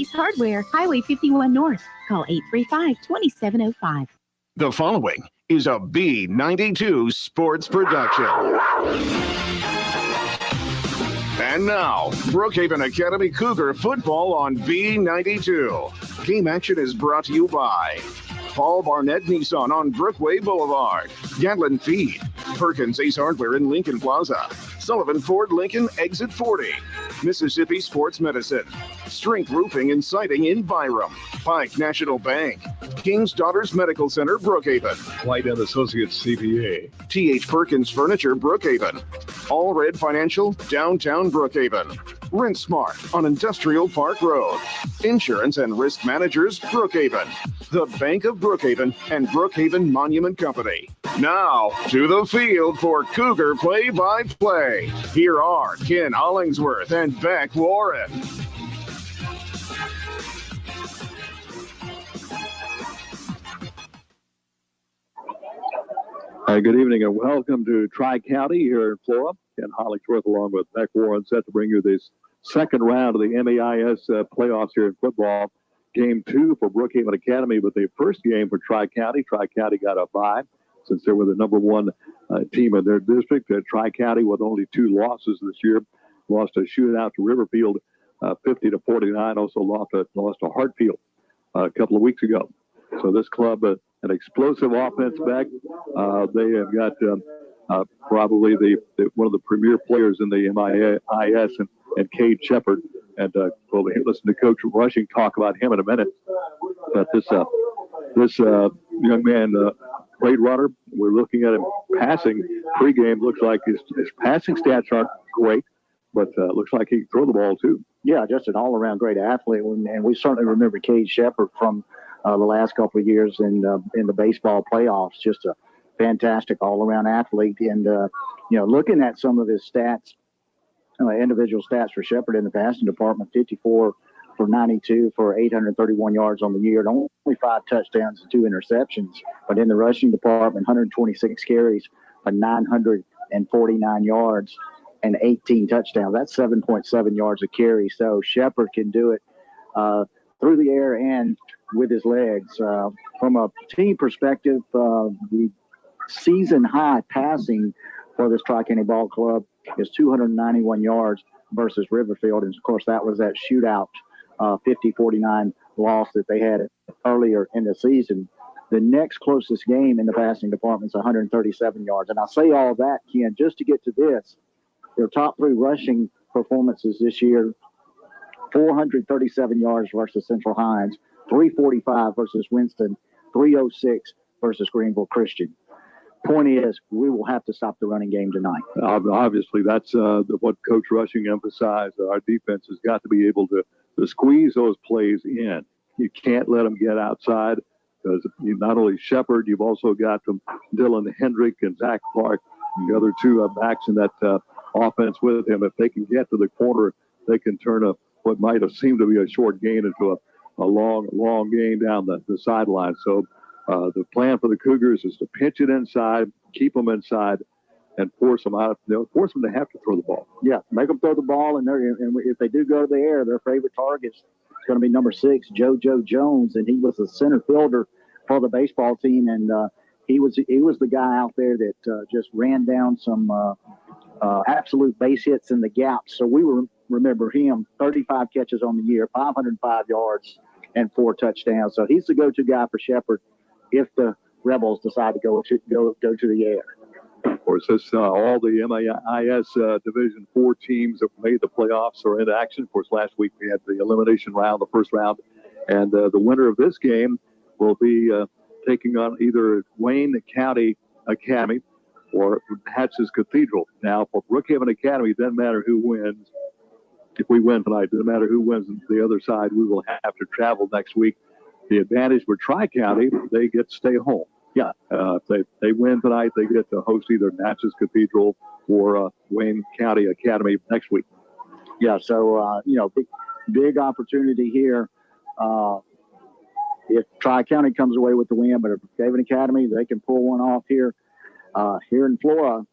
Ace Hardware, Highway 51 North. Call 835-2705. The following is a B92 Sports production. And now, Brookhaven Academy Cougar football on B92. Game action is brought to you by Paul Barnett Nissan on Brookway Boulevard, Gatlin Feed, Perkins Ace Hardware in Lincoln Plaza, Sullivan Ford Lincoln Exit 40, Mississippi Sports Medicine, Strength Roofing and Siding in Byram, Pike National Bank, King's Daughters Medical Center, Brookhaven, White & Associates CPA, T.H. Perkins Furniture, Brookhaven, All Red Financial, Downtown Brookhaven, Rent Smart on Industrial Park Road, Insurance and Risk Managers, Brookhaven, the Bank of Brookhaven, and Brookhaven Monument Company. Now, to the field for Cougar play-by-play. Here are Ken Hollingsworth and Beck Warren. Good evening and welcome to Tri-County here in Florida. Ken Hollingsworth along with Beck Warren set to bring you this second round of the MAIS playoffs here in football. Game 2 for Brookhaven Academy, but the first game for Tri-County. Tri-County got a bye since they were the number one team in their district. Tri-County with only 2 losses this year. Lost a shootout to Riverfield 50-49. Also lost to Hartfield a couple of weeks ago. So this club, an explosive offense back. They have got probably one of the premier players in the MIS and Cade Shepard. And we'll listen to Coach Rushing talk about him in a minute. But this young man, great runner. We're looking at him passing pregame. Looks like his passing stats aren't great, but looks like he can throw the ball too. Yeah, just an all-around great athlete. And we certainly remember Cade Shepard from the last couple of years in the baseball playoffs. Just a fantastic all-around athlete. And, looking at some of his stats, individual stats for Shepard in the passing department, 54 for 92 for 831 yards on the year, and only 5 touchdowns and 2 interceptions. But in the rushing department, 126 carries for 949 yards and 18 touchdowns. That's 7.7 yards a carry. So Shepard can do it through the air and with his legs. From a team perspective, the season high passing for this Tri-County Ball Club is 291 yards versus Riverfield. And of course, that was that shootout 50-49 loss that they had earlier in the season. The next closest game in the passing department is 137 yards. And I say all that, Ken, just to get to this. Their top 3 rushing performances this year, 437 yards versus Central Hines, 345 versus Winston, 306 versus Greenville Christian. Point is, we will have to stop the running game tonight. Obviously, that's what Coach Rushing emphasized. Our defense has got to be able to squeeze those plays in. You can't let them get outside because not only Shepard, you've also got Dylan Hendrick and Zach Clark, the other 2 backs in that offense with him. If they can get to the corner, they can turn what might have seemed to be a short gain into a long gain down the sideline. So the plan for the Cougars is to pitch it inside, keep them inside, and force them out. Force them to have to throw the ball. Yeah, make them throw the ball, and if they do go to the air, their favorite target is going to be number 6, JoJo Jones, and he was a center fielder for the baseball team, and he was the guy out there that just ran down some absolute base hits in the gaps. So we remember him, 35 catches on the year, 505 yards, and 4 touchdowns. So he's the go-to guy for Shepard if the Rebels decide to go to the air. Of course, all the MAIS Division 4 teams that made the playoffs are in action. Of course, last week we had the elimination round, the first round, and the winner of this game will be taking on either Wayne County Academy or Hatches Cathedral. Now, for Brookhaven Academy, it doesn't matter who wins. If we win tonight, it doesn't matter who wins the other side. We will have to travel next week. The advantage for Tri-County, they get to stay home. Yeah, if they win tonight, they get to host either Natchez Cathedral or Wayne County Academy next week. Yeah, so, big opportunity here. If Tri-County comes away with the win, but if Brookhaven Academy, they can pull one off here in Florida,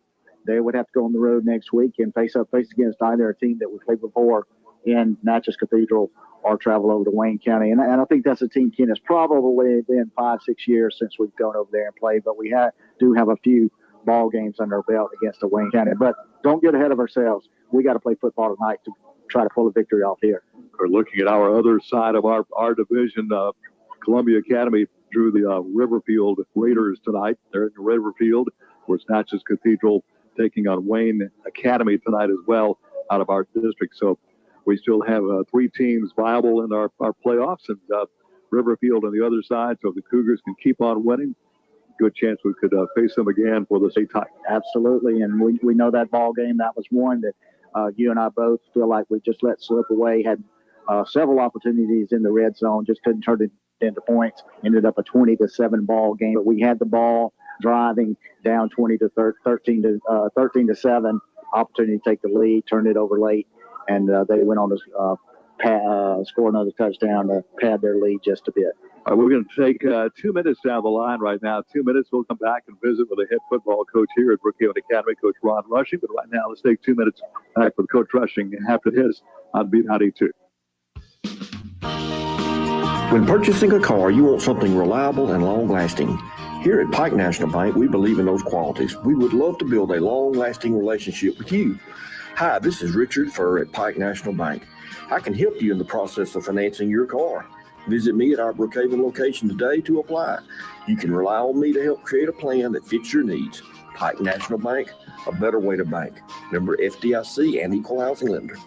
they would have to go on the road next week and face against either a team that we played before in Natchez Cathedral or travel over to Wayne County. And I think that's a team, Ken. It's probably been 5-6 years since we've gone over there and played, but we do have a few ball games under our belt against the Wayne County. But don't get ahead of ourselves. We got to play football tonight to try to pull a victory off here. We're looking at our other side of our division. Columbia Academy drew the Riverfield Raiders tonight. They're in Riverfield, where Natchez Cathedral taking on Wayne Academy tonight as well out of our district. So we still have 3 teams viable in our playoffs, and Riverfield on the other side. So if the Cougars can keep on winning, good chance we could face them again for the state title. Absolutely, and we know that ball game, that was one that you and I both feel like we just let slip away. Had several opportunities in the red zone, just couldn't turn it into points. Ended up a 20-7 ball game, but we had the ball driving down 13 to 7. Opportunity to take the lead, turn it over late, and they went on to score another touchdown to pad their lead just a bit. All right, we're going to take 2 minutes down the line right now. 2 minutes, we'll come back and visit with the head football coach here at Brookhaven Academy, Coach Ron Rushing. But right now, let's take 2 minutes back with Coach Rushing after his on B92. When purchasing a car, you want something reliable and long-lasting. Here at Pike National Bank, we believe in those qualities. We would love to build a long-lasting relationship with you. Hi, this is Richard Furr at Pike National Bank. I can help you in the process of financing your car. Visit me at our Brookhaven location today to apply. You can rely on me to help create a plan that fits your needs. Pike National Bank, a better way to bank. Member FDIC and Equal Housing Lender.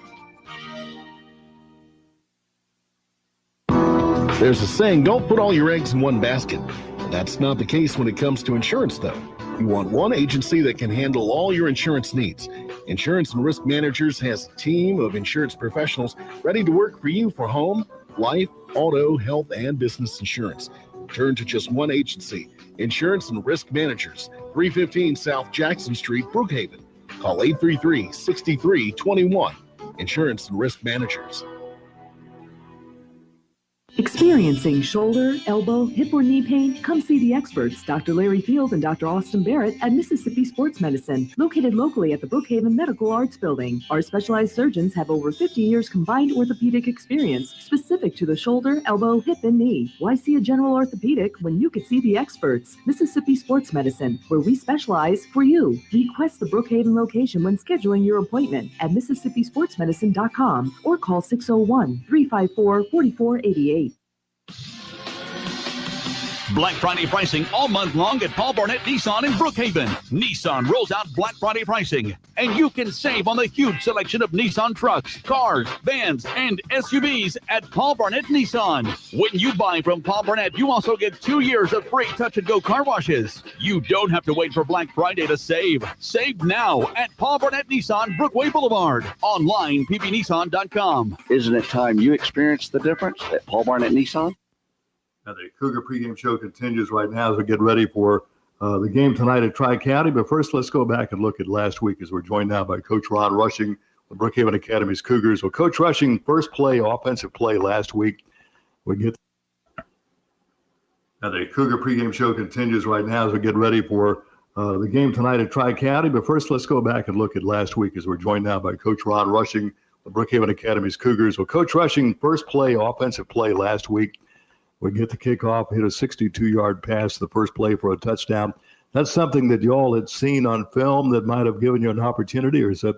There's a saying, don't put all your eggs in one basket. That's not the case when it comes to insurance, though. You want one agency that can handle all your insurance needs. Insurance and Risk Managers has a team of insurance professionals ready to work for you for home, life, auto, health, and business insurance. Turn to just one agency, Insurance and Risk Managers, 315 South Jackson Street, Brookhaven. Call 833-6321. Insurance and Risk Managers. Experiencing shoulder, elbow, hip, or knee pain? Come see the experts, Dr. Larry Field and Dr. Austin Barrett at Mississippi Sports Medicine, located locally at the Brookhaven Medical Arts Building. Our specialized surgeons have over 50 years combined orthopedic experience specific to the shoulder, elbow, hip, and knee. Why see a general orthopedic when you could see the experts? Mississippi Sports Medicine, where we specialize for you. Request the Brookhaven location when scheduling your appointment at MississippiSportsMedicine.com or call 601-354-4488. Black Friday pricing all month long at Paul Barnett Nissan in Brookhaven. Nissan rolls out Black Friday pricing, and you can save on the huge selection of Nissan trucks, cars, vans, and SUVs at Paul Barnett Nissan. When you buy from Paul Barnett, you also get 2 years of free touch-and-go car washes. You don't have to wait for Black Friday to save. Save now at Paul Barnett Nissan, Brookway Boulevard. Online, ppnissan.com. Isn't it time you experienced the difference at Paul Barnett Nissan? Now, the Cougar pregame show continues right now as we get ready for the game tonight at Tri-County. But first, let's go back and look at last week as we're joined now by Coach Ron Rushing with Brookhaven Academy's Cougars. Well, Coach Rushing, first play, offensive play last week. Now, the Cougar pregame show continues right now as we get ready for the game tonight at Tri-County. But first, let's go back and look at last week as we're joined now by Coach Ron Rushing with Brookhaven Academy's Cougars. Well, Coach Rushing, first play, offensive play last week. We get the kickoff, hit a 62-yard pass, the first play for a touchdown. That's something that you all had seen on film that might have given you an opportunity, or is that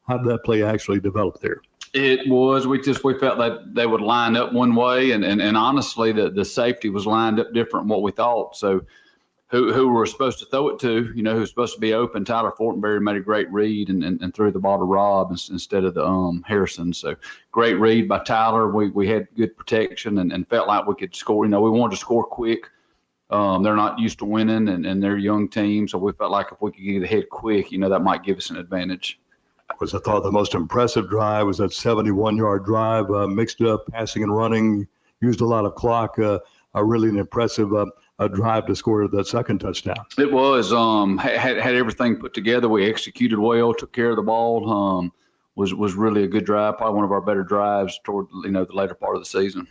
how did that play actually develop there? It was. We felt that they would line up one way, and honestly, the safety was lined up different than what we thought. So who we were supposed to throw it to, who was supposed to be open, Tyler Fortenberry made a great read and threw the ball to Rob instead of the Harrison. So great read by Tyler. We had good protection and felt like we could score. We wanted to score quick. They're not used to winning, and they're a young team, so we felt like if we could get ahead quick, that might give us an advantage. Was I thought the most impressive drive was that 71-yard drive, mixed it up, passing and running, used a lot of clock, really an impressive drive to score that second touchdown. It was had everything put together. We executed well, took care of the ball. Was really a good drive, probably one of our better drives toward the later part of the season.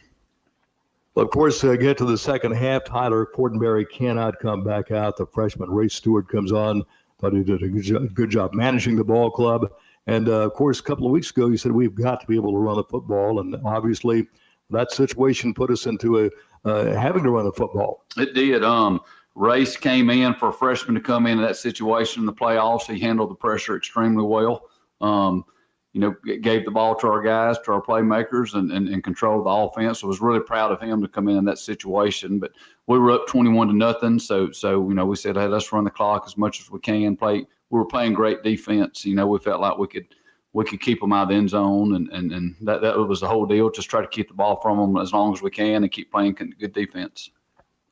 Well, of course, get to the second half. Tyler Fortenberry cannot come back out. The freshman Ray Stewart comes on. Thought he did a good job managing the ball club. And, of course, a couple of weeks ago, you said we've got to be able to run the football. And obviously that situation put us into having to run the football. It did. Race came in for a freshman to come into that situation in the playoffs. He handled the pressure extremely well. Gave the ball to our guys, to our playmakers, and controlled the offense. So I was really proud of him to come in that situation. But we were up 21-0. So we said, hey, let's run the clock as much as we can. We were playing great defense. We felt like we could keep them out of the end zone, and that was the whole deal. Just try to keep the ball from them as long as we can and keep playing good defense.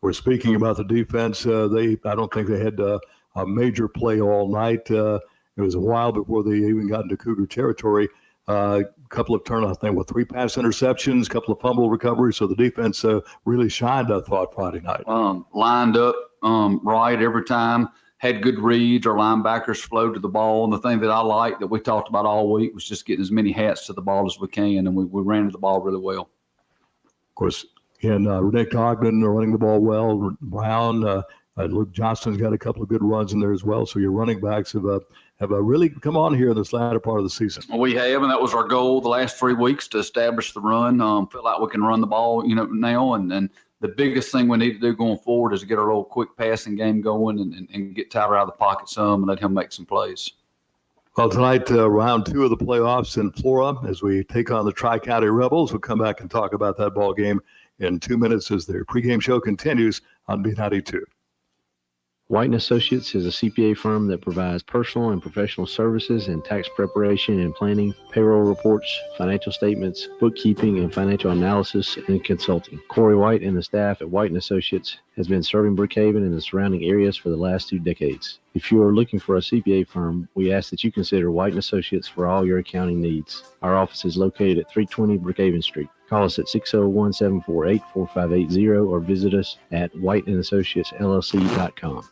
We're speaking about the defense. I don't think they had a major play all night. It was a while before they even got into Cougar territory. A couple of turnovers, I think, with 3 pass interceptions, a couple of fumble recoveries. So the defense really shined, I thought, Friday night. Lined up right every time, had good reads. Our linebackers flowed to the ball. And the thing that I liked that we talked about all week was just getting as many hats to the ball as we can. And we ran to the ball really well. Of course, and Nick Ogden running the ball well. Brown, Luke Johnston's got a couple of good runs in there as well. So your running backs have really come on here in this latter part of the season. We have, and that was our goal the last 3 weeks, to establish the run. Feel like we can run the ball, now. And the biggest thing we need to do going forward is to get our little quick passing game going and get Tyler out of the pocket some and let him make some plays. Well, tonight, round 2 of the playoffs in Flora as we take on the Tri-County Rebels. We'll come back and talk about that ball game in 2 minutes as their pregame show continues on B92. White & Associates is a CPA firm that provides personal and professional services in tax preparation and planning, payroll reports, financial statements, bookkeeping, and financial analysis and consulting. Corey White and the staff at White & Associates has been serving Brookhaven and the surrounding areas for the last 2 decades. If you are looking for a CPA firm, we ask that you consider White & Associates for all your accounting needs. Our office is located at 320 Brookhaven Street. Call us at 601-748-4580 or visit us at whiteandassociatesllc.com.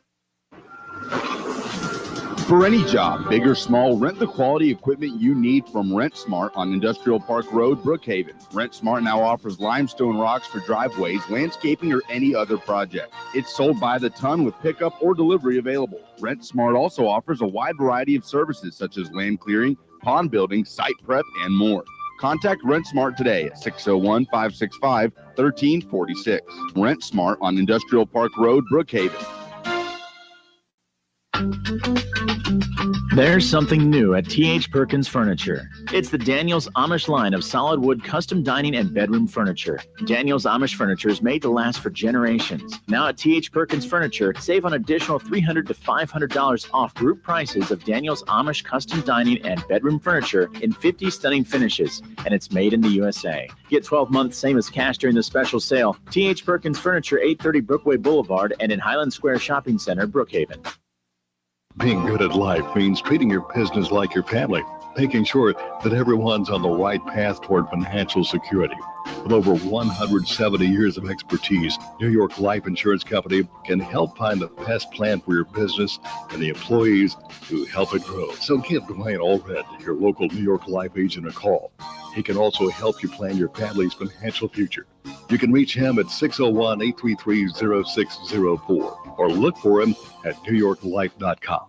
For any job, big or small, rent the quality equipment you need from Rent Smart on Industrial Park Road, Brookhaven. Rent Smart now offers limestone rocks for driveways, landscaping, or any other project. It's sold by the ton with pickup or delivery available. Rent Smart also offers a wide variety of services such as land clearing, pond building, site prep, and more. Contact Rent Smart today at 601-565-1346. Rent Smart on Industrial Park Road, Brookhaven. There's something new at T.H. Perkins Furniture. It's the Daniels Amish line of solid wood custom dining and bedroom furniture. Daniels Amish furniture is made to last for generations. Now at T.H. Perkins Furniture, save an additional $300 to $500 off group prices of Daniels Amish custom dining and bedroom furniture in 50 stunning finishes, and it's made in the USA. Get 12 months same as cash during the special sale. T.H. Perkins Furniture, 830 Brookway Boulevard and in Highland Square Shopping Center, Brookhaven. Being good at life means treating your business like your family, making sure that everyone's on the right path toward financial security. With over 170 years of expertise, New York Life Insurance Company can help find the best plan for your business and the employees who help it grow. So give Dwayne Allred, your local New York Life agent, a call. He can also help you plan your family's financial future. You can reach him at 601-833-0604 or look for him at newyorklife.com.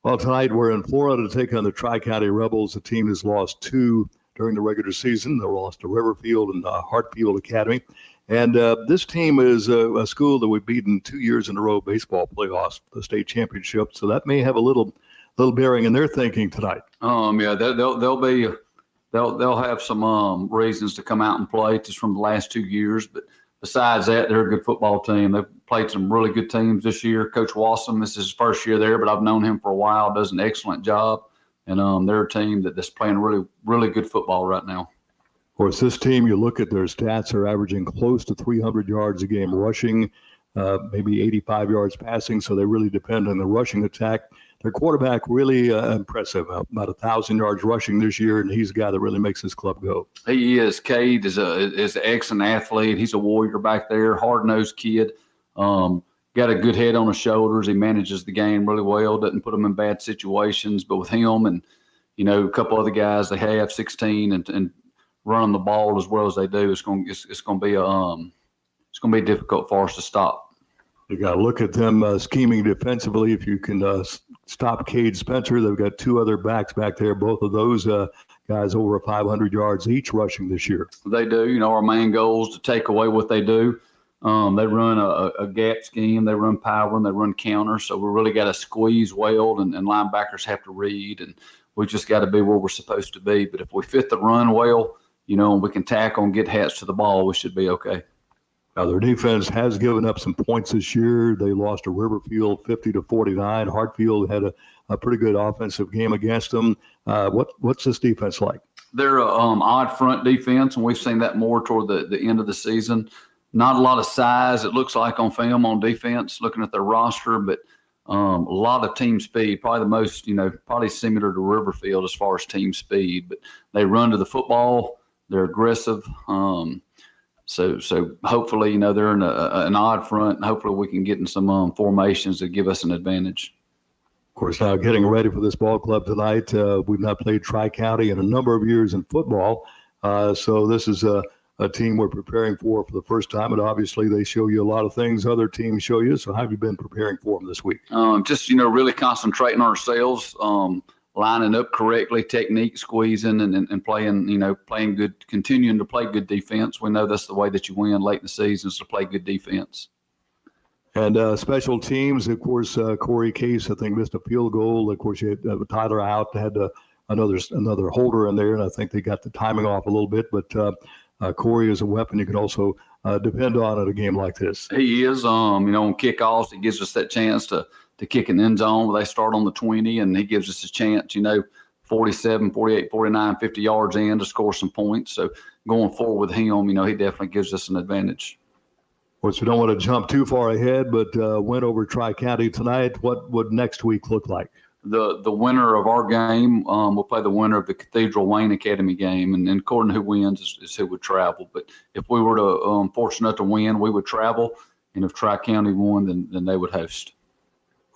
Well, tonight we're in Florida to take on the Tri-County Rebels. The team has lost 2 during the regular season. They lost to Riverfield and Hartfield Academy. And this team is a school that we've beaten 2 years in a row baseball playoffs, the state championship. So that may have a little bearing in their thinking tonight. Yeah, they'll have some reasons to come out and play just from the last 2 years. But besides that, they're a good football team. They've played some really good teams this year. Coach Wassam, this is his first year there, but I've known him for a while, does an excellent job. And they're a team that's playing really, really good football right now. Of course, this team, you look at their stats, are averaging close to 300 yards a game rushing, maybe 85 yards passing, so they really depend on the rushing attack. Their quarterback, really impressive, about 1,000 yards rushing this year, and he's the guy that really makes this club go. He is. Cade is an excellent athlete. He's a warrior back there, hard-nosed kid. Got a good head on his shoulders. He manages the game really well, doesn't put them in bad situations. But with him and, a couple other guys, they have 16 and running the ball as well as they do, it's going to be difficult for us to stop. You got to look at them scheming defensively. If you can stop Cade Spencer. They've got two other backs back there. Both of those guys over 500 yards each rushing this year. They do. You know, our main goal is to take away what they do. They run a gap scheme. They run power and they run counter. So we really got to squeeze well, and linebackers have to read, and we just got to be where we're supposed to be. But if we fit the run well, you know, and we can tackle and get hats to the ball, we should be okay. Now, their defense has given up some points this year. They lost to Riverfield 50-49. Hartfield had a pretty good offensive game against them. What's this defense like? They're an odd front defense, and we've seen that more toward the end of the season. Not a lot of size, it looks like, on film on defense, looking at their roster, but a lot of team speed, probably the most, you know, probably similar to Riverfield as far as team speed. But they run to the football. They're aggressive. So hopefully, you know, they're in an odd front, and hopefully we can get in some formations that give us an advantage. Of course, now getting ready for this ball club tonight, we've not played Tri-County in a number of years in football. So this is a team we're preparing for the first time, and obviously they show you a lot of things other teams show you. So how have you been preparing for them this week? Just, you know, really concentrating on ourselves, lining up correctly, technique, squeezing, and playing, you know, playing good, continuing to play good defense. We know that's the way that you win late in the season, is to play good defense. And special teams, of course, Corey Case, I think, missed a field goal. Of course, you had Tyler out, had another holder in there, and I think they got the timing off a little bit, but Corey is a weapon you can also depend on at a game like this. He is, you know, on kickoffs, it gives us that chance to kick an end zone where they start on the 20, and he gives us a chance, you know, 47, 48, 49, 50 yards in to score some points. So going forward with him, you know, he definitely gives us an advantage. Of course, we don't want to jump too far ahead, but win over Tri-County tonight. What would next week look like? The winner of our game will play the winner of the Cathedral Wayne Academy game, and according to who wins is who would travel. But if we were to fortunate to win, we would travel, and if Tri-County won, then they would host.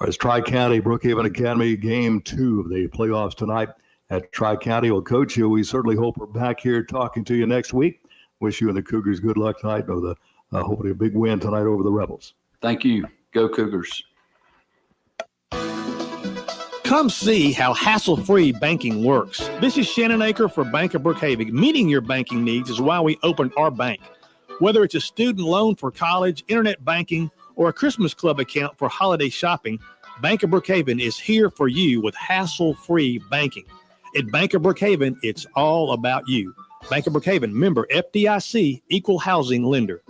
As Tri-County Brookhaven Academy game 2 of the playoffs tonight at Tri-County. Well, Coach, we certainly hope we're back here talking to you next week. Wish you and the Cougars good luck tonight. Hopefully a big win tonight over the Rebels. Thank you. Go Cougars. Come see how hassle-free banking works. This is Shannon Aker for Bank of Brookhaven. Meeting your banking needs is why we opened our bank. Whether it's a student loan for college, internet banking, or a Christmas club account for holiday shopping, Bank of Brookhaven is here for you with hassle-free banking. At Bank of Brookhaven, it's all about you. Bank of Brookhaven, member FDIC, equal housing lender.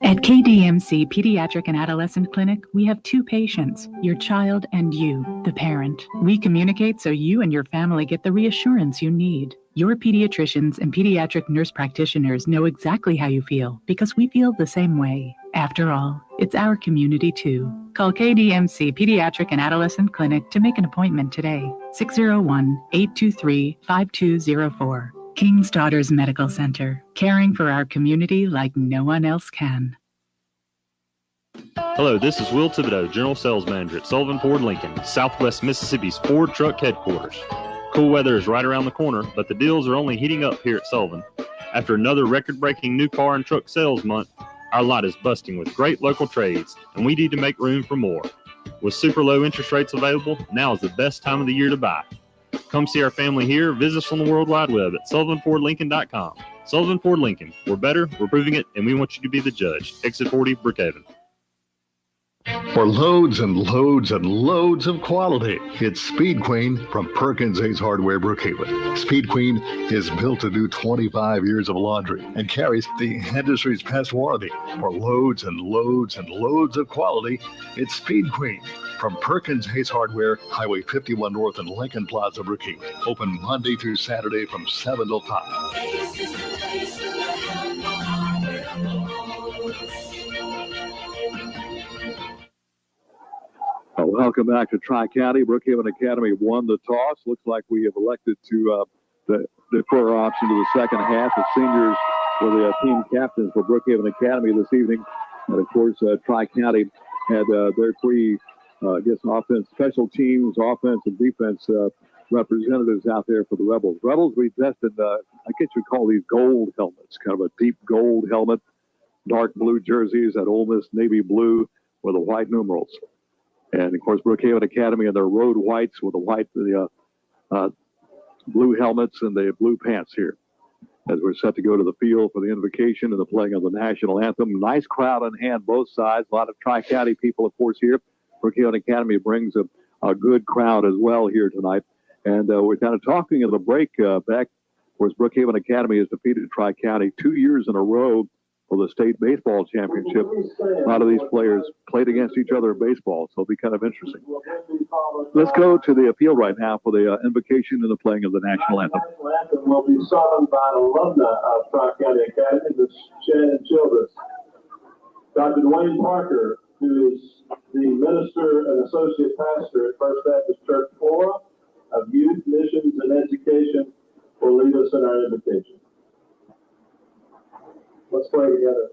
At KDMC Pediatric and Adolescent Clinic, we have two patients, your child and you, the parent. We communicate so you and your family get the reassurance you need. Your pediatricians and pediatric nurse practitioners know exactly how you feel because we feel the same way. After all, it's our community too. Call KDMC Pediatric and Adolescent Clinic to make an appointment today. 601-823-5204. King's Daughters Medical Center, caring for our community like no one else can. Hello, this is Will Thibodeau, General Sales Manager at Sullivan Ford Lincoln, Southwest Mississippi's Ford Truck Headquarters. Cool weather is right around the corner, but the deals are only heating up here at Sullivan. After another record-breaking new car and truck sales month, our lot is busting with great local trades, and we need to make room for more. With super low interest rates available, now is the best time of the year to buy. Come see our family here. Visit us on the World Wide Web at SullivanFordLincoln.com. Sullivan Ford Lincoln. We're better, we're proving it, and we want you to be the judge. Exit 40, Brookhaven. For loads and loads and loads of quality, it's Speed Queen from Perkins Ace Hardware Brookhaven. Speed Queen is built to do 25 years of laundry and carries the industry's best warranty. For loads and loads and loads of quality, it's Speed Queen from Perkins Ace Hardware, Highway 51 North and Lincoln Plaza, Brookhaven. Open Monday through Saturday from 7 till 5. Welcome back to Tri-County. Brookhaven Academy won the toss. Looks like we have elected to defer our option to the second half. The seniors were the team captains for Brookhaven Academy this evening. And, of course, Tri-County had their three, offense, special teams, offense, and defense representatives out there for the Rebels. Rebels, we tested, I guess you'd call these gold helmets, kind of a deep gold helmet. dark blue jerseys, that Ole Miss navy blue with the white numerals. And, of course, Brookhaven Academy in their road whites with the blue helmets and the blue pants here. As we're set to go to the field for the invocation and the playing of the national anthem. Nice crowd on hand, both sides. A lot of Tri-County people, of course, here. Brookhaven Academy brings a good crowd as well here tonight. And we're kind of talking in the break back. Of course, Brookhaven Academy has defeated Tri-County 2 years in a row for the state baseball championship. A lot of these players played against each other in baseball, so it'll be kind of interesting. Let's go to the field right now for the invocation and the playing of the national anthem. The national anthem will be sung by an alumna of Tri-County Academy, Ms. Shannon Childress. Dr. Dwayne Parker, who is the minister and associate pastor at First Baptist Church Flora of Youth, Missions, and Education, will lead us in our invocation. Let's pray together.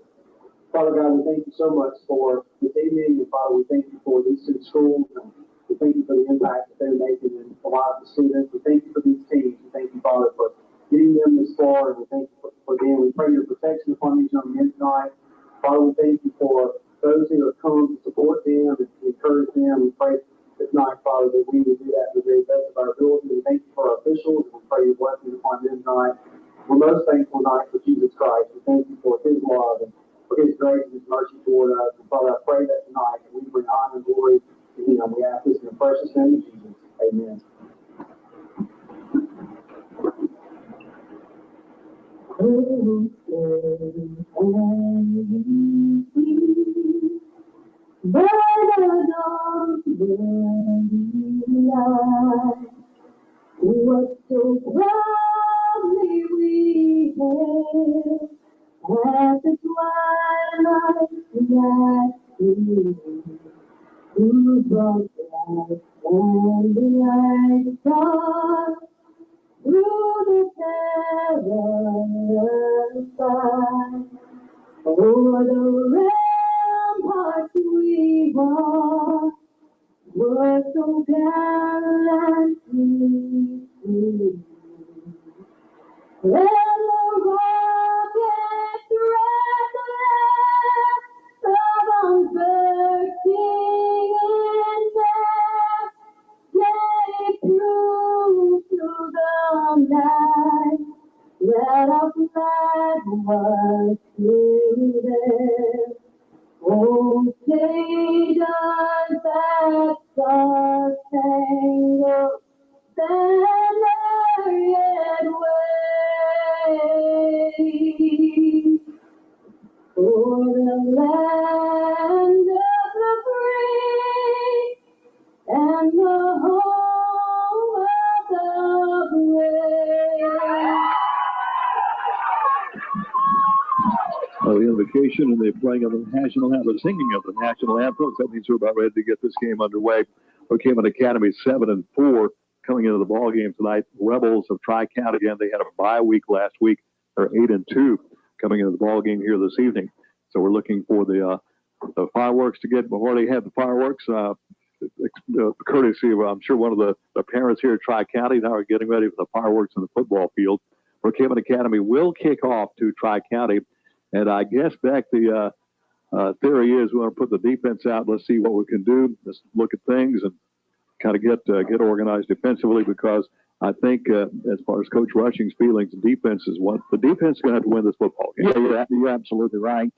Father God, we thank you so much for this evening. And Father, we thank you for these two schools. And we thank you for the impact that they're making in the lives of students. We thank you for these teams. We thank you, Father, for getting them this far. And we thank you for them. We pray your protection upon these young men tonight. Father, we thank you for those who have come to support them and to encourage them. We pray this night, Father, that we will do that to the very best of our ability. We thank you for our officials. And we pray your blessings upon them tonight. We're most thankful tonight for Jesus Christ. We thank you for his love and for his grace and his mercy toward us. And Father, I pray that tonight that we bring honor and glory to him. We ask this in the precious name of Jesus. Amen. What so proudly we hail at the twilight's last gleaming, who brought light and the light star through the perilous fight. O'er the ramparts we walked, were so gallantly free. When the rockets restless of unbursting intent gave proof to the night that our flag was still there. Oh, say does that star-spangled banner yet wave for the land of the free and the home of the brave? The invocation and the playing of the national anthem, the singing of the national anthem. That means we're about ready to get this game underway. Brookhaven Academy 7-4 coming into the ball game tonight. Rebels of Tri-County again. They had a bye week last week. They're 8-2 coming into the ball game here this evening. So we're looking for the fireworks to get. We've already had the fireworks. Courtesy of, I'm sure, one of the parents here at Tri-County now are getting ready for the fireworks in the football field. Brookhaven Academy will kick off to Tri-County. And I guess, Beck, the theory is we want to put the defense out. Let's see what we can do. Let's look at things and kind of get organized defensively, because I think as far as Coach Rushing's feelings, the defense is going to have to win this football game. Yeah, you're absolutely right.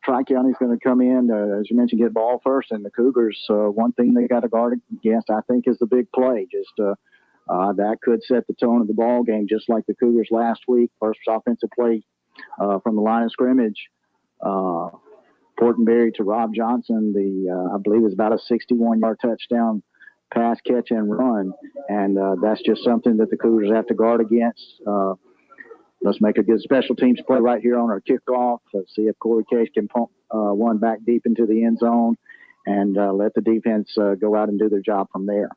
Tri-County's going to come in, as you mentioned, get ball first, and the Cougars, one thing they got to guard against, I think, is the big play. That could set the tone of the ball game, just like the Cougars last week. First offensive play from the line of scrimmage, Portenberry to Rob Johnson, I believe it was about a 61-yard touchdown pass, catch, and run. And that's just something that the Cougars have to guard against. Let's make a good special teams play right here on our kickoff. Let's see if Corey Case can pump one back deep into the end zone and let the defense go out and do their job from there.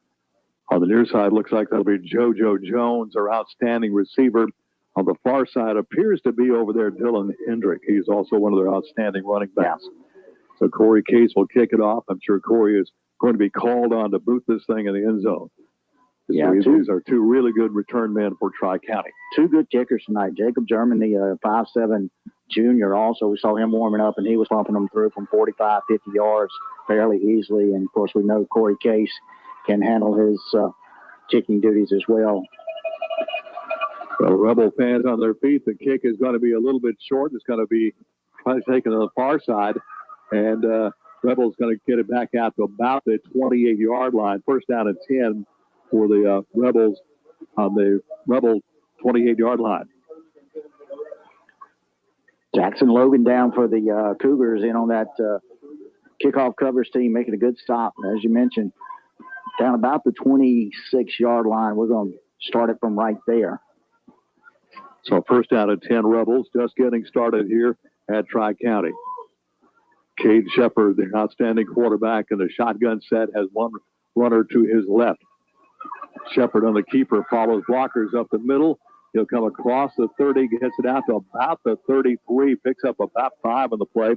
On the near side, looks like that'll be JoJo Jones, our outstanding receiver. On the far side appears to be over there Dylan Hendrick. He's also one of their outstanding running backs. Yeah. So Corey Case will kick it off. I'm sure Corey is going to be called on to boot this thing in the end zone. Yeah, these are two really good return men for Tri-County. Two good kickers tonight. Jacob German, the 5'7" junior also. We saw him warming up, and he was pumping them through from 45, 50 yards fairly easily. And, of course, we know Corey Case can handle his kicking duties as well. Well, Rebel fans on their feet. The kick is going to be a little bit short. It's going to be taken to the far side, and Rebel's going to get it back out to about the 28-yard line. First down and 10 for the Rebels on the Rebel 28-yard line. Jackson Logan down for the Cougars in on that kickoff coverage team, making a good stop. As you mentioned, down about the 26-yard line. We're going to start it from right there. So first down and 10 Rebels, just getting started here at Tri-County. Cade Shepard, the outstanding quarterback in the shotgun set, has one runner to his left. Shepard on the keeper, follows blockers up the middle. He'll come across the 30, gets it out to about the 33, picks up about 5 on the play.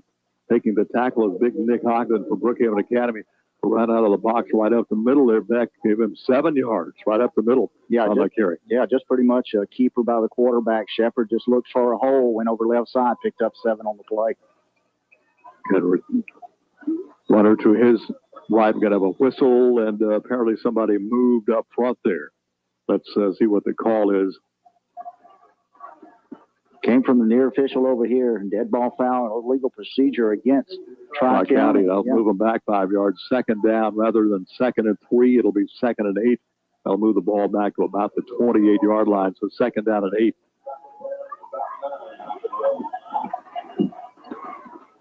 Taking the tackle is big Nick Ogden from Brookhaven Academy. Right out of the box, right up the middle there. Beck gave him 7 yards right up the middle on the carry. Yeah, just pretty much a keeper by the quarterback. Shepard just looked for a hole, went over left side, picked up 7 on the play. Good runner to his right. We're going to have a whistle, and apparently somebody moved up front there. Let's see what the call is. Came from the near official over here. Dead ball foul, illegal procedure against Tri-County. They'll move them back 5 yards. Second down rather than 2nd and 3. It'll be 2nd and 8. They'll move the ball back to about the 28-yard line. So 2nd down and 8.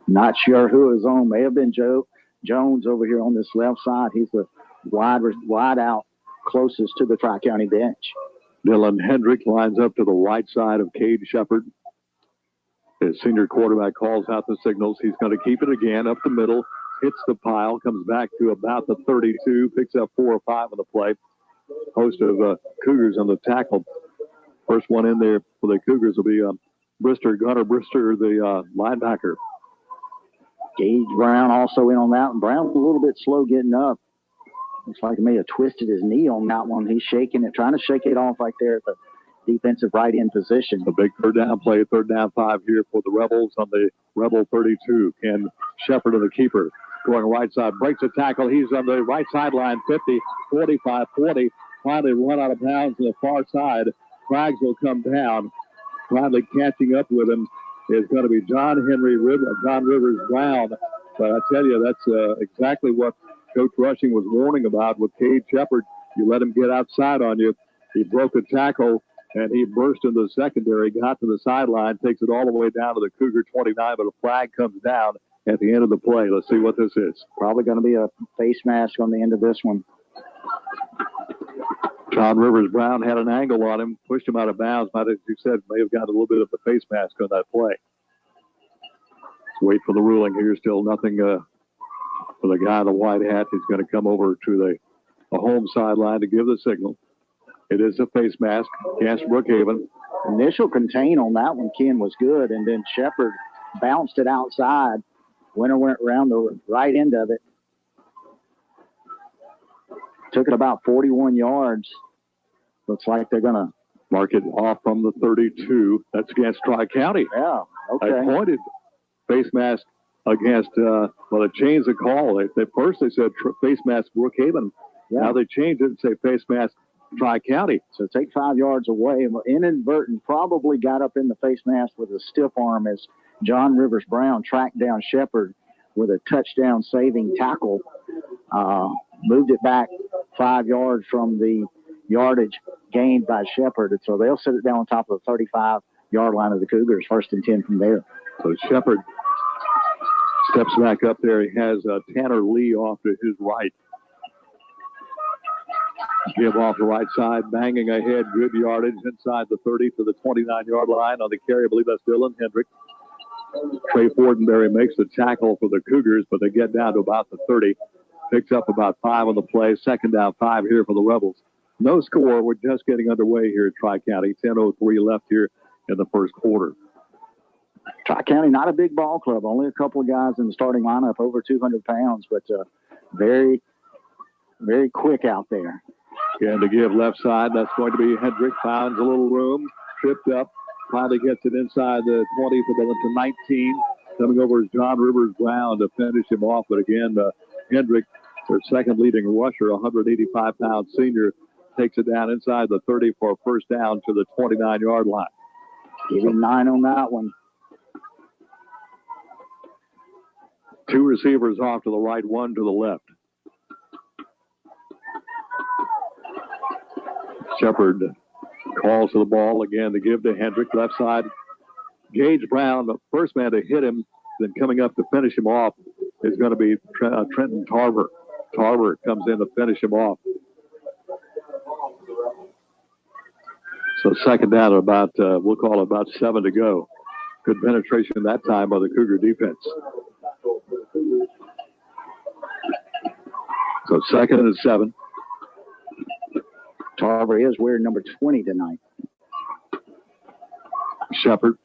Not sure who is on. May have been Joe Jones over here on this left side. He's the wide out closest to the Tri-County bench. Dylan Hendrick lines up to the right side of Cade Shepard. His senior quarterback calls out the signals. He's going to keep it again up the middle, hits the pile, comes back to about the 32, picks up 4 or 5 on the play. Host of Cougars on the tackle. First one in there for the Cougars will be Gunnar Brister, the linebacker. Gage Brown also in on that one. Brown's a little bit slow getting up. Looks like he may have twisted his knee on that one. He's shaking it, trying to shake it off right there at the defensive right end position. A big third down play, 3rd down 5 here for the Rebels on the Rebel 32. Ken Shepard of the keeper going right side, breaks a tackle. He's on the right sideline, 50, 45, 40. Finally run out of bounds to the far side. Craggs will come down. Finally catching up with him is going to be John Rivers Brown. But I tell you, that's exactly what Coach Rushing was warning about with Cade Shepard. You let him get outside on you. He broke a tackle, and he burst into the secondary, got to the sideline, takes it all the way down to the Cougar 29, but a flag comes down at the end of the play. Let's see what this is. Probably going to be a face mask on the end of this one. John Rivers Brown had an angle on him, pushed him out of bounds. Might, as you said, may have got a little bit of a face mask on that play. Let's wait for the ruling here. Still nothing for the guy in the white hat. He's going to come over to the home sideline to give the signal. It is a face mask against Brookhaven. Initial contain on that one, Ken, was good, and then Shepard bounced it outside. Winner went around the right end of it. Took it about 41 yards. Looks like they're going to mark it off from the 32. That's against Tri-County. Yeah, okay. I pointed face mask against, they changed the call. First they said face mask Brookhaven. Yeah. Now they changed it and say face mask Tri-County. So take 5 yards away. Inadvertent, probably got up in the face mask with a stiff arm as John Rivers Brown tracked down Shepard with a touchdown saving tackle. Moved it back 5 yards from the yardage gained by Shepard. So they'll set it down on top of the 35-yard line of the Cougars, 1st and 10 from there. So Shepard steps back up there. He has Tanner Lee off to his right. Give off the right side, banging ahead, good yardage inside the 30 to the 29-yard line on the carry. I believe that's Dylan Hendrick. Trey Fortenberry makes the tackle for the Cougars, but they get down to about the 30. Picks up about 5 on the play. 2nd down 5 here for the Rebels. No score. We're just getting underway here at Tri-County. 10:03 left here in the first quarter. Tri-County, not a big ball club. Only a couple of guys in the starting lineup, over 200 pounds, but very, very quick out there. And to give left side, that's going to be Hendrick. Finds a little room, tripped up, finally gets it inside the 20 for the 19. Coming over is John Rivers Brown to finish him off. But again, Hendrick, their second leading rusher, 185-pound senior, takes it down inside the 30 for a first down to the 29-yard line. Give him 9 on that one. Two receivers off to the right, one to the left. Shepard calls to the ball again to give to Hendrick, left side. Gage Brown, the first man to hit him, then coming up to finish him off is going to be Trenton Tarver. Tarver comes in to finish him off. So second down, about we'll call it about 7 to go. Good penetration that time by the Cougar defense. So second and 7. Tarver is wearing number 20 tonight. Shepard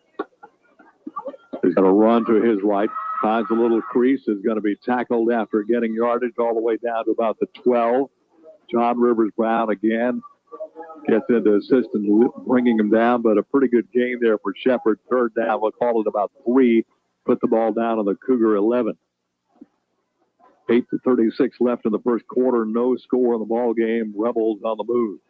is going to run to his right, finds a little crease, is going to be tackled after getting yardage all the way down to about the 12. John Rivers Brown again gets into assist and bringing him down, but a pretty good game there for Shepard. Third down, we'll call it about 3. Put the ball down on the Cougar 11. 8:36 left in the first quarter. No score in the ball game. Rebels on the move.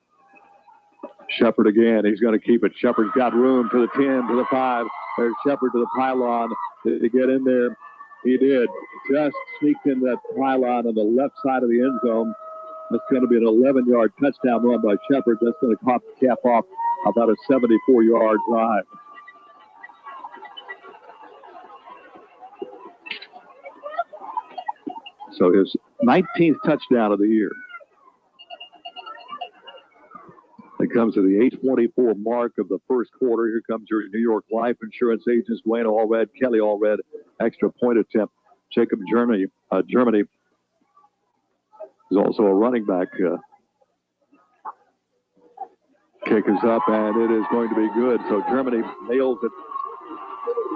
Shepard again. He's going to keep it. Shepard's got room to the 10, to the 5. There's Shepard to the pylon to get in there. He did. Just sneaked in that pylon on the left side of the end zone. That's going to be an 11-yard touchdown run by Shepard. That's going to cap off about a 74-yard drive. So his 19th touchdown of the year. It comes to the 8:24 mark of the first quarter. Here comes your New York Life Insurance agents, Dwayne Allred, Kelly Allred, extra point attempt. Jacob Germany is also a running back. Kick is up, and it is going to be good. So Germany nails it.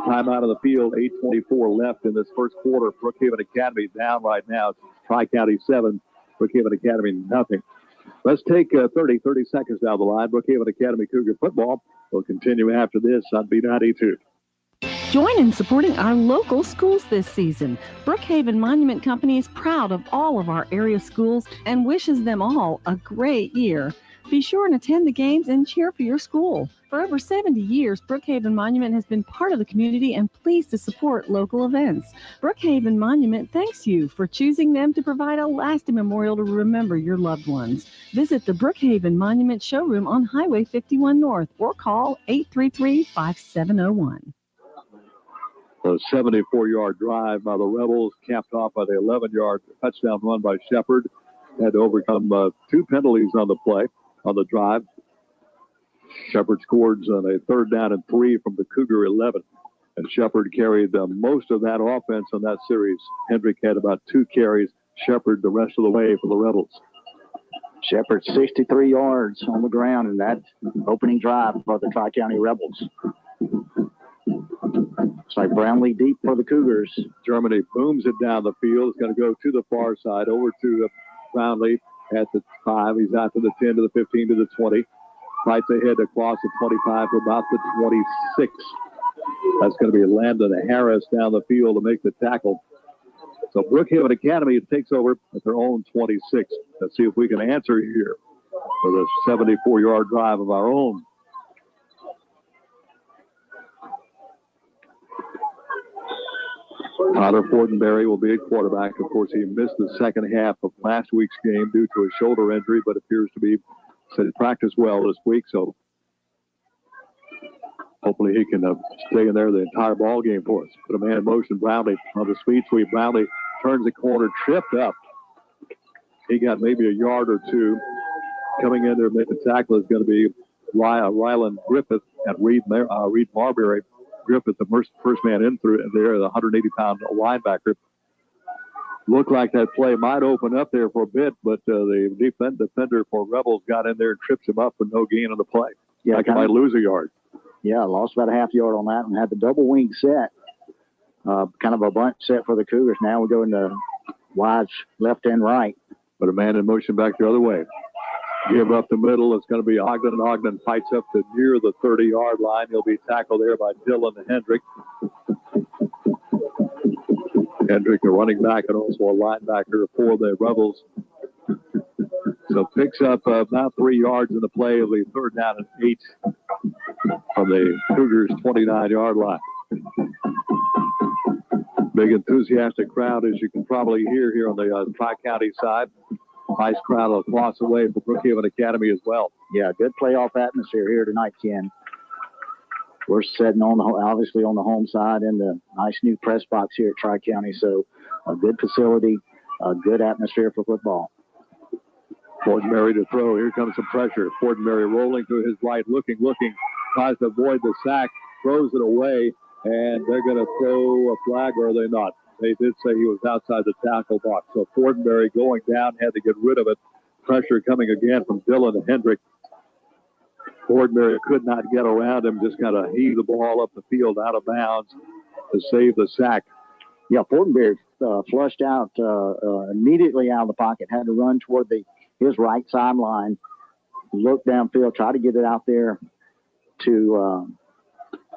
Time out of the field, 8:24 left in this first quarter. Brookhaven Academy down right now. Tri-County 7, Brookhaven Academy nothing. Let's take 30 seconds down the line. Brookhaven Academy Cougar football will continue after this on B92. Join in supporting our local schools this season. Brookhaven Monument Company is proud of all of our area schools and wishes them all a great year. Be sure and attend the games and cheer for your school. For over 70 years, Brookhaven Monument has been part of the community and pleased to support local events. Brookhaven Monument thanks you for choosing them to provide a lasting memorial to remember your loved ones. Visit the Brookhaven Monument showroom on Highway 51 North or call 833-5701. A 74-yard drive by the Rebels, capped off by the 11-yard touchdown run by Shepard. Had to overcome 2 penalties on the play, on the drive. Shepard scored on a 3rd down and 3 from the Cougar 11. And Shepard carried most of that offense on that series. Hendrick had about 2 carries. Shepard the rest of the way for the Rebels. Shepard 63 yards on the ground in that opening drive for the Tri-County Rebels. It's like Brownlee deep for the Cougars. Germany booms it down the field. It's going to go to the far side, over to Brownlee at the 5. He's out to the 10, to the 15, to the 20. Fights ahead across the 25 to about the 26. That's going to be Landon Harris down the field to make the tackle. So Brookhaven Academy takes over at their own 26. Let's see if we can answer here for the 74-yard drive of our own. Tyler Fortenberry will be at quarterback. Of course, he missed the second half of last week's game due to a shoulder injury, but appears to be said he practiced well this week, so hopefully he can stay in there the entire ball game for us. Put a man in motion. Brownlee on the speed sweep. Brownlee turns the corner, tripped up. He got maybe a yard or 2. Coming in there to make the tackle is going to be Rylan Griffith and Reed Marbury. Griffith, the first man in through there, the 180-pound linebacker. Looked like that play might open up there for a bit, but the defender for Rebels got in there and trips him up with no gain on the play. Yeah, like he might lose a yard. Yeah, lost about a half yard on that and had the double wing set. Kind of a bunch set for the Cougars. Now we go into wide left and right. But a man in motion back the other way. Give up the middle. It's going to be Ogden. Ogden fights up to near the 30-yard line. He'll be tackled there by Dylan Hendrick. Hendrick, a running back and also a linebacker for the Rebels. So picks up about 3 yards in the play. It'll be 3rd down and 8 from the Cougars' 29-yard line. Big enthusiastic crowd, as you can probably hear here on the Tri-County side. Nice crowd across the way for Brookhaven Academy as well. Yeah, good playoff atmosphere here tonight, Ken. We're sitting obviously on the home side in the nice new press box here at Tri-County. So a good facility, a good atmosphere for football. Fortenberry to throw. Here comes some pressure. Fortenberry rolling to his right, looking, tries to avoid the sack, throws it away, and they're going to throw a flag, or are they not? They did say he was outside the tackle box. So Fortenberry going down, had to get rid of it. Pressure coming again from Dylan Hendrick. Fortenberry could not get around him, just kind of heaved the ball up the field out of bounds to save the sack. Yeah, Fortenberry flushed out immediately out of the pocket, had to run toward his right sideline, look downfield, try to get it out there to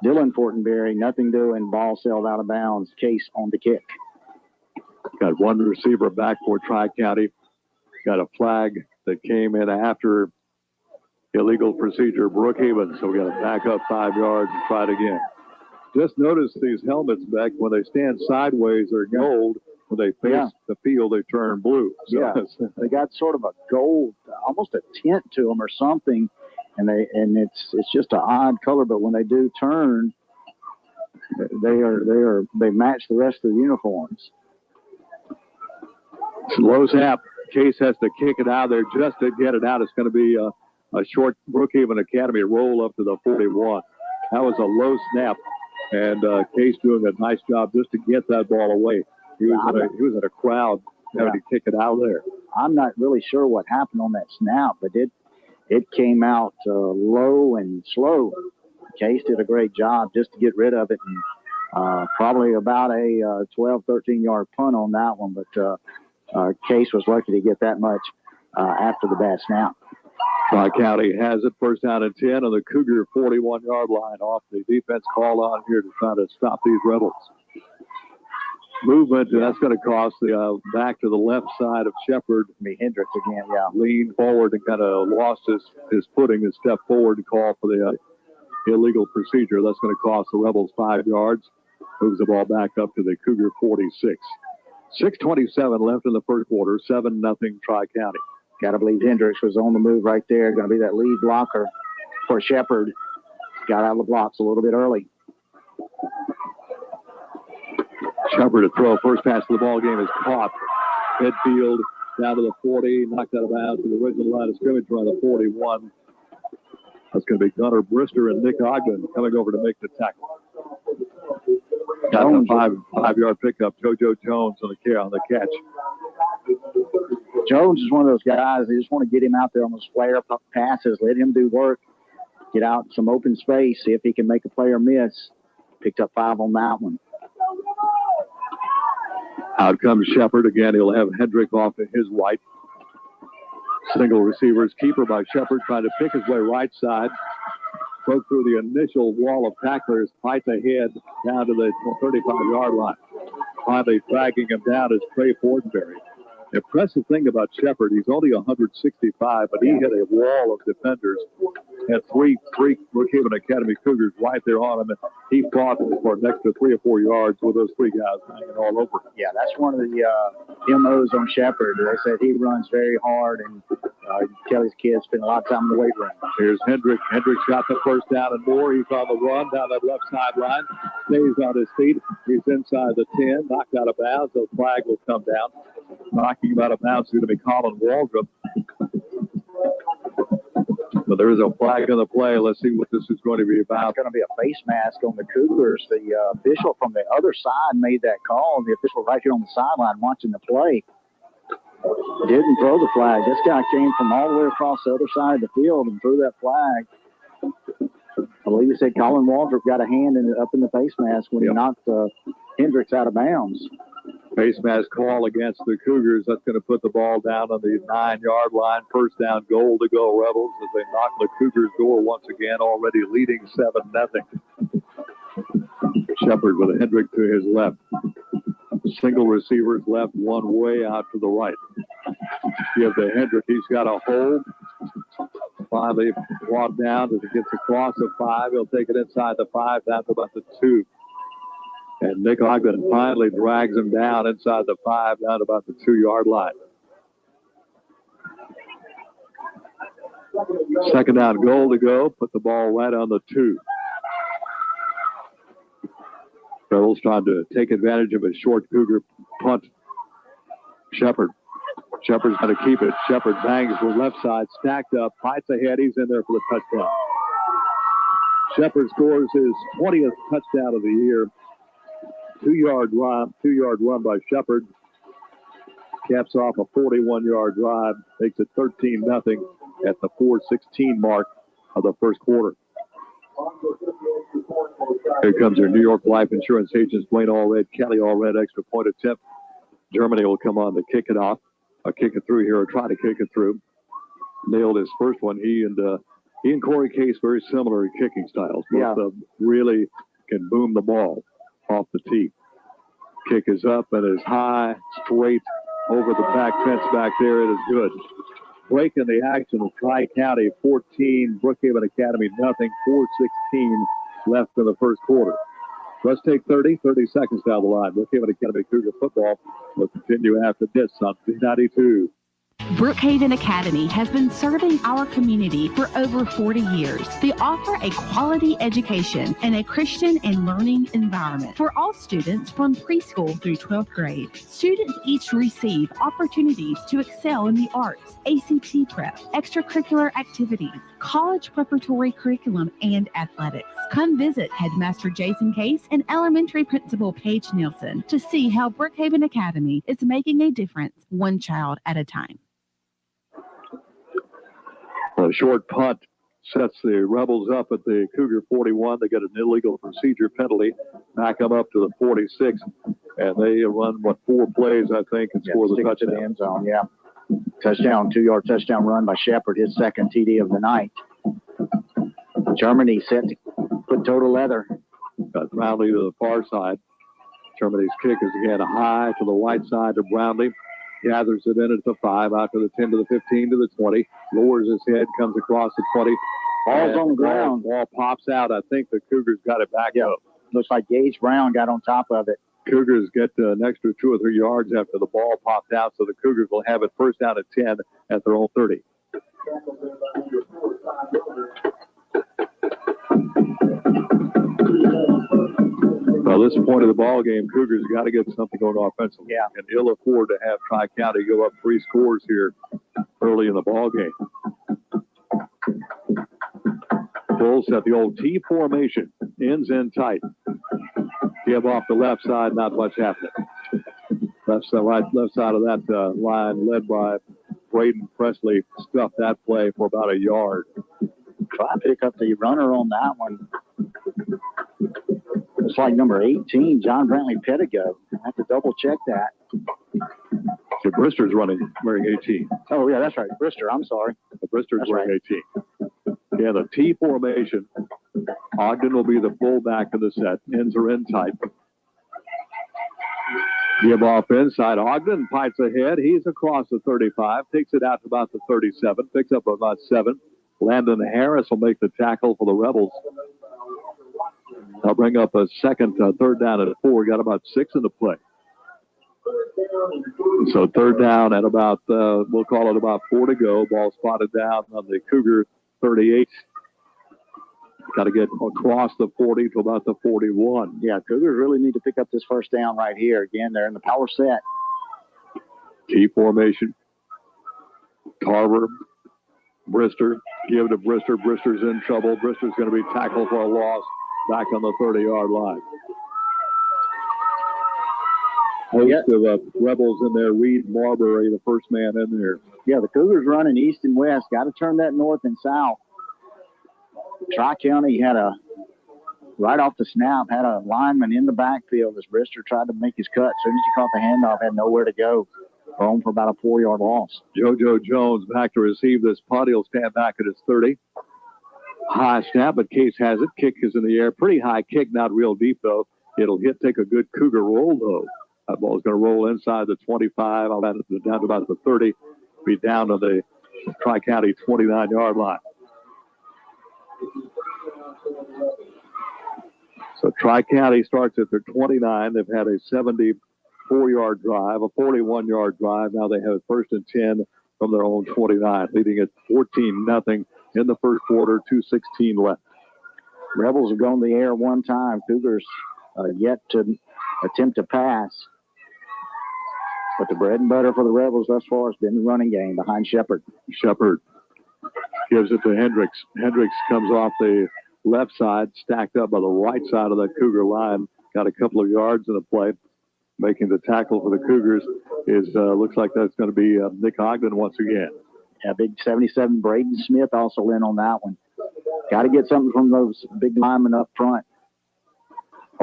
Dylan Fortenberry. Nothing doing. Ball sailed out of bounds. Case on the kick. Got one receiver back for Tri-County. Got a flag that came in after illegal procedure Brookhaven. So we got to back up 5 yards and try it again. Just notice these helmets, Beck, when they stand sideways, they're gold. When they face the field, they turn blue. So yeah, they got sort of a gold, almost a tint to them or something, and it's just an odd color. But when they do turn, they match the rest of the uniforms. Low snap. Case has to kick it out there just to get it out. It's going to be a short Brookhaven Academy roll up to the 41. That was a low snap, and Case doing a nice job just to get that ball away. He was in a crowd having to kick it out there. I'm not really sure what happened on that snap, but it came out low and slow. Case did a great job just to get rid of it, and probably about a 12, 13-yard punt on that one, but Case was lucky to get that much after the bad snap. Tri-County has it, 1st down and 10 on the Cougar 41-yard line off the defense call on here to try to stop these Rebels. Movement, and that's going to cost the back to the left side of Shepard. Hendricks again, leaned forward and kind of lost his footing and stepped forward to call for the illegal procedure. That's going to cost the Rebels 5 yards. Moves the ball back up to the Cougar 46. 6:27 left in the first quarter, 7-0 Tri-County. Got to believe Hendricks was on the move right there. Going to be that lead blocker for Shepard. Got out of the blocks a little bit early. Shepard to throw. First pass of the ball game is caught. Midfield down to the 40, knocked out of bounds to the original line of scrimmage around the 41. That's going to be Gunnar Brister and Nick Ogden coming over to make the tackle. Got a 5-yard pickup. JoJo Jones on the catch. Jones is one of those guys, they just want to get him out there on those flare passes, let him do work, get out some open space, see if he can make a player miss. Picked up 5 on that one. Out comes Shepard. Again, he'll have Hendrick off to his right. Single receivers. Keeper by Shepard trying to pick his way right side. Broke through the initial wall of tacklers. Fights ahead down to the 35-yard line. Finally dragging him down is Trey Fortenberry. The impressive thing about Shepard, he's only 165, but he hit a wall of defenders. Had three Brookhaven Academy Cougars right there on him, and he fought for an extra 3 or 4 yards with those 3 guys hanging all over him. Yeah, that's one of the MOs on Shepard. They said he runs very hard, and Kelly's kids spend a lot of time in the weight room. Here's Hendrick. Hendrick's got the 1st down and more. He's on the run down that left sideline. Stays on his feet. He's inside the 10, knocked out of bounds. The flag will come down. Knocking him out of bounds is going to be Colin Waldrop. But there is a flag on the play. Let's see what this is going to be about. It's going to be a face mask on the Cougars. The official from the other side made that call. The official right here on the sideline watching the play didn't throw the flag. This guy came from all the way across the other side of the field and threw that flag. I believe he said Colin Waldrop got a hand up in the face mask when he knocked Hendricks out of bounds. Face mask call against the Cougars. That's going to put the ball down on the 9-yard line. First down, goal to go, Rebels, as they knock the Cougars' door once again, already leading 7-0. Shepard with a Hendrick to his left. Single receivers left, one way out to the right. Give to Hendrick. He's got a hold. Finally brought down as he gets across the 5. He'll take it inside the 5, down to about the 2. And Nick Ogden finally drags him down inside the 5, down to about the 2-yard line. Second down, goal to go. Put the ball right on the 2. Rebels trying to take advantage of a short Cougar punt. Shepard's got to keep it. Shepard bangs the left side, stacked up, fights ahead. He's in there for the touchdown. Shepard scores his 20th touchdown of the year. 2-yard run by Shepard. Caps off a 41-yard drive. Makes it 13-0 at the 4:16 mark of the first quarter. Here comes their New York Life Insurance agents, Blaine Allred, Kelly Allred, extra point attempt. Germany will come on to kick it off, or kick it through here, or try to kick it through. Nailed his first one. He and Corey Case, very similar in kicking styles. Both of them really can boom the ball off the tee. Kick is up and is high, straight over the back fence back there. It is good. Break in the action of Tri-County 14, Brookhaven Academy nothing, 4:16 left in the first quarter. Let's take 30 seconds down the line. Brookhaven Academy Cougar football will continue after this on B92. Brookhaven Academy has been serving our community for over 40 years. They offer a quality education and a Christian and learning environment for all students from preschool through 12th grade. Students each receive opportunities to excel in the arts, ACT prep, extracurricular activities, college preparatory curriculum, and athletics. Come visit Headmaster Jason Case and Elementary Principal Paige Nielsen to see how Brookhaven Academy is making a difference one child at a time. A short punt sets the Rebels up at the Cougar 41. They get an illegal procedure penalty. Back them up to the 46. And they run, 4 plays, I think, and score the touchdown. To the end zone, touchdown, 2-yard touchdown run by Shepard, his second TD of the night. Germany set to put total leather. Got Brownlee to the far side. Germany's kick is again high to the right side to Brownlee. Gathers it in at the 5, out to the 10, to the 15, to the 20. Lowers his head, comes across the 20. Ball's on the ground. Ball pops out. I think the Cougars got it back up. Looks like Gage Brown got on top of it. Cougars get an extra 2 or 3 yards after the ball popped out, so the Cougars will have it first down at 10 at their own 30. Now, this point of the ball game, Cougars got to get something going offensively. And ill afford to have Tri-County go up 3 scores here early in the ball game. Bulls at the old T formation, ends in tight. Give off the left side, not much happening. Left side of that line, led by Braden Presley, stuffed that play for about a yard. Try to pick up the runner on that one. It's like number 18, John Brantley Pettigo. I have to double check that. So Brister's wearing 18. Oh, yeah, that's right. Brister, I'm sorry. Brister's wearing 18. Yeah, the T formation. Ogden will be the fullback of the set. Ends are in tight. Give off inside. Ogden fights ahead. He's across the 35. Takes it out to about the 37. Picks up about 7. Landon Harris will make the tackle for the Rebels. They'll bring up a third down at 4. Got about 6 in the play. So third down at about, we'll call it about 4 to go. Ball spotted down on the Cougar 38. Got to get across the 40 to about the 41. Yeah, Cougars really need to pick up this first down right here. Again, they're in the power set. T formation. Carver. Brister. Give to Brister. Brister's in trouble. Brister's going to be tackled for a loss back on the 30-yard line. Host of Rebels in there. Reed Marbury, the first man in there. Yeah, the Cougars running east and west. Got to turn that north and south. Tri-County had a right off the snap, had a lineman in the backfield as Brister tried to make his cut. As soon as he caught the handoff, had nowhere to go. Home for about a 4-yard loss. JoJo Jones back to receive this punt. He'll stand back at his 30. High snap, but Case has it. Kick is in the air. Pretty high kick, not real deep, though. It'll take a good Cougar roll, though. That ball's going to roll inside the 25. I'll down to about the 30. Be down to the Tri-County 29-yard line. So Tri-County starts at their 29. They've had a 74-yard drive, a 41-yard drive. Now they have first and 10 from their own 29, leading at 14-0 in the first quarter, 2:16 left. Rebels have gone the air one time. Cougars yet to attempt to pass. But the bread and butter for the Rebels thus far has been the running game behind Shepard. Shepard gives it to Hendricks. Hendricks comes off the left side, stacked up by the right side of that Cougar line. Got a couple of yards in the play. Making the tackle for the Cougars is looks like that's going to be Nick Ogden once again. Yeah, big 77 Braden Smith also in on that one. Got to get something from those big linemen up front.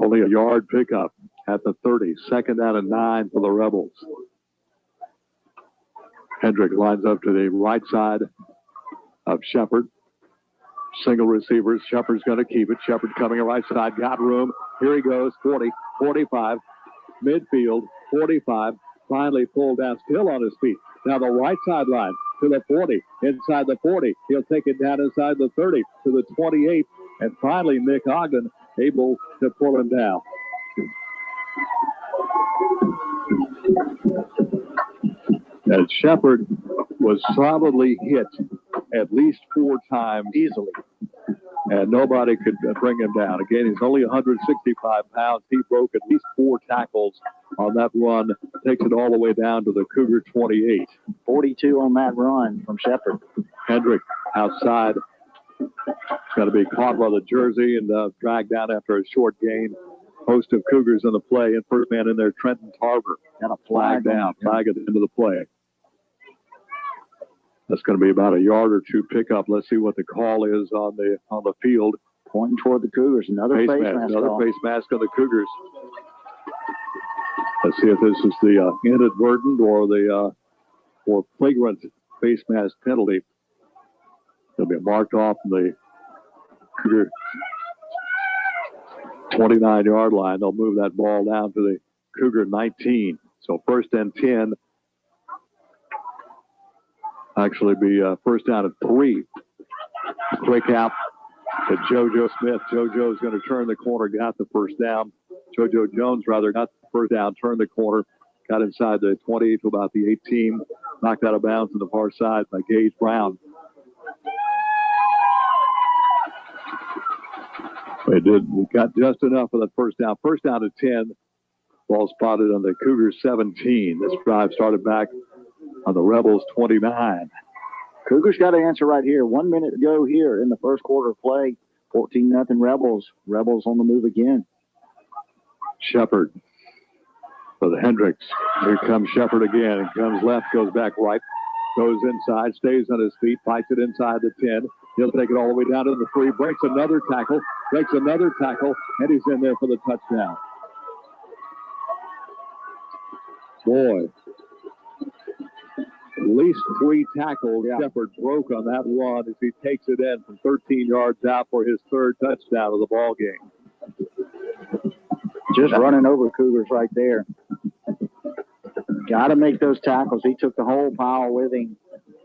Only a yard pickup at the 30. Second down and 9 for the Rebels. Hendrick lines up to the right side of Shepard. Single receivers. Shepard's going to keep it. Shepard coming to right side. Got room. Here he goes. 40, 45. Midfield. 45. Finally pulled down. Still on his feet. Now the right sideline to the 40. Inside the 40. He'll take it down inside the 30 to the 28. And finally Nick Ogden able to pull him down. And Shepard was solidly hit at least 4 times easily. And nobody could bring him down. Again, he's only 165 pounds. He broke at least 4 tackles on that run. Takes it all the way down to the Cougar 28. 42 on that run from Shepard. Hendrick outside. It's going to be caught by the jersey and dragged down after a short gain. Host of Cougars in the play. And first man in there, Trenton Tarver. Got a flag down. Flag at the end of the play. That's going to be about a yard or 2 pickup. Let's see what the call is on the field. Pointing toward the Cougars. Another face mask. Another face mask on the Cougars. Let's see if this is the inadvertent or the or flagrant face mask penalty. It'll be marked off on the Cougar 29-yard line. They'll move that ball down to the Cougar 19. So first and 10. Actually be first down at 3. Quick out to JoJo Smith. JoJo's going to turn the corner, got the first down. JoJo Jones, rather, got the first down, turned the corner, got inside the 20 to about the 18, knocked out of bounds on the far side by Gage Brown. We got just enough of that first down. First down to 10. Ball spotted on the Cougars 17. This drive started back on the Rebels 29. Cougars got to answer right here. 1 minute to go here in the first quarter of play. 14-0 Rebels. Rebels on the move again. Shepard for the Hendricks. Here comes Shepard again. He comes left, goes back right, goes inside, stays on his feet, fights it inside the 10. He'll take it all the way down to the 3, breaks another tackle, and he's in there for the touchdown. Boy, at least 3 tackles Shepard broke on that run as he takes it in from 13 yards out for his 3rd touchdown of the ball game. Just running over Cougars right there. Got to make those tackles. He took the whole pile with him.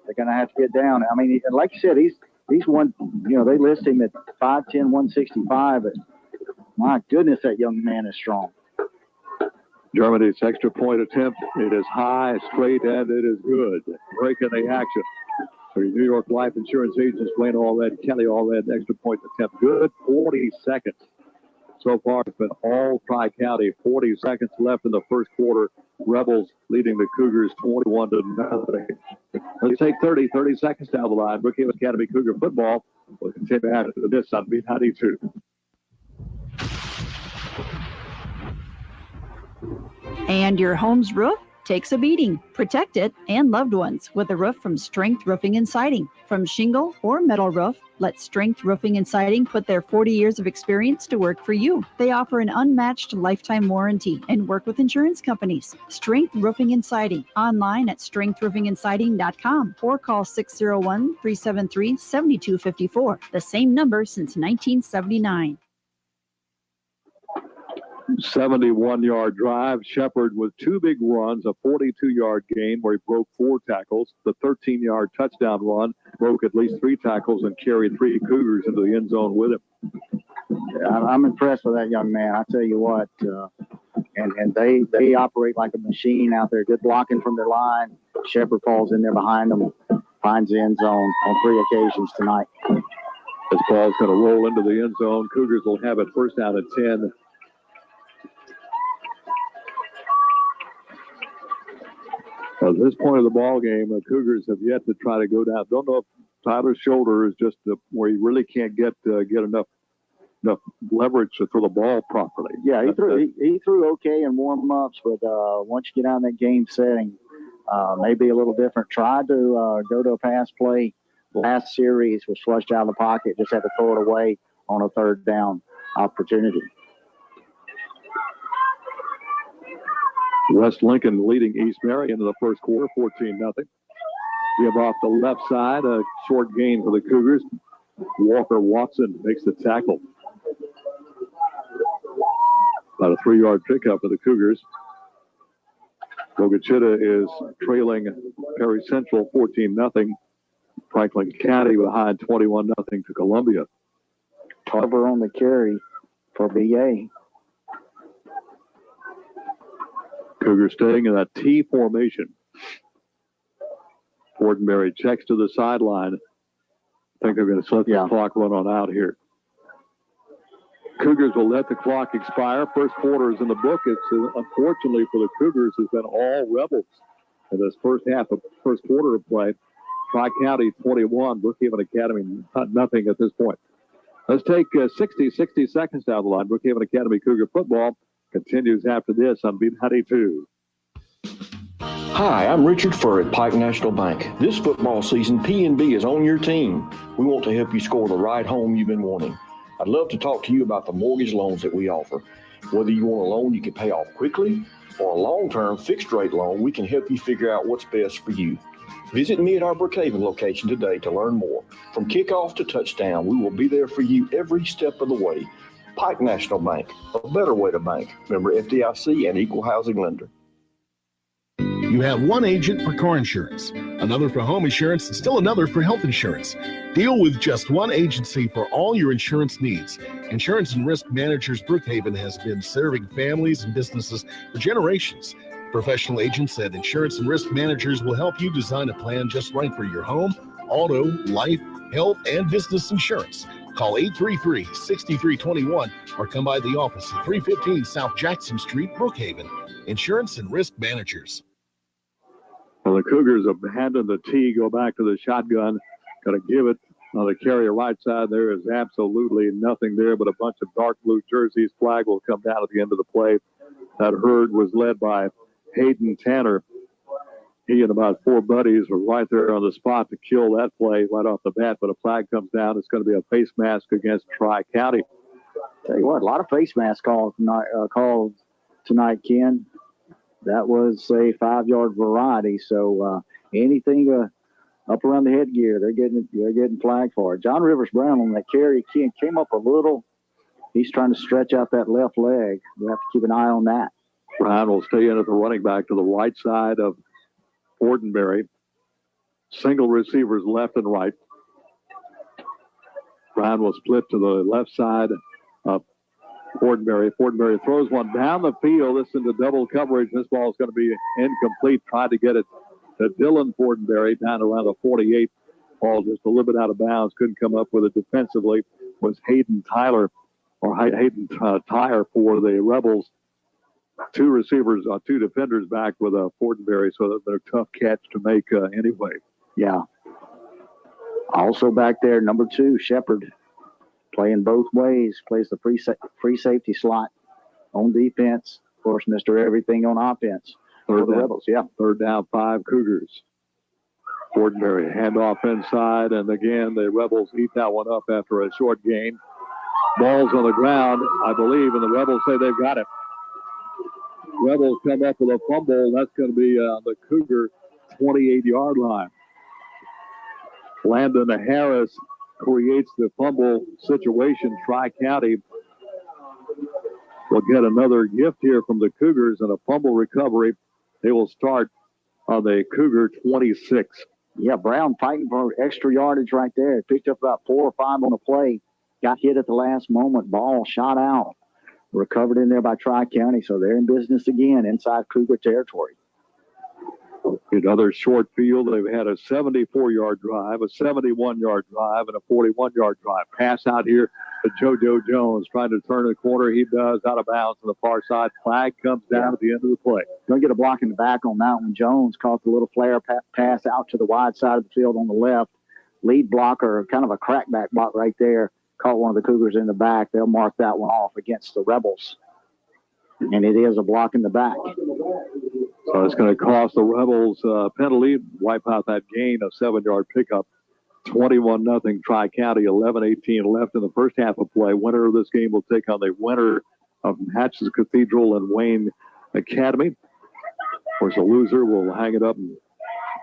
They're going to have to get down. I mean, like you said, he's one, they list him at 5'10", 165, but my goodness, that young man is strong. Germany's extra point attempt. It is high, straight, and it is good. Breaking the action. For New York Life Insurance agents, Wayne Allred, Kelly Allred, extra point attempt. Good 40 seconds. So far, it's been all Tri-County. 40 seconds left in the first quarter. Rebels leading the Cougars 21-0. Let's take 30 seconds down the line. Brookhaven Academy Cougar football will continue after this on B92. And your home's roof? takes a beating. Protect it and loved ones with a roof from Strength Roofing and Siding. From shingle or metal roof, let Strength Roofing and Siding put their 40 years of experience to work for you. They offer an unmatched lifetime warranty and work with insurance companies. Strength Roofing and Siding, online at strengthroofingandsiding.com or call 601-373-7254, the same number since 1979. 71-yard drive. Shepard with two big runs, a 42-yard game where he broke 4 tackles. The 13-yard touchdown run broke at least 3 tackles and carried 3 Cougars into the end zone with him. I'm impressed with that young man. I tell you what, and they operate like a machine out there. Good blocking from their line. Shepard falls in there behind them, finds the end zone on 3 occasions tonight. This ball's going to roll into the end zone. Cougars will have it first down at 10. At this point of the ball game, the Cougars have yet to try to go down. Don't know if Tyler's shoulder is just where he really can't get enough leverage to throw the ball properly. Yeah, he threw okay in warm-ups, but once you get out in that game setting, maybe a little different. Tried to go to a pass play. Last series was flushed out of the pocket. Just had to throw it away on a 3rd down opportunity. West Lincoln leading East Mary into the first quarter, 14-0. Give off the left side, a short gain for the Cougars. Walker Watson makes the tackle. About a 3-yard pickup for the Cougars. Bogachita is trailing Perry Central 14-0. Franklin County behind 21-0 to Columbia. Tarver on the carry for BA. Cougars staying in that T formation. Fortenberry checks to the sideline. I think they're going to let the clock run on out here. Cougars will let the clock expire. First quarter is in the book. It's unfortunately for the Cougars has been all Rebels in this first quarter of play. Tri-County 21, Brookhaven Academy nothing at this point. Let's take 60 seconds down the line. Brookhaven Academy Cougar football continues after this on B92. Hi, I'm Richard Furr at Pike National Bank. This football season, PNB is on your team. We want to help you score the right home you've been wanting. I'd love to talk to you about the mortgage loans that we offer. Whether you want a loan you can pay off quickly or a long-term fixed-rate loan, we can help you figure out what's best for you. Visit me at our Brookhaven location today to learn more. From kickoff to touchdown, we will be there for you every step of the way. Pike National Bank, a better way to bank. Member FDIC and equal housing lender. You have one agent for car insurance, another for home insurance, and still another for health insurance. Deal with just one agency for all your insurance needs. Insurance and Risk Managers Brookhaven has been serving families and businesses for generations. Professional agents at Insurance and Risk Managers will help you design a plan just right for your home, auto, life, health, and business insurance. Call 833-6321 or come by the office at 315 South Jackson Street, Brookhaven. Insurance and Risk Managers. Well, the Cougars abandon the tee, go back to the shotgun. Going to give it on the carrier right side. There is absolutely nothing there but a bunch of dark blue jerseys. Flag will come down at the end of the play. That herd was led by Hayden Tanner. He and about 4 buddies were right there on the spot to kill that play right off the bat, but a flag comes down. It's going to be a face mask against Tri-County. Tell you what, a lot of face mask calls tonight, Ken. That was a 5-yard variety, so anything up around the headgear, they're getting flagged for it. John Rivers Brown on that carry came up a little. He's trying to stretch out that left leg. We have to keep an eye on that. Brown will stay in at the running back to the right side of Fortenberry. Single receivers left and right. Brown will split to the left side of Fortenberry. Fortenberry throws one down the field. This into double coverage. This ball is going to be incomplete. Tried to get it to Dylan Fortenberry down around the 48. Ball just a little bit out of bounds. Couldn't come up with it defensively. Was Hayden Tyler or Hayden Tyre for the Rebels. 2 receivers, 2 defenders back with Fortenberry, so they're a tough catch to make anyway. Yeah. Also back there, number 2, Shepard, playing both ways, plays the free safety slot on defense. Of course, Mr. Everything on offense. Third the down, Rebels, yeah. Third down, 5 Cougars. Ordinary handoff inside, and again, the Rebels eat that one up after a short gain. Ball's on the ground, I believe, and the Rebels say they've got it. Rebels come up with a fumble. That's going to be the Cougar 28-yard line. Landon Harris creates the fumble situation. Tri-County will get another gift here from the Cougars and a fumble recovery. They will start on the Cougar 26. Yeah, Brown fighting for extra yardage right there. Picked up about 4 or 5 on the play. Got hit at the last moment. Ball shot out. Recovered in there by Tri-County, so they're in business again inside Cougar territory. Another short field. They've had a 74-yard drive, a 71-yard drive, and a 41-yard drive. Pass out here to JoJo Jones trying to turn the corner. He does, out of bounds on the far side. Flag comes down at the end of the play. Going to get a block in the back on that one. Jones caught the little flare pass out to the wide side of the field on the left. Lead blocker, kind of a crackback block right there. Caught one of the Cougars in the back. They'll mark that one off against the Rebels. And it is a block in the back. So it's going to cost the Rebels a penalty. Wipe out that gain, a 7-yard pickup. 21-0 Tri-County, 11:18 left in the first half of play. Winner of this game will take on the winner of Natchez Cathedral and Wayne Academy. Of course, the loser will hang it up and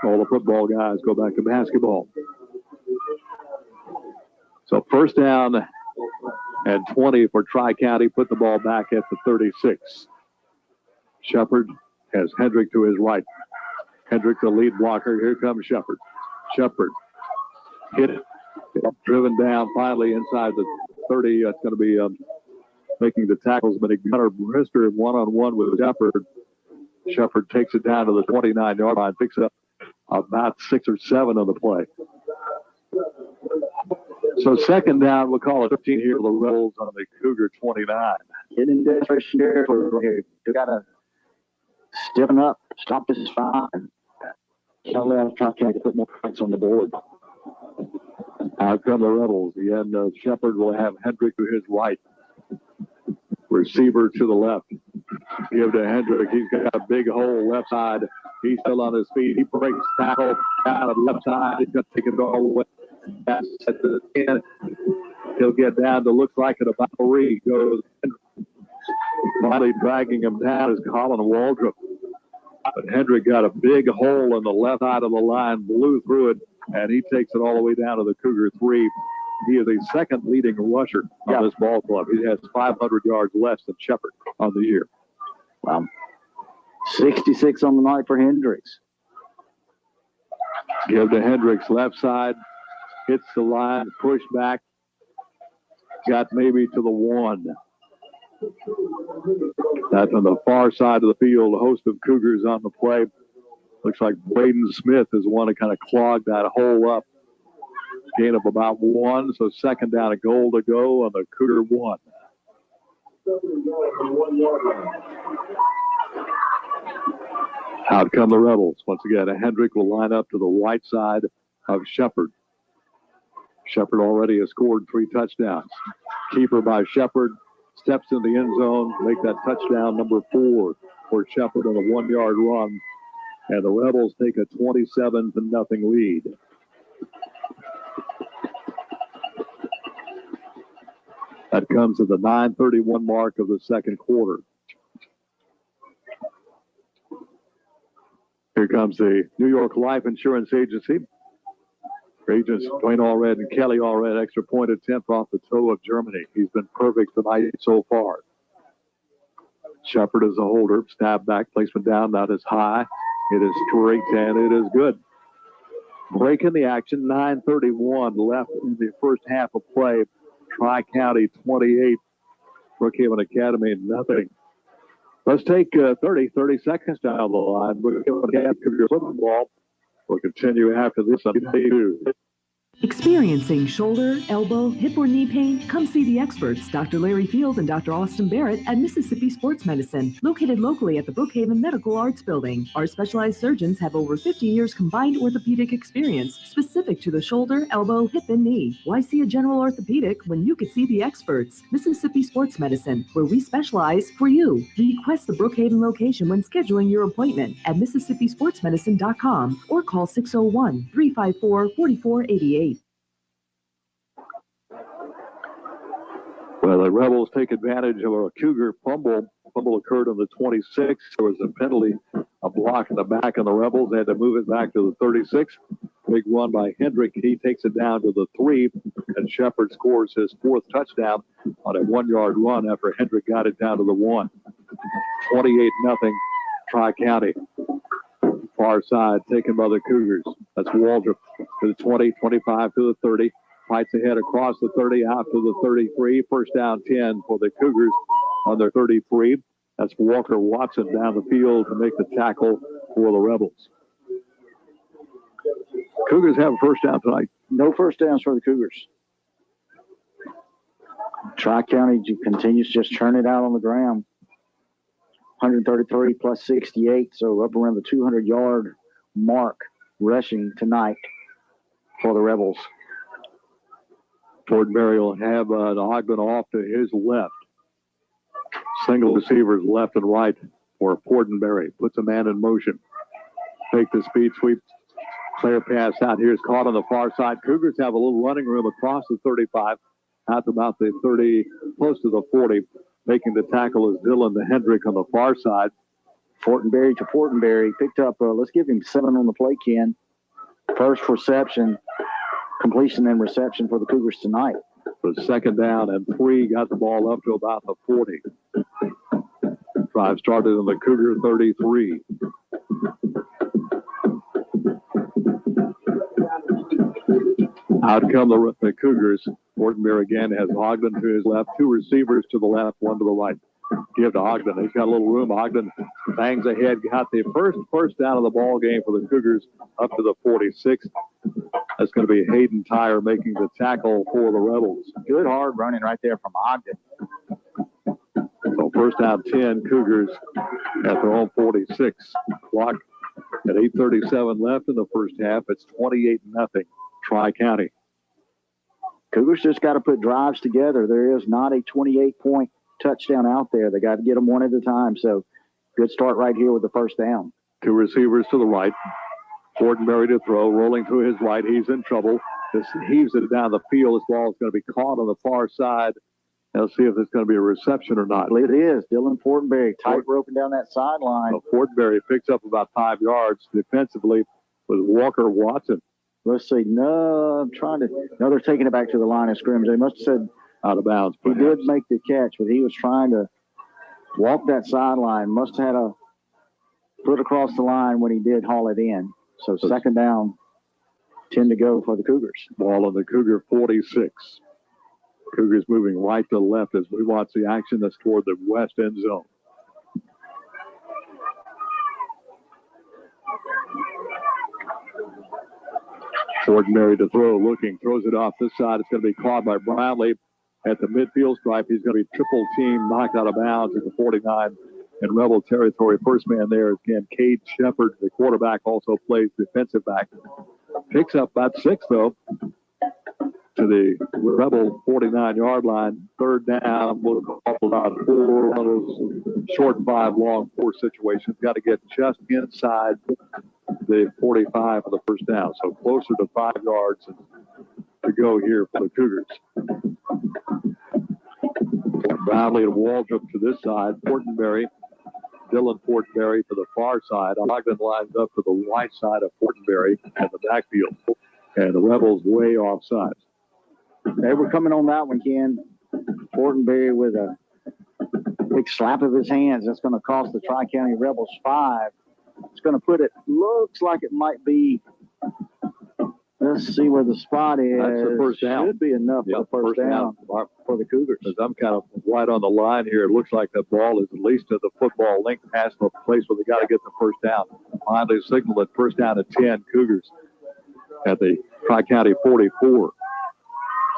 all the football guys go back to basketball. So first down and 20 for Tri-County. Put the ball back at the 36. Shepard has Hendrick to his right. Hendrick, the lead blocker. Here comes Shepard. Shepard hit it. Driven down finally inside the 30. It's going to be making the tackles. But Gunnar Brister one-on-one with Shepard. Shepard takes it down to the 29-yard line. Picks up about 6 or 7 on the play. So second down, we'll call it 15 here for the Rebels on the Cougar 29. Getting desperation here. You got to stiffen up. Stop this 5. Try to put more points on the board. Out come the Rebels. The end of Shepard will have Hendrick to his right. Receiver to the left. Give to Hendrick. He's got a big hole left side. He's still on his feet. He breaks tackle out of the left side. He's going to take it all the way. That's at the 10. He'll get down to looks like it about 3. Goes finally dragging him down is Colin Waldrop. But Hendrick got a big hole in the left side of the line, blew through it, and he takes it all the way down to the Cougar 3. He is the second leading rusher on this ball club. He has 500 yards less than Shepard on the year. Wow. 66 on the night for Hendricks. Give to Hendricks, left side. Hits the line, push back. Got maybe to the 1. That's on the far side of the field. A host of Cougars on the play. Looks like Braden Smith is the one to kind of clog that hole up. Gain of about 1, so second down, a goal to go on the Cougar 1. Out come the Rebels. Once again, Hendrick will line up to the right side of Shepard. Shepard already has scored 3 touchdowns. Keeper by Shepard. Steps in the end zone. Make that touchdown number 4 for Shepard on a 1-yard run. And the Rebels take a 27-0 lead. That comes at the 9:31 mark of the second quarter. Here comes the New York Life Insurance Agency. Agents Dwayne Allred and Kelly Allred, extra point attempt off the toe of Germany. He's been perfect tonight so far. Shepard is a holder. Stab back, placement down, not as high. It is straight and it is good. Breaking the action, 9:31 left in the first half of play. Tri-County 28, Brookhaven Academy nothing. Let's take 30 seconds down the line. Brookhaven Academy football will continue after this on B92. Experiencing shoulder, elbow, hip, or knee pain? Come see the experts, Dr. Larry Field and Dr. Austin Barrett at Mississippi Sports Medicine, located locally at the Brookhaven Medical Arts Building. Our specialized surgeons have over 50 years combined orthopedic experience specific to the shoulder, elbow, hip, and knee. Why see a general orthopedic when you could see the experts? Mississippi Sports Medicine, where we specialize for you. Request the Brookhaven location when scheduling your appointment at MississippiSportsMedicine.com or call 601-354-4488. Well, the Rebels take advantage of a Cougar fumble. Fumble occurred on the 26th. There was a penalty, a block in the back of the Rebels. They had to move it back to the 36. Big run by Hendrick. He takes it down to the 3, and Shepard scores his 4th touchdown on a 1-yard run after Hendrick got it down to the 1. 28-0 Tri-County. Far side taken by the Cougars. That's Waldrop to the 20, 25 to the 30. Fights ahead across the 30 out to the 33. First down 10 for the Cougars on their 33. That's Walker Watson down the field to make the tackle for the Rebels. Cougars have a first down tonight. No first downs for the Cougars. Tri-County continues to just churn it out on the ground. 133 plus 68, so up around the 200-yard mark rushing tonight for the Rebels. Fortenberry will have Ogden off to his left. Single receivers left and right for Fortenberry. Puts a man in motion. Take the speed sweep. Clear pass out here is caught on the far side. Cougars have a little running room across the 35, out to about the 30, close to the 40. Making the tackle is Dylan the Hendrick on the far side. Fortenberry to Fortenberry. Picked up, let's give him 7 on the play, Ken. First reception, completion and reception for the Cougars tonight. For second down and 3, got the ball up to about the 40. Drive started on the Cougar 33. Out come the Cougars. Fortenberry again has Ogden to his left, 2 receivers to the left, 1 to the right. Give to Ogden. He's got a little room. Ogden bangs ahead, got the first down of the ball game for the Cougars up to the 46. That's going to be Hayden Tyre making the tackle for the Rebels. Good hard running right there from Ogden. So first down 10, Cougars at their own 46. Clock at 8:37 left in the first half. It's 28-0 Tri-County. Cougars just got to put drives together. There is not a 28-point touchdown out there. They got to get them one at a time. So good start right here with the first down. 2 receivers to the right. Fortenberry to throw, rolling to his right. He's in trouble. This heaves it down the field. This ball is going to be caught on the far side. Let's see if it's going to be a reception or not. It is. Dylan Fortenberry tight roping down that sideline. So Fortenberry picks up about 5 yards defensively with Walker Watson. Let's see. No, they're taking it back to the line of scrimmage. They must have said out of bounds. He did make the catch, but he was trying to walk that sideline. Must have had a foot across the line when he did haul it in. So second down, 10 to go for the Cougars. Ball on the Cougar 46. Cougars moving right to left as we watch the action that's toward the west end zone. Fortenberry to throw, looking, throws it off this side. It's going to be caught by Brownlee at the midfield stripe. He's going to be triple team, knocked out of bounds at the 49 in Rebel territory. First man there is again Cade Shepard. The quarterback also plays defensive back. Picks up about 6 though to the Rebel 49-yard line. Third down, we'll call about 4 on those short 5, long 4 situations. Got to get just inside the 45 for the first down. So closer to 5 yards to go here for the Cougars. Brownlee and Waldrop to this side. Fortenberry, Dylan Fortenberry to the far side. Ogden lines up to the right side of Fortenberry in the backfield. And the Rebels way offside. They were coming on that one, Ken. Fortenberry with a big slap of his hands. That's going to cost the Tri-County Rebels 5. It's going to put it, looks like it might be, let's see where the spot is. That's the first down. Should be enough for the first down for the Cougars. As I'm kind of right on the line here, it looks like the ball is at least to the football link past the place where they got to get the first down. Finally signaled at first down at 10, Cougars. at the Tri-County 44.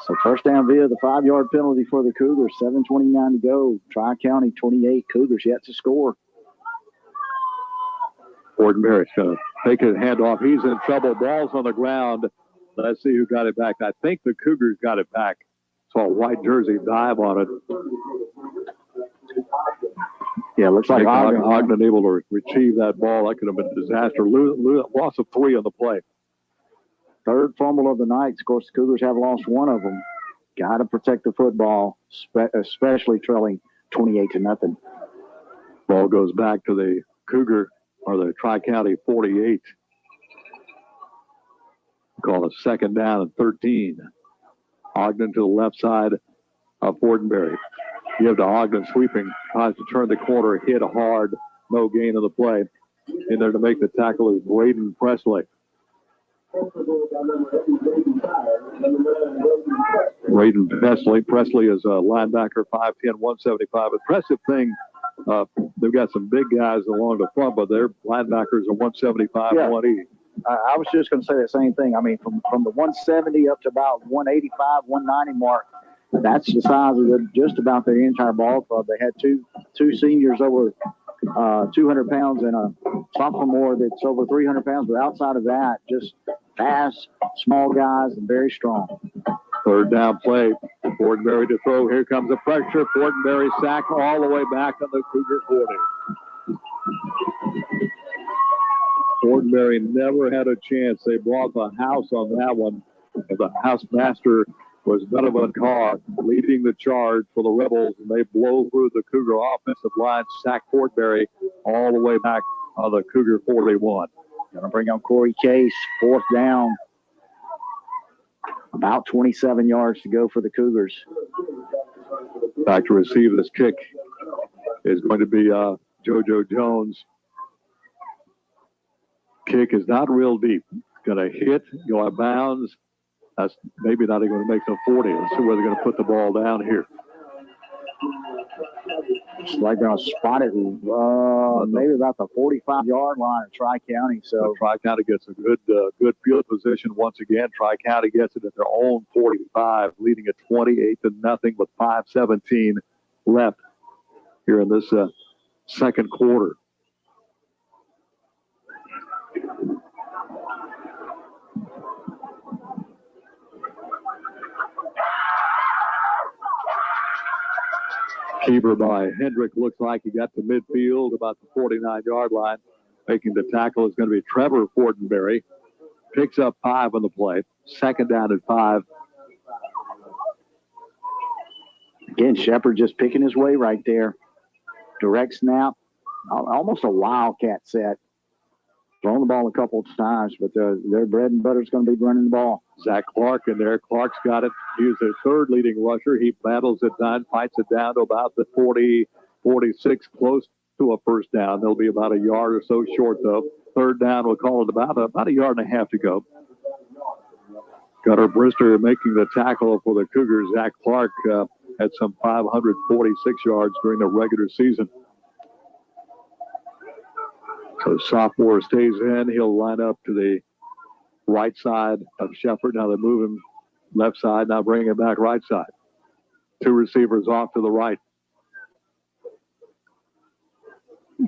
So first down via the 5-yard penalty for the Cougars. 7:29 to go. Tri-County 28. Cougars yet to score. Fortenberry's going to take his hand off. He's in trouble. Ball's on the ground. Let's see who got it back. I think the Cougars got it back. Saw a white jersey dive on it. Yeah, looks like Ogden able to retrieve that ball. That could have been a disaster. Loss of 3 on the play. Third fumble of the night. Of course, the Cougars have lost one of them. Got to protect the football, especially trailing 28-0. Ball goes back to the Cougar, or the Tri-County 48. Call a second down and 13. Ogden to the left side of Fortenberry. Give to Ogden sweeping. Tries to turn the corner, hit hard. No gain of the play. In there to make the tackle is Braden Presley. Braden Presley is a linebacker, 5'10", 175. Impressive thing. They've got some big guys along the front, but their linebackers are 175, 180. I was just going to say the same thing. I mean, from the 170 up to about 185, 190 mark, that's the size of just about their entire ball club. They had two seniors over 200 pounds and a sophomore that's over 300 pounds. But outside of that, just fast, small guys and very strong. Third down play. Fortenberry to throw. Here comes the pressure. Fortenberry sack all the way back on the Cougar 40. Fortenberry never had a chance. They brought the house on that one. And the housemaster was Donovan Carr leading the charge for the Rebels, and they blow through the Cougar offensive line, sack Fortenberry all the way back on the Cougar 41. Going to bring on Corey Case, fourth down. About 27 yards to go for the Cougars. Back to receive this kick is going to be JoJo Jones. Kick is not real deep. Going to hit, go out of bounds. That's maybe not even going to make the 40. Let's see where they're going to put the ball down here. It's like they're going to spot it maybe about the 45-yard line of Tri-County. So Tri-County gets a good field position once again. Tri-County gets it at their own 45, leading at 28-0 with 5:17 left here in this second quarter. Keeper by Hendrick looks like he got to midfield about the 49-yard line. Making the tackle is going to be Trevor Fortenberry. Picks up 5 on the play. Second down at 5. Again, Shepard just picking his way right there. Direct snap. Almost a wildcat set. Thrown the ball a couple of times, but their bread and butter is going to be running the ball. Zach Clark in there. Clark's got it. He's their third leading rusher. He battles it down, fights it down to about the 40, 46, close to a first down. They'll be about a yard or so short, though. Third down, we'll call it about a yard and a half to go. Gunnar Brister making the tackle for the Cougars. Zach Clark had some 546 yards during the regular season. So sophomore stays in. He'll line up to the right side of Shepard. Now they move him left side. Now bring him back right side. Two receivers off to the right.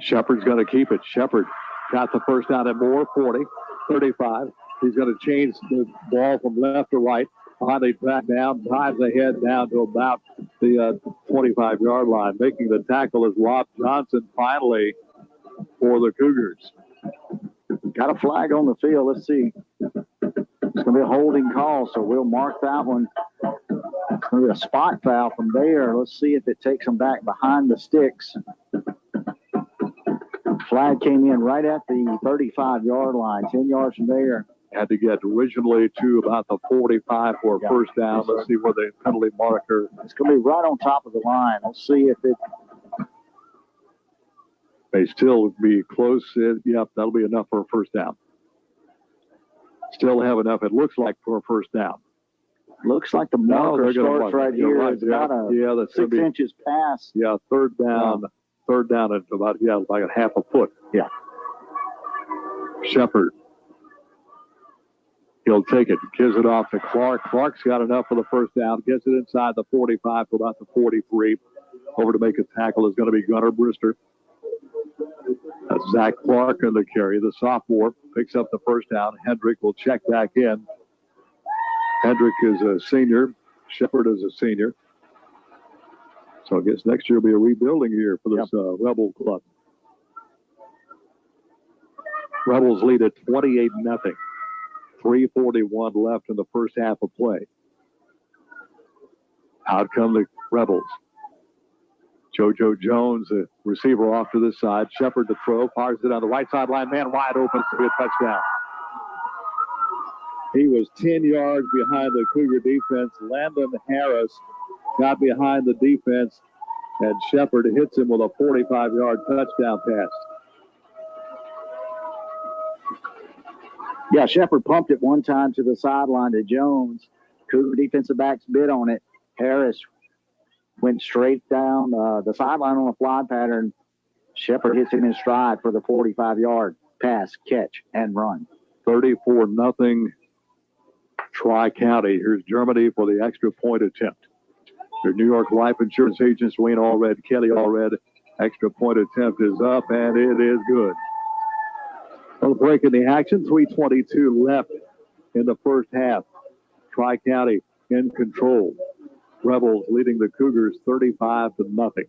Shepard's going to keep it. Shepard got the first down at Moore, 40, 35. He's going to change the ball from left to right. Finally back down, dives ahead down to about the 25-yard line. Making the tackle is Rob Johnson finally for the Cougars. Got a flag on the field. Let's see. It's going to be a holding call, so we'll mark that one. It's going to be a spot foul from there. Let's see if it takes them back behind the sticks. Flag came in right at the 35-yard line, 10 yards from there. Had to get originally to about the 45 for a first down. Yes, let's see where the penalty marker. It's going to be right on top of the line. Let's see if it. May still be close. Yep, that'll be enough for a first down. Still have enough, it looks like, for a first down. Looks like the marker starts right here. Right. It's about that's 6 inches past. Yeah, third down. Yeah. Third down at about, like a half a foot. Yeah. Shepard He'll take it, gives it off to Clark. Clark's got enough for the first down, gets it inside the 45 to about the 43. Over to make a tackle is going to be Gunnar Brister. That's Zach Clark in the carry. The sophomore picks up the first down. Hendrick will check back in. Hendrick is a senior. Shepard is a senior. So I guess next year will be a rebuilding year for this Rebel club. Rebels lead at 28-0. 3:41 left in the first half of play. Out come the Rebels. JoJo Jones, the receiver off to this side. Shepard to throw. Fires it on the right sideline. Man wide open to be a touchdown. He was 10 yards behind the Cougar defense. Landon Harris got behind the defense, and Shepard hits him with a 45-yard touchdown pass. Yeah, Shepard pumped it one time to the sideline to Jones. Cougar defensive backs bid on it. Harris went straight down the sideline on a fly pattern. Shepard hits him in stride for the 45-yard pass, catch, and run. 34-0 Tri-County. Here's Germany for the extra point attempt. Your New York Life Insurance agents, Wayne Allred, Kelly Allred. Extra point attempt is up, and it is good. Well, break in the action. 3:22 left in the first half. Tri-County in control. Rebels leading the Cougars 35-0.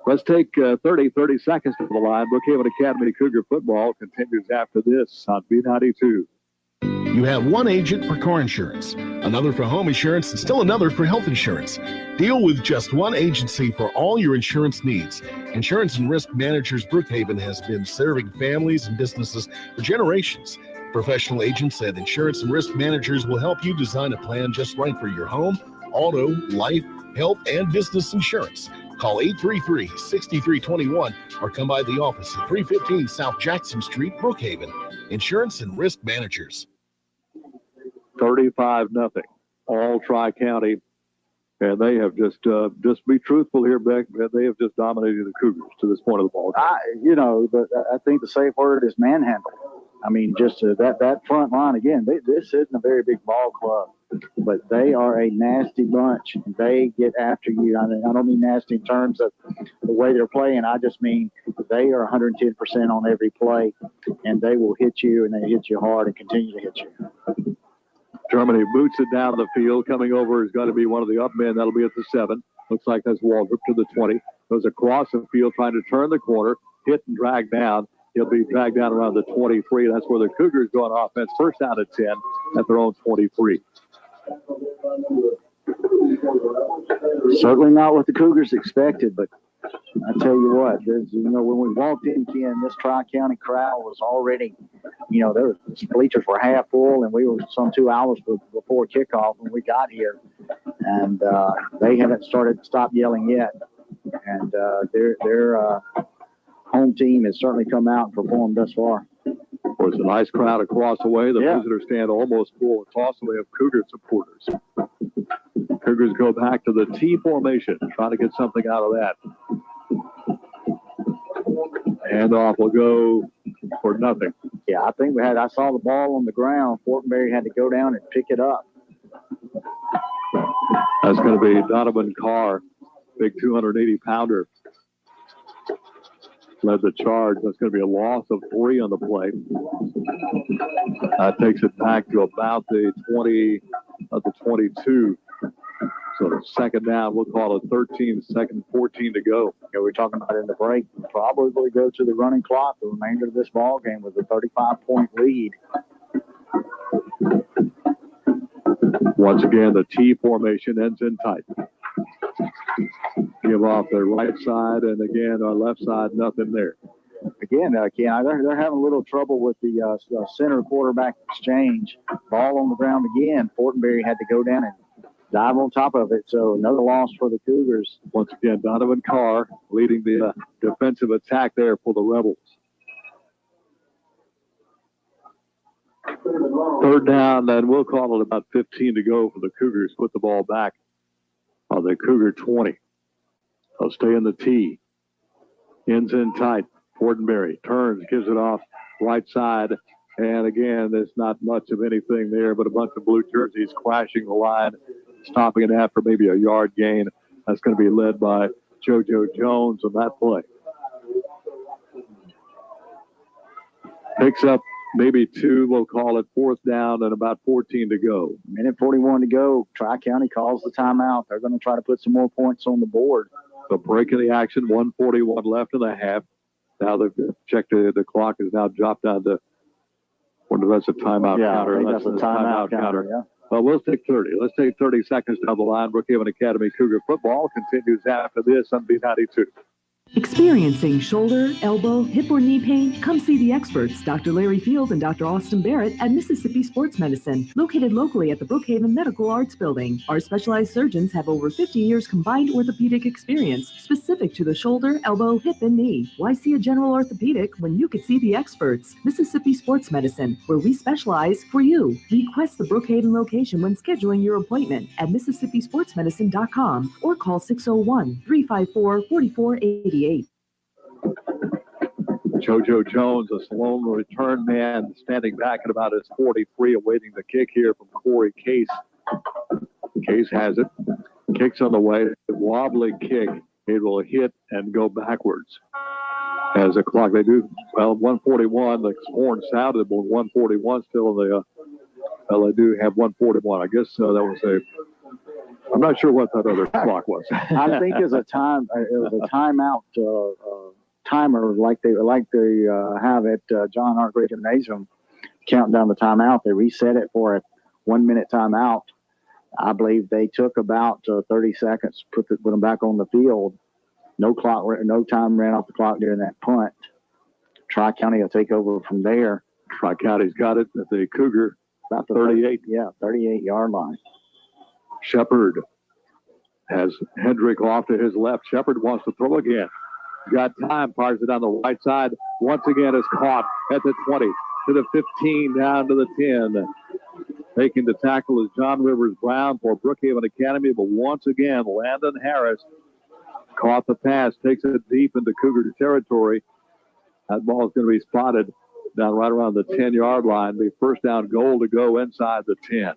Let's take 30 seconds to the line. Brookhaven Academy Cougar football continues after this on B92. You have one agent for car insurance, another for home insurance, and still another for health insurance. Deal with just one agency for all your insurance needs. Insurance and Risk Managers Brookhaven has been serving families and businesses for generations. Professional agents at Insurance and Risk Managers will help you design a plan just right for your home, auto, life, health, and business insurance. Call 833-6321 or come by the office at 315 South Jackson Street, Brookhaven. Insurance and Risk Managers. 35-0. All Tri-County. And they have just be truthful here, Beck. They have just dominated the Cougars to this point of the ball game. I think the safe word is manhandle. I mean, just that front line again. This isn't a very big ball club, but they are a nasty bunch. They get after you. I don't mean nasty in terms of the way they're playing. I just mean they are 110% on every play, and they will hit you, and they hit you hard and continue to hit you. Germany boots it down the field. Coming over is going to be one of the up men. That'll be at the 7. Looks like that's Waldrop to the 20. Goes across the field trying to turn the corner. Hit and drag down. He'll be dragged down around the 23. That's where the Cougars go on offense. First down at 10 at their own 23. Certainly not what the Cougars expected, but I tell you what, when we walked in, Ken, this Tri-County crowd was already, the bleachers were half full, and we were some 2 hours before kickoff when we got here, and they haven't stopped yelling yet, and their home team has certainly come out and performed thus far. Of course, a nice crowd across the way. The visitor stand almost full. A toss away of Cougar supporters. Cougars go back to the T formation, trying to get something out of that. Handoff will go for nothing. Yeah, I saw the ball on the ground. Fortenberry had to go down and pick it up. That's going to be Donovan Carr, big 280-pounder. Led the charge. That's going to be a loss of 3 on the play. That takes it back to about the 20 of the 22. So second down, we'll call it 13, second 14 to go. Yeah, we're talking about in the break. Probably go to the running clock the remainder of this ball game with a 35-point lead. Once again, the T formation ends in tight. Give off the right side, and again, our left side, nothing there. Again, Ken, they're having a little trouble with the center quarterback exchange. Ball on the ground again. Fortenberry had to go down and dive on top of it, so another loss for the Cougars. Once again, Donovan Carr leading the defensive attack there for the Rebels. Third down, and we'll call it about 15 to go for the Cougars. Put the ball back on the Cougar 20. They'll stay in the T. Ends in tight. Fortenberry turns, gives it off right side And again, there's not much of anything there, but a bunch of blue jerseys crashing the line, stopping it after maybe a yard gain. That's going to be led by JoJo Jones on that play. Picks up maybe 2, we'll call it 4th down and about 14 to go. Minute 41 to go. Tri-County calls the timeout. They're going to try to put some more points on the board. So break of the action, 1:41 left in the half. Now they've checked the clock has now dropped down to, wonder if that's a timeout counter. That's a timeout counter. Yeah. Well, we'll take 30. Let's take 30 seconds down the line. Brookhaven Academy Cougar football continues after this on B92. Experiencing shoulder, elbow, hip, or knee pain? Come see the experts, Dr. Larry Field and Dr. Austin Barrett at Mississippi Sports Medicine, located locally at the Brookhaven Medical Arts Building. Our specialized surgeons have over 50 years combined orthopedic experience specific to the shoulder, elbow, hip, and knee. Why see a general orthopedic when you could see the experts? Mississippi Sports Medicine, where we specialize for you. Request the Brookhaven location when scheduling your appointment at MississippiSportsMedicine.com or call 601-354-4488. JoJo Jones, a slow return man, standing back at about his 43, awaiting the kick here from Corey Case. Case has it. Kicks on the way. Wobbly kick. It will hit and go backwards. As the clock, they do, well, 141. The horn sounded, but 141 still in the, well, they do have 141. I guess that was I'm not sure what that other clock was. I think it was a timeout timer like they have at John Hart Gray Gymnasium, counting down the timeout. They reset it for a 1 minute timeout. I believe they took about 30 seconds, put them back on the field. No time ran off the clock during that punt. Tri-County will take over from there. Tri-County's got it at the Cougar, about the 38. 38-yard line. Shepard has Hendrick off to his left. Shepard wants to throw again. Got time, fires it down the right side. Once again is caught at the 20, to the 15, down to the 10. Making the tackle is John Rivers Brown for Brookhaven Academy, but once again, Landon Harris caught the pass, takes it deep into Cougar territory. That ball is going to be spotted down right around the 10-yard line. Be first down goal to go inside the 10.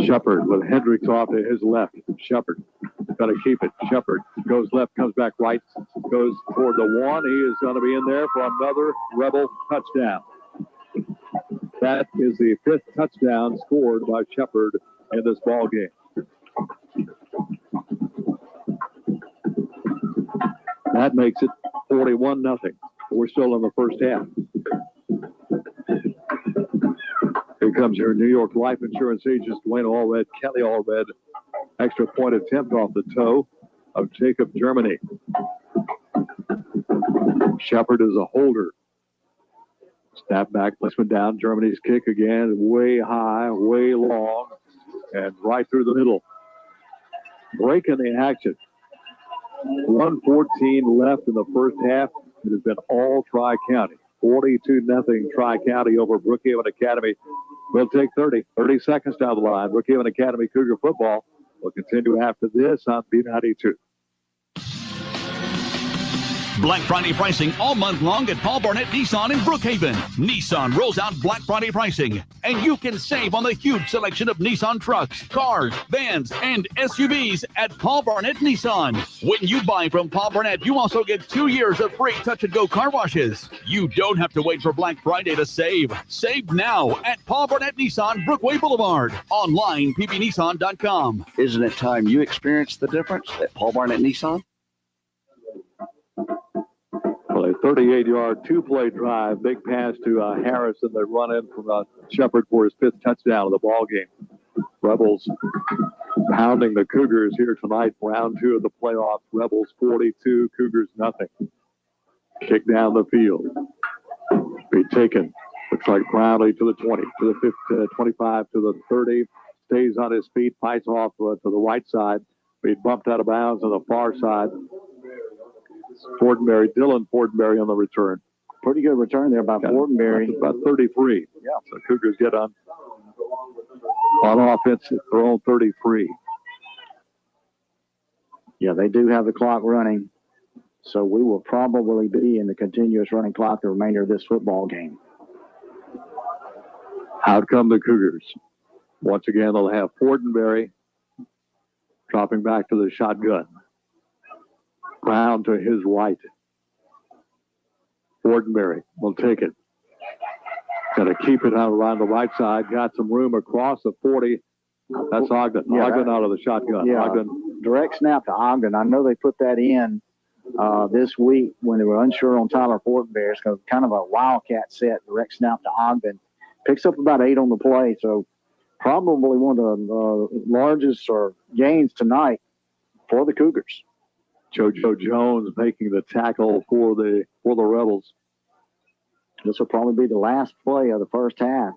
Shepard with Hendricks off to his left. Shepard got to keep it. Shepard goes left, comes back right, goes toward the 1. He is going to be in there for another Rebel touchdown. That is the 5th touchdown scored by Shepard in this ball game. That makes it 41-0. We're still in the first half. Here comes your New York Life Insurance agents, Dwayne Allred, Kelly Allred. Extra point attempt off the toe of Jacob Germany. Shepard is a holder. Snap back, placement down. Germany's kick again, way high, way long, and right through the middle. Breaking the action. 1:14 left in the first half. It has been all Tri-County. 42-0 Tri-County over Brookhaven Academy. We'll take 30 seconds down the line. Brookhaven Academy Cougar football will continue after this on B92. Black Friday pricing all month long at Paul Barnett Nissan in Brookhaven. Nissan rolls out Black Friday pricing, and you can save on the huge selection of Nissan trucks, cars, vans, and SUVs at Paul Barnett Nissan. When you buy from Paul Barnett, you also get 2 years of free touch-and-go car washes. You don't have to wait for Black Friday to save. Save now at Paul Barnett Nissan, Brookway Boulevard. Online, pbnissan.com. Isn't it time you experienced the difference at Paul Barnett Nissan? Well, a 38-yard two-play drive, big pass to Harrison. They run in from Shepard for his 5th touchdown of the ball game. Rebels pounding the Cougars here tonight, round 2 of the playoffs. Rebels 42, Cougars nothing. Kick down the field. Be taken. Looks like Brownlee to the 20, to the 50, 25, to the 30. Stays on his feet, fights off to the right side. Be bumped out of bounds on the far side. Dylan Fortenberry on the return. Pretty good return there by Fortenberry. About 33. Yeah. So Cougars get on offense at their own 33. Yeah, they do have the clock running. So we will probably be in the continuous running clock the remainder of this football game. Out come the Cougars. Once again, they'll have Fortenberry dropping back to the shotgun. Brown to his right. Fortenberry will take it. Got to keep it out around the right side. Got some room across the 40. That's Ogden. Yeah, Ogden out of the shotgun. Yeah, Ogden. Direct snap to Ogden. I know they put that in this week when they were unsure on Tyler Fortenberry. It's kind of a wildcat set. Direct snap to Ogden. Picks up about 8 on the play. So probably one of the largest gains tonight for the Cougars. JoJo Jones making the tackle for the Rebels. This will probably be the last play of the first half.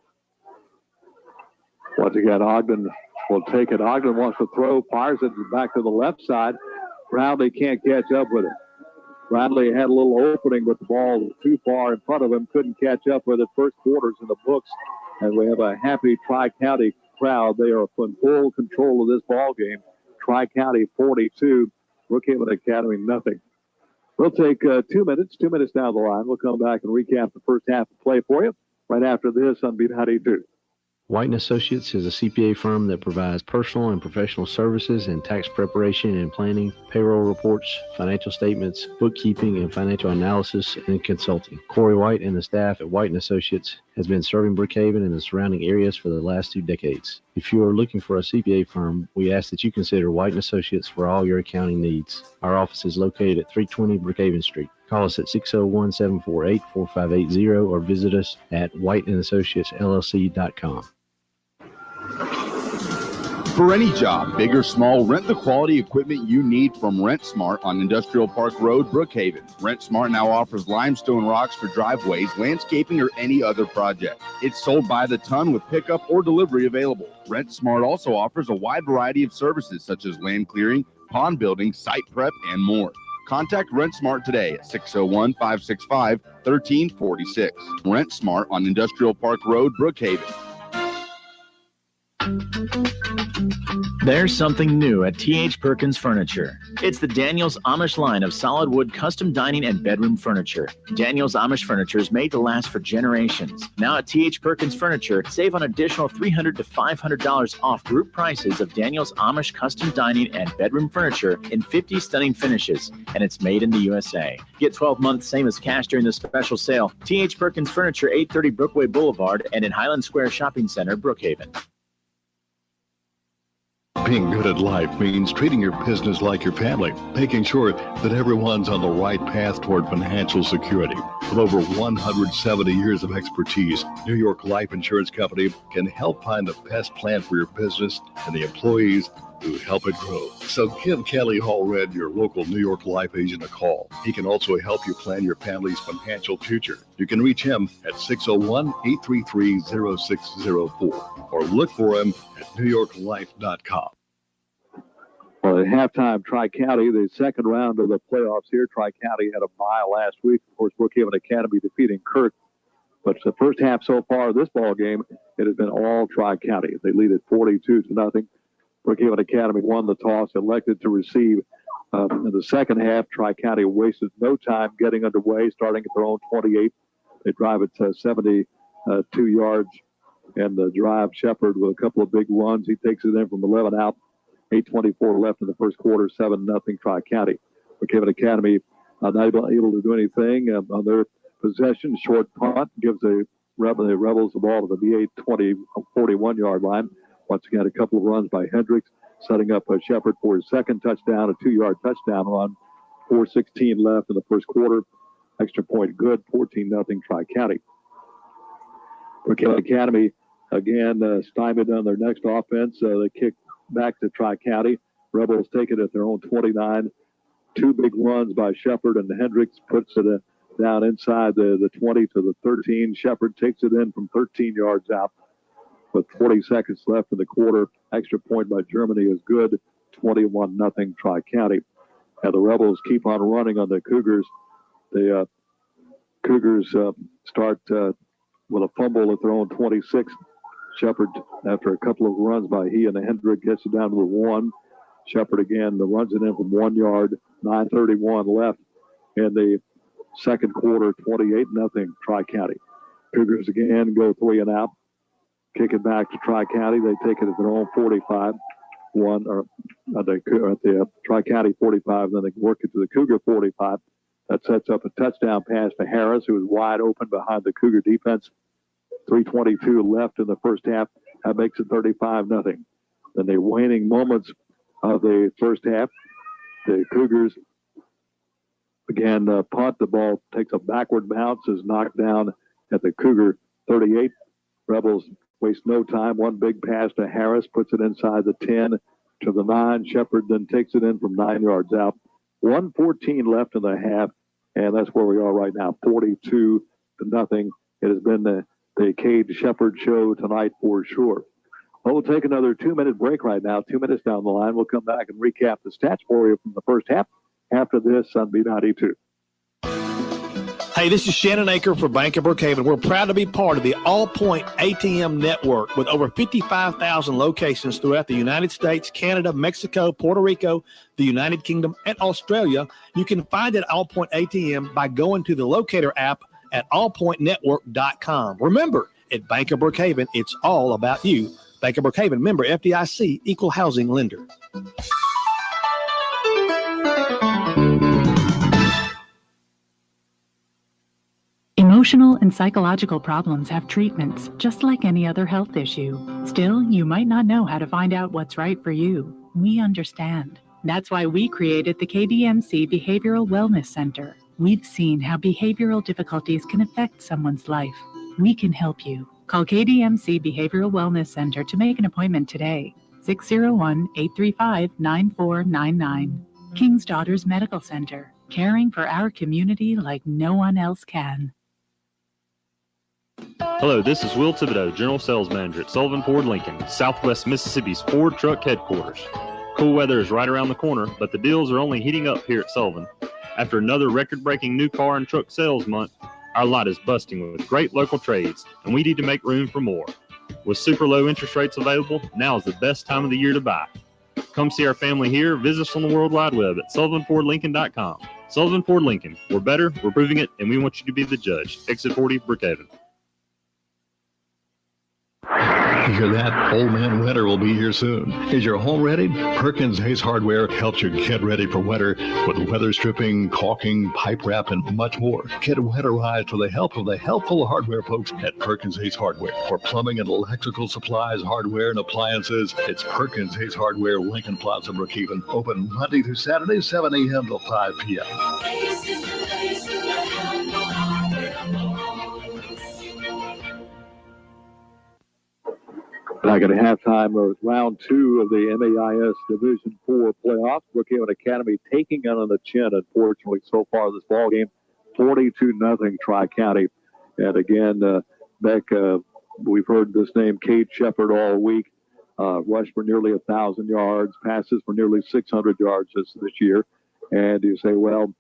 Once again, Ogden will take it. Ogden wants to throw, fires it back to the left side. Brownlee can't catch up with it. Brownlee had a little opening, but the ball too far in front of him. Couldn't catch up with it. First quarter's in the books, and we have a happy Tri-County crowd. They are in full control of this ball game. Tri-County 42, Brookhaven Academy nothing. We'll take 2 minutes down the line. We'll come back and recap the first half of play for you right after this on B92. White & Associates is a CPA firm that provides personal and professional services in tax preparation and planning, payroll reports, financial statements, bookkeeping, and financial analysis and consulting. Corey White and the staff at White & Associates has been serving Brookhaven and the surrounding areas for the last 2 decades. If you are looking for a CPA firm, we ask that you consider White & Associates for all your accounting needs. Our office is located at 320 Brookhaven Street. Call us at 601-748-4580 or visit us at whiteandassociatesllc.com. For any job, big or small, rent the quality equipment you need from Rent Smart on Industrial Park Road, Brookhaven. Rent Smart now offers limestone rocks for driveways, landscaping, or any other project. It's sold by the ton with pickup or delivery available. Rent Smart also offers a wide variety of services such as land clearing, pond building, site prep, and more. Contact Rent Smart today at 601-565-1346. Rent Smart on Industrial Park Road, Brookhaven. There's something new at T.H. Perkins Furniture. It's the Daniels Amish line of solid wood custom dining and bedroom furniture. Daniels Amish furniture is made to last for generations. Now at T.H. Perkins Furniture, save an additional $300 to $500 off group prices of Daniels Amish custom dining and bedroom furniture in 50 stunning finishes, and it's made in the USA. Get 12 months same as cash during the special sale. T.H. Perkins Furniture, 830 Brookway Boulevard and in Highland Square Shopping Center, Brookhaven. Being good at life means treating your business like your family, making sure that everyone's on the right path toward financial security. With over 170 years of expertise, New York Life Insurance Company can help find the best plan for your business and the employees who help it grow. So give Kelly Hallred, your local New York Life agent, a call. He can also help you plan your family's financial future. You can reach him at 601-833-0604 or look for him at newyorklife.com. Well, at halftime, Tri-County, the second round of the playoffs here. Tri-County had a bye last week. Of course, Brookhaven Academy defeating Kirk. But the first half so far of this ball game, it has been all Tri-County. They lead at 42-0. Brookhaven Academy won the toss, elected to receive. In the second half, Tri-County wasted no time getting underway, starting at their own 28. They drive it to 72 yards, and drive Shepard with a couple of big runs. He takes it in from 11 out. 8:24 left in the first quarter, 7-0 Tri-County. Brookhaven Academy not able to do anything on their possession. Short punt gives the Rebels the ball to the B8 41-yard line. Once again, a couple of runs by Hendricks, setting up Shepard for his second touchdown, a 2-yard touchdown run. 4:16 left in the first quarter. Extra point good, 14-0 Tri-County. Brookhaven Academy, again, stymied on their next offense. They kick back to Tri-County. Rebels take it at their own 29. 2 big runs by Shepard, and Hendricks puts it down inside the 20 to the 13. Shepard takes it in from 13 yards out with 40 seconds left in the quarter. Extra point by Germany is good, 21-0 Tri-County. And the Rebels keep on running on the Cougars. The Cougars start with a fumble at their own 26. Shepard, after a couple of runs by he and Hendrick, gets it down to the 1. Shepard again runs it in from 1 yard, 9:31 left in the second quarter, 28-0 Tri-County. Cougars again go 3 and out. Kick it back to Tri-County. They take it at their own 45. At the Tri-County 45, then they work it to the Cougar 45. That sets up a touchdown pass to Harris, who was wide open behind the Cougar defense. 3:22 left in the first half. That makes it 35-0. In the waning moments of the first half, the Cougars again punt. The ball takes a backward bounce, is knocked down at the Cougar 38. Rebels waste no time. One big pass to Harris, puts it inside the 10 to the 9. Shepard then takes it in from 9 yards out. 1:14 left in the half, and that's where we are right now, 42-0. It has been the Cade Shepard show tonight for sure. Well, we'll take another 2-minute break right now. 2 minutes down the line. We'll come back and recap the stats for you from the first half after this on B92. Hey, this is Shannon Aker for Bank of Brookhaven. We're proud to be part of the All Point ATM network with over 55,000 locations throughout the United States, Canada, Mexico, Puerto Rico, the United Kingdom, and Australia. You can find it at All Point ATM by going to the locator app at allpointnetwork.com. Remember, at Bank of Brookhaven, it's all about you. Bank of Brookhaven, member FDIC, equal housing lender. Emotional and psychological problems have treatments, just like any other health issue. Still, you might not know how to find out what's right for you. We understand. That's why we created the KDMC Behavioral Wellness Center. We've seen how behavioral difficulties can affect someone's life. We can help you. Call KDMC Behavioral Wellness Center to make an appointment today. 601-835-9499. King's Daughters Medical Center. Caring for our community like no one else can. Hello, this is Will Thibodeau, General Sales Manager at Sullivan Ford Lincoln, Southwest Mississippi's Ford Truck Headquarters. Cool weather is right around the corner, but the deals are only heating up here at Sullivan. After another record-breaking new car and truck sales month, our lot is busting with great local trades, and we need to make room for more. With super low interest rates available, now is the best time of the year to buy. Come see our family here. Visit us on the World Wide Web at SullivanFordLincoln.com. Sullivan Ford Lincoln. We're better, we're proving it, and we want you to be the judge. Exit 40, Brookhaven. You hear that? Old Man Winter will be here soon. Is your home ready? Perkins Hayes Hardware helps you get ready for winter with weather stripping, caulking, pipe wrap, and much more. Get winterized with the help of the helpful hardware folks at Perkins Hayes Hardware. For plumbing and electrical supplies, hardware, and appliances, it's Perkins Hayes Hardware, Lincoln Plaza, Brookhaven. Open Monday through Saturday, 7 a.m. to 5 p.m. Back at halftime of round 2 of the MAIS Division 4 playoffs. Brookhaven Academy taking it on the chin, unfortunately, so far this ball game. 42-0 Tri-County. And again, Beck, we've heard this name, Cade Shepard, all week. Rushed for nearly 1,000 yards, passes for nearly 600 yards this year. And you say, well,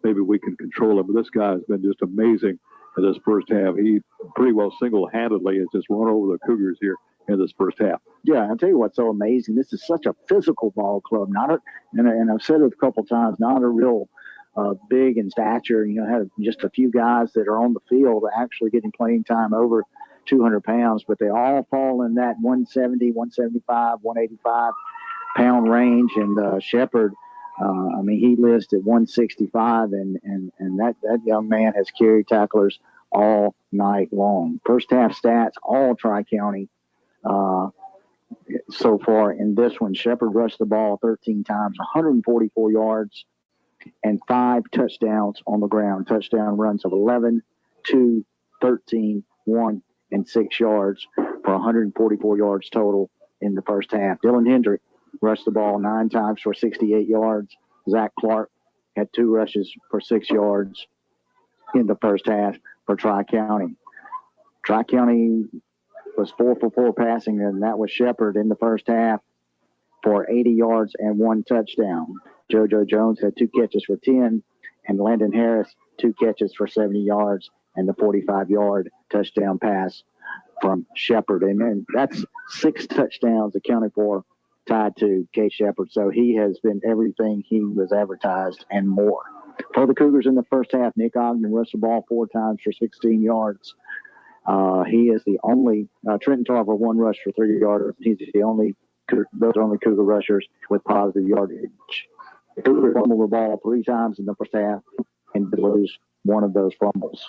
maybe we can control him. But this guy has been just amazing in this first half. He pretty well single-handedly has just run over the Cougars here in this first half. Yeah, I'll tell you what's so amazing. This is such a physical ball club. And I've said it a couple times, not a real big in stature. Had just a few guys that are on the field actually getting playing time over 200 pounds, but they all fall in that 170, 175, 185 pound range. And Shepard, he lives at 165, and that young man has carried tacklers all night long. First half stats, all Tri-County. So far in this one, Shepard rushed the ball 13 times, 144 yards, and 5 touchdowns on the ground. Touchdown runs of 11, 2, 13, 1, and 6 yards for 144 yards total in the first half. Dylan Hendrick rushed the ball 9 times for 68 yards. Zach Clark had 2 rushes for 6 yards in the first half for Tri-County. Tri-County was 4 for 4 passing, and that was Shepard in the first half for 80 yards and 1 touchdown. JoJo Jones had 2 catches for 10, and Landon Harris 2 catches for 70 yards and the 45-yard touchdown pass from Shepard. And that's 6 touchdowns accounted for, tied to Cade Shepard. So he has been everything he was advertised and more. For the Cougars in the first half, Nick Ogden rushed the ball 4 times for 16 yards. He is the only, Trenton Tarver 1 rush for 3 yards. He's the only, those are only Cougar rushers with positive yardage. The Cougars fumbled the ball 3 times in the first half and did lose one of those fumbles.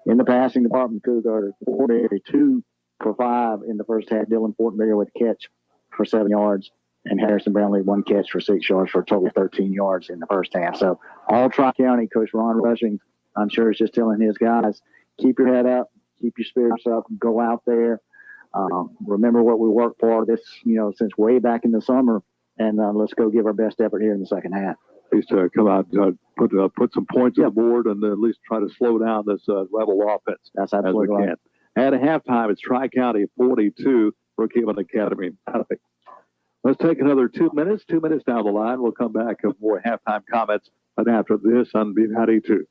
In the passing department, Cougars 2 for 5 in the first half. Dylan Fortenberry with a catch for 7 yards, and Harrison Brownlee 1 catch for 6 yards for a total of 13 yards in the first half. So all Tri-County, Coach Ron Rushing, I'm sure is just telling his guys, keep your head up, keep your spirits up, go out there. Remember what we worked for this, since way back in the summer, and let's go give our best effort here in the second half. At least come out, put some points on the board, and at least try to slow down this Rebel offense. That's absolutely right. At halftime, it's Tri-County 42, Brookhaven Academy. Let's take another 2 minutes. 2 minutes down the line, we'll come back with more halftime comments. And after this on B92.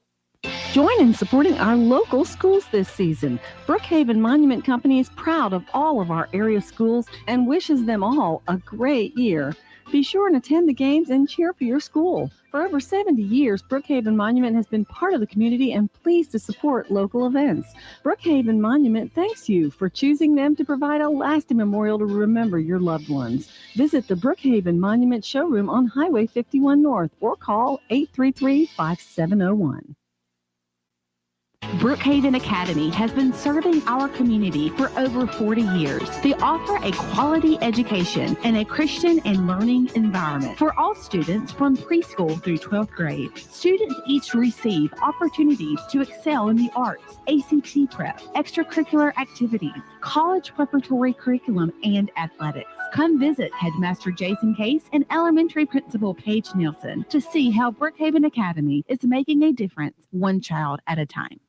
Join in supporting our local schools this season. Brookhaven Monument Company is proud of all of our area schools and wishes them all a great year. Be sure and attend the games and cheer for your school. For over 70 years, Brookhaven Monument has been part of the community and pleased to support local events. Brookhaven Monument thanks you for choosing them to provide a lasting memorial to remember your loved ones. Visit the Brookhaven Monument showroom on Highway 51 North or call 833-5701. Brookhaven Academy has been serving our community for over 40 years. They offer a quality education and a Christian and learning environment for all students from preschool through 12th grade. Students each receive opportunities to excel in the arts, ACT prep, extracurricular activities, college preparatory curriculum, and athletics. Come visit Headmaster Jason Case and Elementary Principal Paige Nielsen to see how Brookhaven Academy is making a difference one child at a time.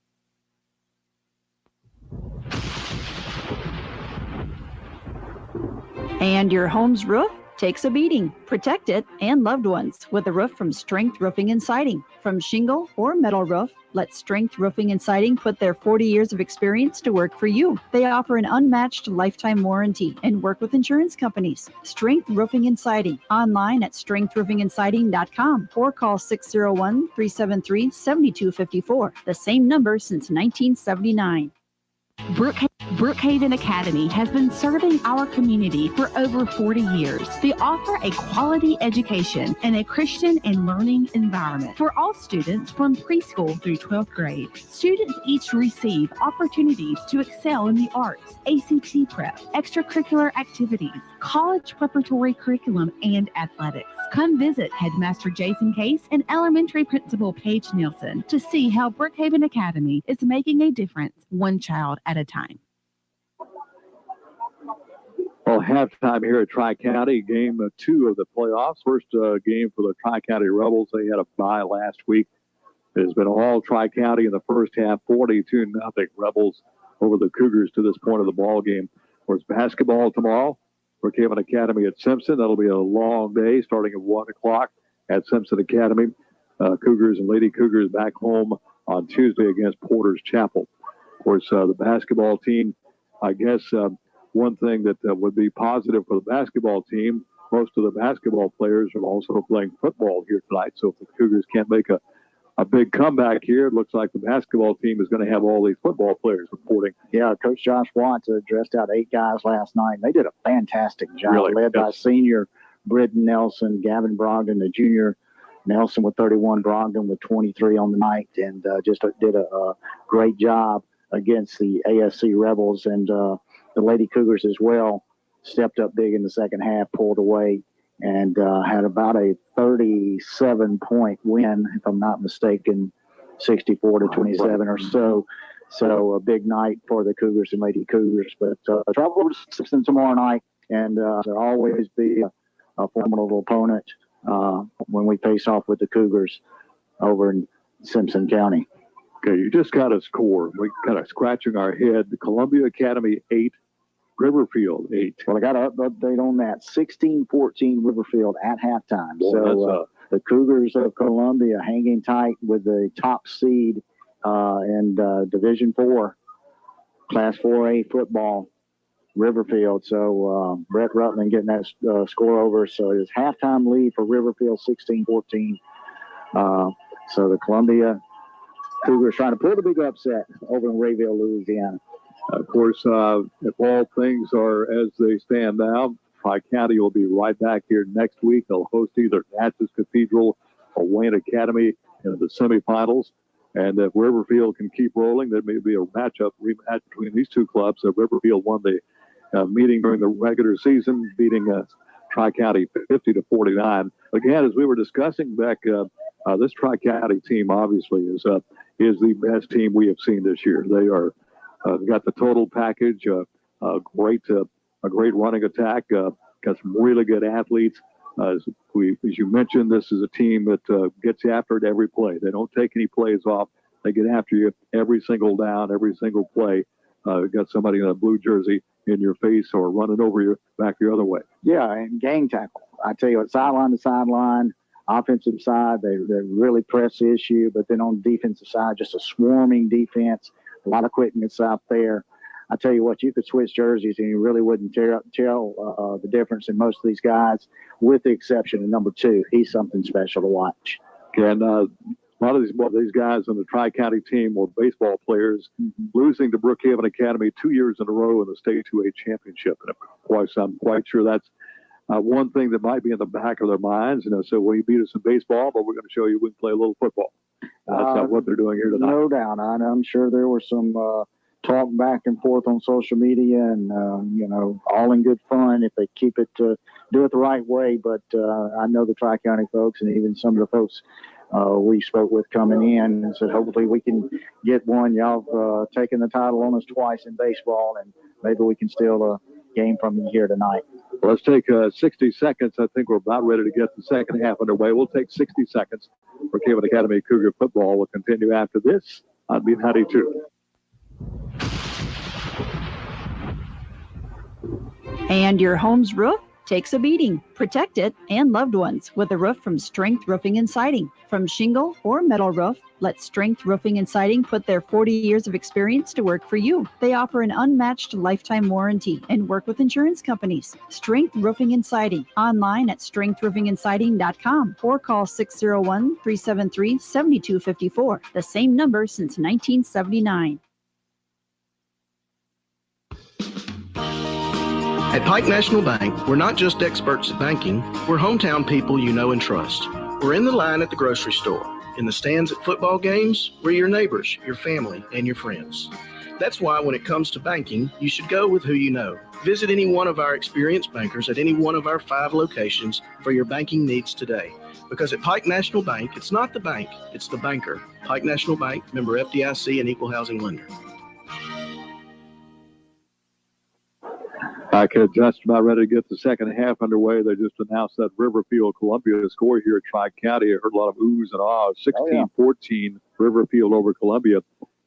And your home's roof takes a beating. Protect it and loved ones with a roof from Strength Roofing and Siding. From shingle or metal roof, let Strength Roofing and Siding put their 40 years of experience to work for you. They offer an unmatched lifetime warranty and work with insurance companies. Strength Roofing and Siding. Online at strengthroofingendsiding.com or call 601-373-7254. The same number since 1979. Brookhaven Academy has been serving our community for over 40 years. They offer a quality education and a Christian and learning environment for all students from preschool through 12th grade. Students each receive opportunities to excel in the arts, ACT prep, extracurricular activities, college preparatory curriculum, and athletics. Come visit Headmaster Jason Case and Elementary Principal Paige Nielsen to see how Brookhaven Academy is making a difference one child at a time. Well, halftime here at Tri-County, game 2 of the playoffs. First game for the Tri-County Rebels. They had a bye last week. It has been all Tri-County in the first half, 42-0 Rebels over the Cougars to this point of the ball game. There's basketball tomorrow. Brookhaven Academy at Simpson. That'll be a long day starting at 1 o'clock at Simpson Academy. Cougars and Lady Cougars back home on Tuesday against Porter's Chapel. Of course, the basketball team, I guess one thing that would be positive for the basketball team, most of the basketball players are also playing football here tonight. So if the Cougars can't make a big comeback here, it looks like the basketball team is going to have all these football players reporting. Yeah, Coach Josh Watts dressed out 8 guys last night. They did a fantastic job, Really? led by senior Britton Nelson, Gavin Brogdon, the junior Nelson with 31, Brogdon with 23 on the night, and just did a great job against the ASC Rebels, and the Lady Cougars as well stepped up big in the second half, pulled away, and had about a 37-point win, if I'm not mistaken, 64-27 or so. So a big night for the Cougars and Lady Cougars. But travel over to Simpson tomorrow night, and there'll always be a formidable opponent when we face off with the Cougars over in Simpson County. Okay, you just got a score. We're kind of scratching our head. The Columbia Academy 8, Riverfield 8. Well, I got an update on that. 16-14 Riverfield at halftime. Boy, so the Cougars of Columbia hanging tight with the top seed in Division 4, Class 4A football, Riverfield. So Brett Rutland getting that score over. So it's halftime lead for Riverfield, 16-14. So the Columbia Cougars trying to pull the big upset over in Rayville, Louisiana. Of course, if all things are as they stand now, Tri-County will be right back here next week. They'll host either Natchez Cathedral or Wayne Academy in the semifinals. And if Riverfield can keep rolling, there may be a rematch between these two clubs. Riverfield won the meeting during the regular season, beating Tri-County 50-49. Again, as we were discussing, Beck, this Tri-County team obviously is the best team we have seen this year. They are got the total package, a great running attack, got some really good athletes. As you mentioned, this is a team that gets after it every play. They don't take any plays off. They get after you every single down, every single play. Got somebody in a blue jersey in your face or running over you back the other way. Yeah, and gang tackle. I tell you what, sideline to sideline, offensive side, they really press the issue, but then on the defensive side, just a swarming defense, a lot of quickness out there. I tell you what, you could switch jerseys and you really wouldn't tell the difference in most of these guys, with the exception of number 2. He's something special to watch. And a lot of these guys on the Tri-County team were baseball players, losing to Brookhaven Academy 2 years in a row in the State 2A championship. And of course, I'm quite sure that's one thing that might be in the back of their minds. So, well, you beat us in baseball, but we're going to show you we can play a little football. That's not what they're doing here tonight. No doubt. I'm sure there was some talk back and forth on social media, and all in good fun if they keep it do it the right way. But I know the Tri-County folks and even some of the folks we spoke with coming in and said, hopefully we can get one. Y'all taken the title on us twice in baseball, and maybe we can steal a game from you here tonight. Well, let's take 60 seconds. I think we're about ready to get the second half underway. We'll take 60 seconds. Brookhaven Academy Cougar football will continue after this on B92. And your home's roof takes a beating. Protect it and loved ones with a roof from Strength Roofing and Siding. From shingle or metal roof, let Strength Roofing and Siding put their 40 years of experience to work for you. They offer an unmatched lifetime warranty and work with insurance companies. Strength Roofing and Siding. Online at strengthroofingendsiding.com or call 601-373-7254. The same number since 1979. At Pike National Bank, we're not just experts at banking, we're hometown people you know and trust. We're in the line at the grocery store, in the stands at football games, we're your neighbors, your family, and your friends. That's why when it comes to banking, you should go with who you know. Visit any one of our experienced bankers at any one of our 5 locations for your banking needs today. Because at Pike National Bank, it's not the bank, it's the banker. Pike National Bank, member FDIC and equal housing lender. I could just about ready to get the second half underway. They just announced that Riverfield Columbia score here at Tri-County. I heard a lot of oohs and ahs. 16-14 Riverfield over Columbia.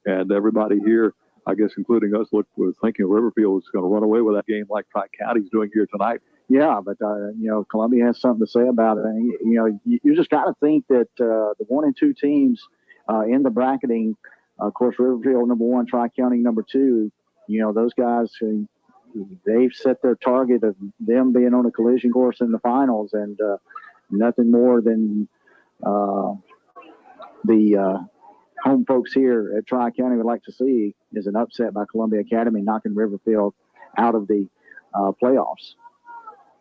And everybody here, I guess including us, was thinking Riverfield was going to run away with that game like Tri-County's doing here tonight. Yeah, but, Columbia has something to say about it. And, you just got to think that the 1 and 2 teams in the bracketing, of course, Riverfield number 1, Tri-County number 2, those guys they've set their target of them being on a collision course in the finals, and nothing more than the home folks here at Tri-County would like to see is an upset by Columbia Academy, knocking Riverfield out of the playoffs.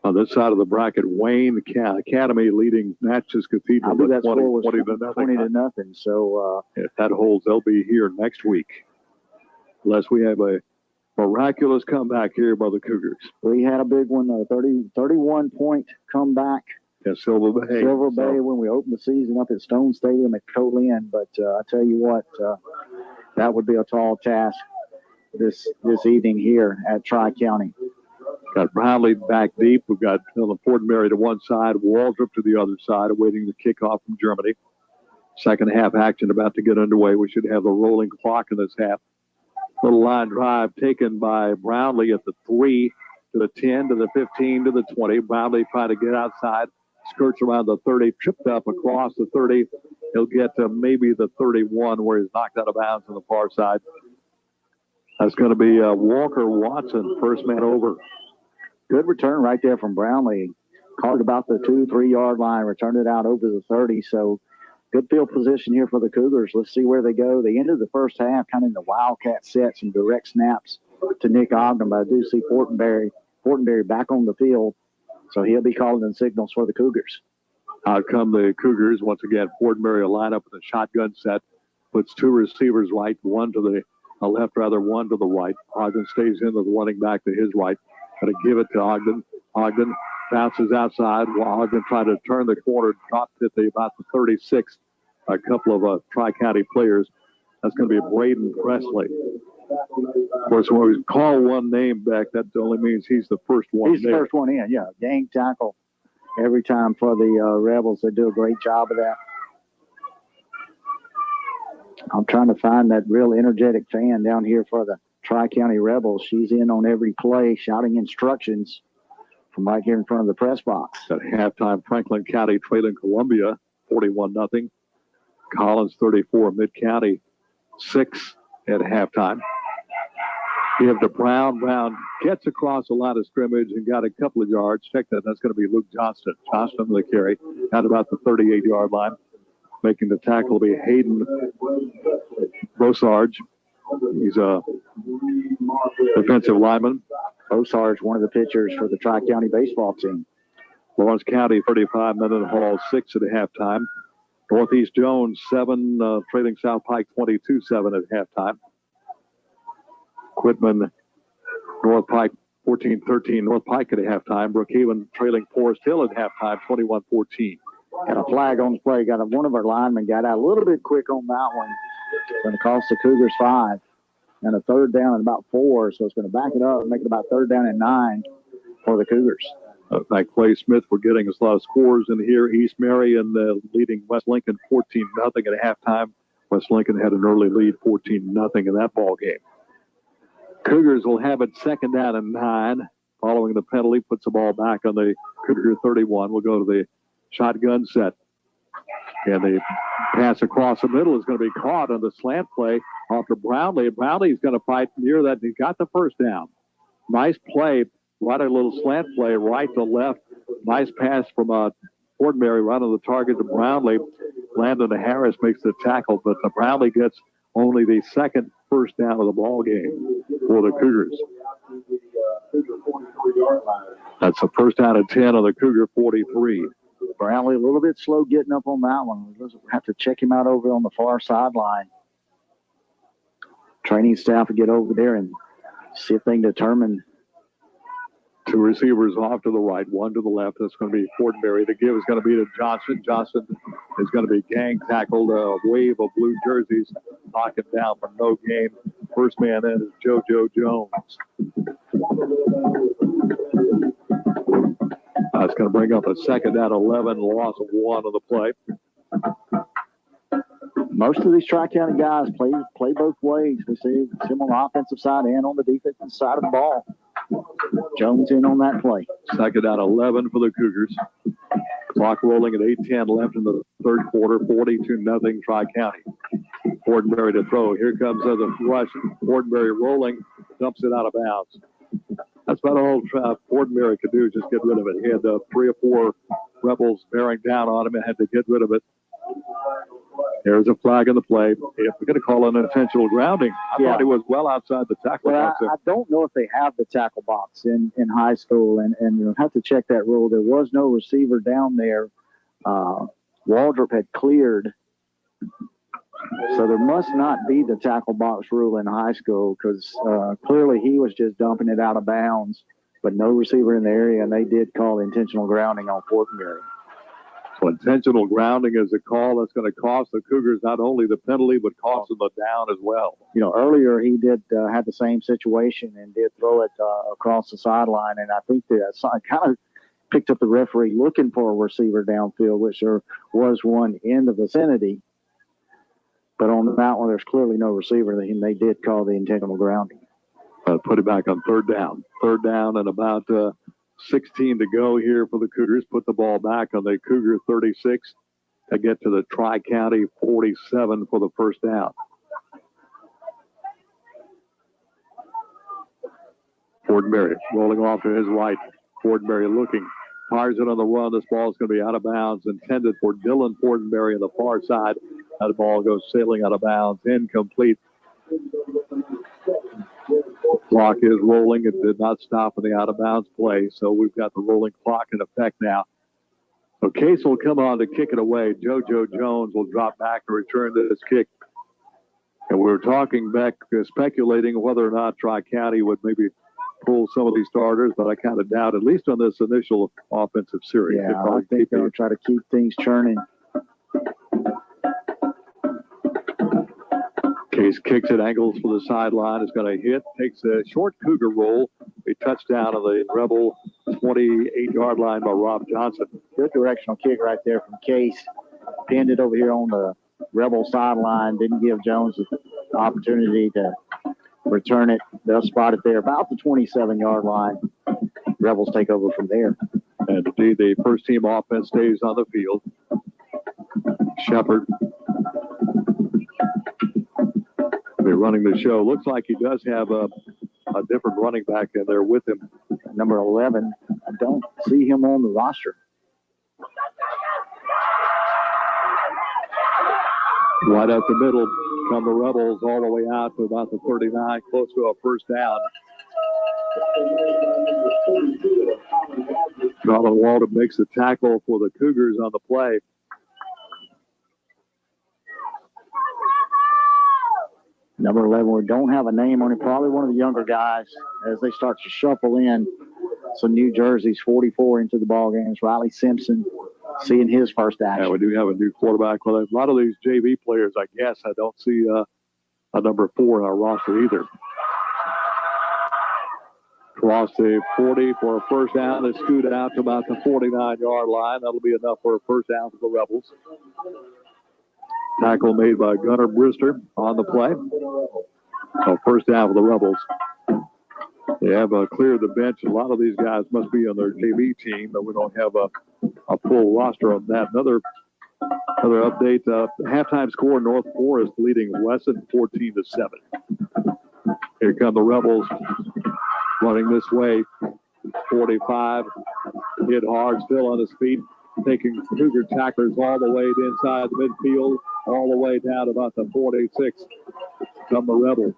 On this side of the bracket, Wayne Academy leading Natchez Cathedral. I believe that score was 20-0. So if that holds, they'll be here next week, unless we have a miraculous comeback here by the Cougars. We had a big one, 31-point comeback. Yeah, Silver Bay. When we opened the season up at Stone Stadium at Colin. But I tell you what, that would be a tall task this evening here at Tri-County. Got Brownlee back deep. We've got Fort Mary to one side, Waldrop to the other side, awaiting the kickoff from Germany. Second half action about to get underway. We should have a rolling clock in this half. Little line drive taken by Brownlee at the 3 to the 10 to the 15 to the 20. Brownlee trying to get outside, skirts around the 30, tripped up across the 30. He'll get to maybe the 31 where he's knocked out of bounds on the far side. That's going to be Walker Watson, first man over. Good return right there from Brownlee. Caught about the 2-3 yard line, returned it out over the 30. So good field position here for the Cougars. Let's see where they go. They ended the first half kind of in the Wildcat set, some direct snaps to Nick Ogden, but I do see Fortenberry back on the field, so he'll be calling in signals for the Cougars. Out come the Cougars. Once again, Fortenberry will line up with a shotgun set, puts two receivers right, one to the left, one to the right. Ogden stays in with the running back to his right. Going to give it to Ogden. Ogden bounces outside. Ogden trying to turn the corner, dropped at about the 36. A couple of Tri-County players. That's going to be Braden Presley. Of course, when we call one name back, that only means he's the first one. He's the first one in, yeah. Gang tackle every time for the Rebels. They do a great job of that. I'm trying to find that real energetic fan down here for the Tri-County Rebels. She's in on every play, shouting instructions from right here in front of the press box. At halftime, Franklin County trailing Columbia 41-0. Collins 34, Mid-County 6 at halftime. Give to Brown. Brown gets across the line of scrimmage and got a couple of yards. Check that. That's going to be Luke Johnston. Johnston the carry at about the 38-yard line. Making the tackle will be Hayden Bosarge. He's a defensive lineman. Bosarge, one of the pitchers for the Tri-County baseball team. Lawrence County 35, Minden Hall 6 at halftime. Northeast Jones 7, trailing South Pike 22-7 at halftime. Quitman, North Pike 14-13. North Pike at halftime. Brookhaven trailing Forest Hill at halftime 21-14. Got a flag on the play. One of our linemen got out a little bit quick on that one. Going to cost the Cougars 5. And a third down and about 4. So it's going to back it up and make it about third down and 9 for the Cougars. Thank Clay Smith for getting us a lot of scores in here. East Marion leading West Lincoln 14-0 at halftime. West Lincoln had an early lead 14-0 in that ball game. Cougars will have it second down and 9. Following the penalty, puts the ball back on the Cougar 31. We'll go to the shotgun set. And the pass across the middle is going to be caught on the slant play off to Brownlee. Brownlee's going to fight near that. He got the first down. Nice play. Right, a little slant play, right to left. Nice pass from Fortenberry right on the target to Brownlee. Landon Harris makes the tackle, but Brownlee gets only the second first down of the ball game for the Cougars. That's the first down and 10 on the Cougar 43. Brownlee a little bit slow getting up on that one. We'll have to check him out over on the far sideline. Training staff will get over there and see if they can determine. Two receivers off to the right, one to the left. That's going to be Fortenberry. The give is going to be to Johnson. Johnson is going to be gang tackled. A wave of blue jerseys knock him down for no gain. First man in is JoJo Jones. That's going to bring up a second down 11, loss of 1 on the play. Most of these Tri-County guys play both ways. We see him on the offensive side and on the defensive side of the ball. Jones in on that play. Second down 11 for the Cougars. Clock rolling at 8:10 left in the third quarter. 42-0 Tri-County. Fortenberry to throw. Here comes the rush. Fortenberry rolling, dumps it out of bounds. That's about all Fortenberry could do, just get rid of it. He had 3 or 4 Rebels bearing down on him and had to get rid of it. There's a flag in the play. If we're going to call an intentional grounding, I thought he was well outside the tackle box. I don't know if they have the tackle box in high school, and you'll have to check that rule. There was no receiver down there. Waldrop had cleared. So there must not be the tackle box rule in high school because clearly he was just dumping it out of bounds, but no receiver in the area, and they did call intentional grounding on Fortenberry. So intentional grounding is a call that's going to cost the Cougars not only the penalty, but cost them the down as well. You know, earlier he did had the same situation and did throw it across the sideline, and I think that kind of picked up the referee looking for a receiver downfield, which there was one in the vicinity. But on that one, there's clearly no receiver, and they did call the intentional grounding. Put it back on third down. Third down and about 16 to go here for the Cougars. Put the ball back on the Cougar 36 to get to the Tri-County 47 for the first down. Fortenberry rolling off to his right. Fortenberry looking. fires it on the run. This ball is going to be out of bounds, intended for Dylan Fortenberry on the far side. That ball goes sailing out of bounds, incomplete. Clock is rolling. It did not stop in the out of bounds play, so we've got the rolling clock in effect now. So Case will come on to kick it away. JoJo Jones will drop back and return to this kick. And we're talking back, speculating whether or not Tri-County would maybe pull some of these starters, but I kind of doubt, at least on this initial offensive series. Yeah, I think they'll try to keep things churning. Case kicks it, angles for the sideline. Is going to hit, takes a short Cougar roll. A touchdown on the Rebel 28-yard line by Rob Johnson. Good directional kick right there from Case. Pinned it over here on the Rebel sideline. Didn't give Jones the opportunity to return it. They'll spot it there about the 27-yard line. Rebels take over from there. And indeed, the first team offense stays on the field. Shepard be running the show. Looks like he does have a different running back in there with him. Number 11. I don't see him on the roster. Right up the middle come the Rebels all the way out to about the 39, close to a first down. Colin Walden makes the tackle for the Cougars on the play. Number 11, we don't have a name on it. Probably one of the younger guys as they start to shuffle in some new jerseys. 44 into the ball game. Riley Simpson seeing his first action. Yeah, we do have a new quarterback. Well, a lot of these JV players, I guess, I don't see a number 4 in our roster either. Cross the 40 for a first down. They scoot out to about the 49-yard line. That'll be enough for a first down for the Rebels. Tackle made by Gunnar Brister on the play. So first down for the Rebels. They have cleared the bench. A lot of these guys must be on their JV team, but we don't have a full roster on that. Another update, halftime score, North Forest leading Wesson 14-7. Here come the Rebels running this way. 45, hit hard, still on his feet, taking Cougar tacklers all the way to inside the midfield, all the way down to about the 46. Come the Rebels.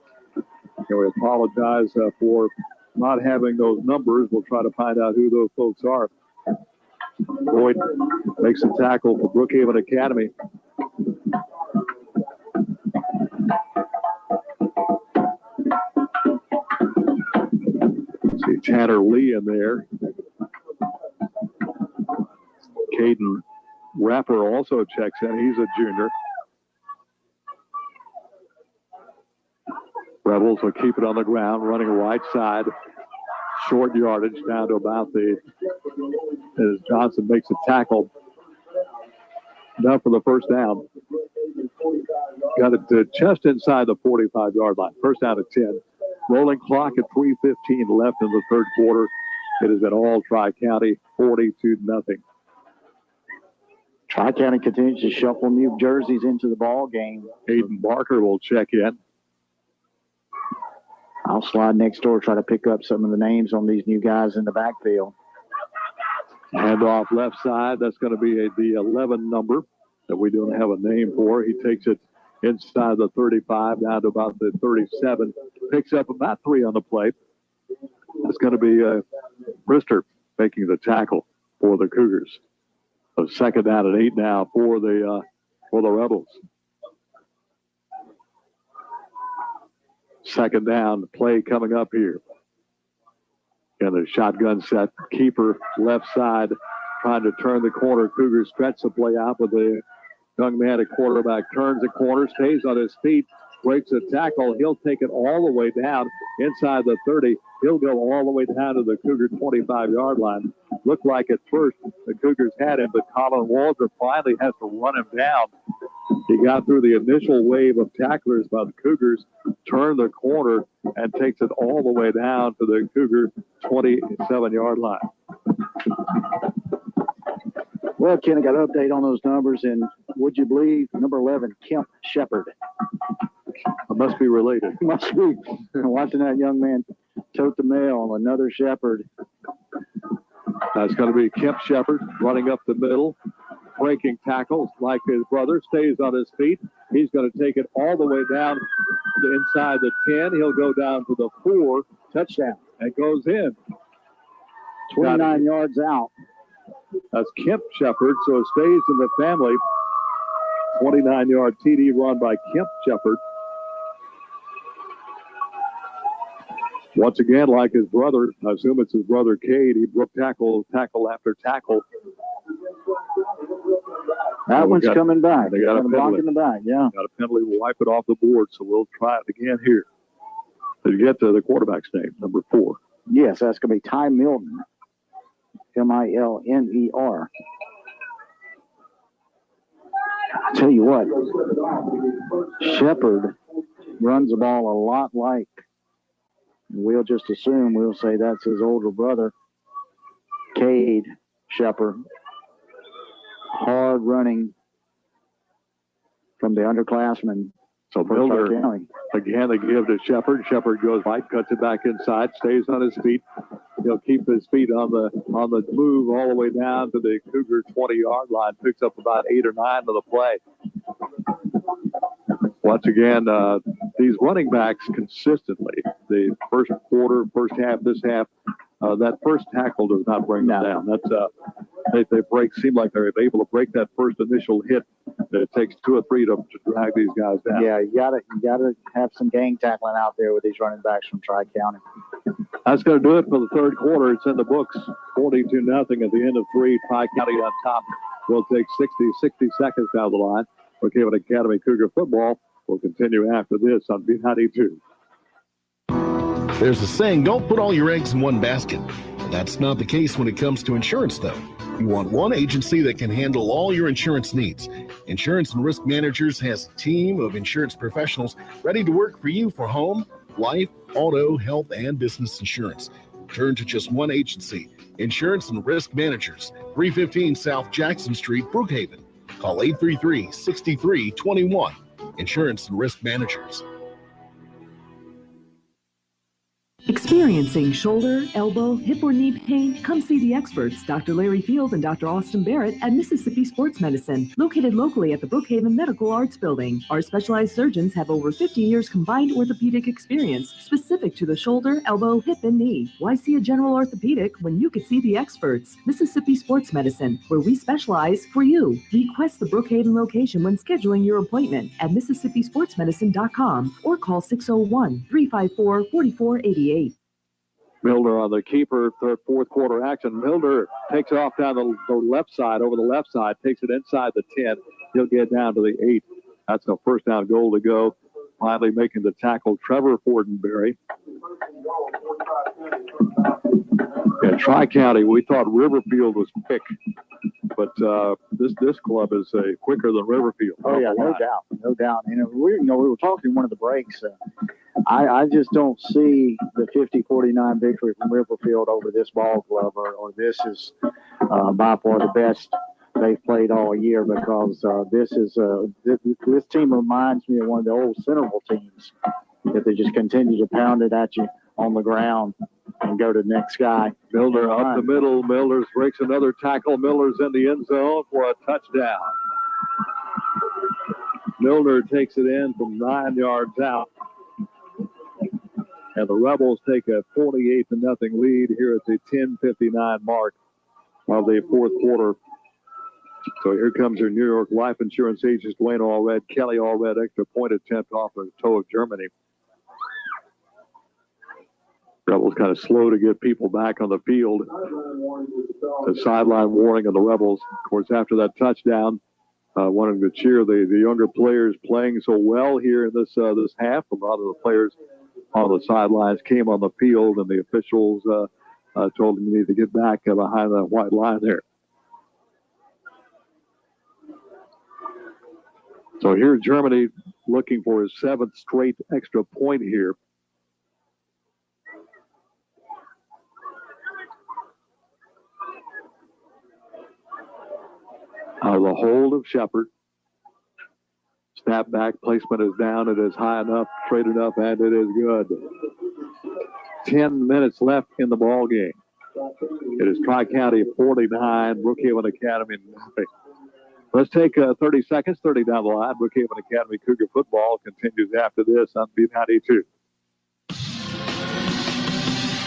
And we apologize for not having those numbers. We'll try to find out who those folks are. Boyd makes a tackle for Brookhaven Academy. See Tanner Lee in there. Caden Rapper also checks in. He's a junior. Rebels will keep it on the ground, running right side. Short yardage down to about as Johnson makes a tackle. Enough for the first down. Got it to just inside the 45-yard line. First down at 10. Rolling clock at 3:15 left in the third quarter. It is an all Tri-County 42-0. Tri-County continues to shuffle new jerseys into the ball game. Aiden Barker will check in. I'll slide next door, try to pick up some of the names on these new guys in the backfield. Hand off left side. That's going to be the 11 number that we don't have a name for. He takes it inside the 35 down to about the 37. Picks up about 3 on the play. It's going to be Brister making the tackle for the Cougars. So second down at 8 now for the Rebels. Second down, play coming up here. And the shotgun set, keeper left side, trying to turn the corner. Cougars stretch the play out with the young man at quarterback. Turns the corner, stays on his feet, breaks a tackle. He'll take it all the way down inside the 30. He'll go all the way down to the Cougar 25-yard line. Looked like at first the Cougars had him, but Colin Walter finally has to run him down. He got through the initial wave of tacklers by the Cougars, turned the corner, and takes it all the way down to the Cougar 27-yard line. Well, Ken, I got an update on those numbers, and would you believe number 11, Kemp Shepard? It must be related. Must be. Watching that young man tote the mail, another Shepard. That's going to be Kemp Shepard running up the middle, breaking tackles like his brother, stays on his feet. He's going to take it all the way down to inside the 10. He'll go down to the 4. Touchdown. And goes in. 29 yards out. That's Kemp Shepard, so it stays in the family. 29-yard TD run by Kemp Shepard. Once again, like his brother, I assume it's his brother Cade, he broke tackle after tackle. That one's coming back. They got a block penalty in the back, yeah. Got a penalty. We'll wipe it off the board, so we'll try it again here. Did you get to the quarterback's name, number 4? Yes, that's going to be Ty Milner. Milner. I tell you what, Shepard runs the ball a lot like, we'll just assume, we'll say that's his older brother, Cade Shepard. Hard running from the underclassmen. So Milner, again, they give to Shepard. Shepard goes right, cuts it back inside, stays on his feet. He'll keep his feet on the move all the way down to the Cougar 20-yard line. Picks up about 8 or 9 of the play. Once again, these running backs consistently, the first quarter, first half, this half, that first tackle does not bring them down. That's they break. Seem like they're able to break that first initial hit. It takes 2 or 3 to drag these guys down. Yeah, you gotta have some gang tackling out there with these running backs from Tri-County. That's going to do it for the third quarter. It's in the books, 42-0 at the end of 3. Tri-County on top. We'll take 60 seconds down the line. Brookhaven Academy Cougar football will continue after this on B92. There's a saying, don't put all your eggs in one basket. That's not the case when it comes to insurance, though. You want one agency that can handle all your insurance needs. Insurance and Risk Managers has a team of insurance professionals ready to work for you for home, life, auto, health, and business insurance. Turn to just one agency, Insurance and Risk Managers, 315 South Jackson Street, Brookhaven. Call 833-6321. Insurance and Risk Managers. Experiencing shoulder, elbow, hip, or knee pain? Come see the experts, Dr. Larry Field and Dr. Austin Barrett at Mississippi Sports Medicine, located locally at the Brookhaven Medical Arts Building. Our specialized surgeons have over 50 years combined orthopedic experience specific to the shoulder, elbow, hip, and knee. Why see a general orthopedic when you could see the experts? Mississippi Sports Medicine, where we specialize for you. Request the Brookhaven location when scheduling your appointment at MississippiSportsMedicine.com or call 601-354-4488. Milner on the keeper, fourth quarter action. Milner takes it off down the left side, over the left side, takes it inside the 10. He'll get down to the 8. That's a first down goal to go. Finally making the tackle, Trevor Fortenberry. In Tri-County, we thought Riverfield was quick, but this club is quicker than Riverfield. Oh yeah, no doubt. And we were talking one of the breaks. I just don't see the 50-49 victory from Riverfield over this ball club, or this is by far the best they've played all year, because this team reminds me of one of the old Centerville teams, that they just continue to pound it at you on the ground and go to the next guy. Milner up the middle. Milner breaks another tackle. Milner's in the end zone for a touchdown. Milner takes it in from 9 yards out. And the Rebels take a 48-0 lead here at the 10:59 mark of the fourth quarter. So here comes your New York Life Insurance agents, Dwayne Allred, Kelly Allred, extra point attempt off the toe of Germany. Rebels kind of slow to get people back on the field. The sideline warning of the Rebels. Of course, after that touchdown, wanting to cheer the younger players playing so well here in this half. A lot of the players on the sidelines came on the field, and the officials told them you need to get back behind that white line there. So here Germany looking for his 7th straight extra point here. The hold of Shepard. Snap back, placement is down. It is high enough, straight enough, and it is good. 10 minutes left in the ball game. It is Tri-County 49, Brookhaven Academy nothing. Let's take 30 seconds, 30 down the line. Brookhaven Academy Cougar football continues after this on B92.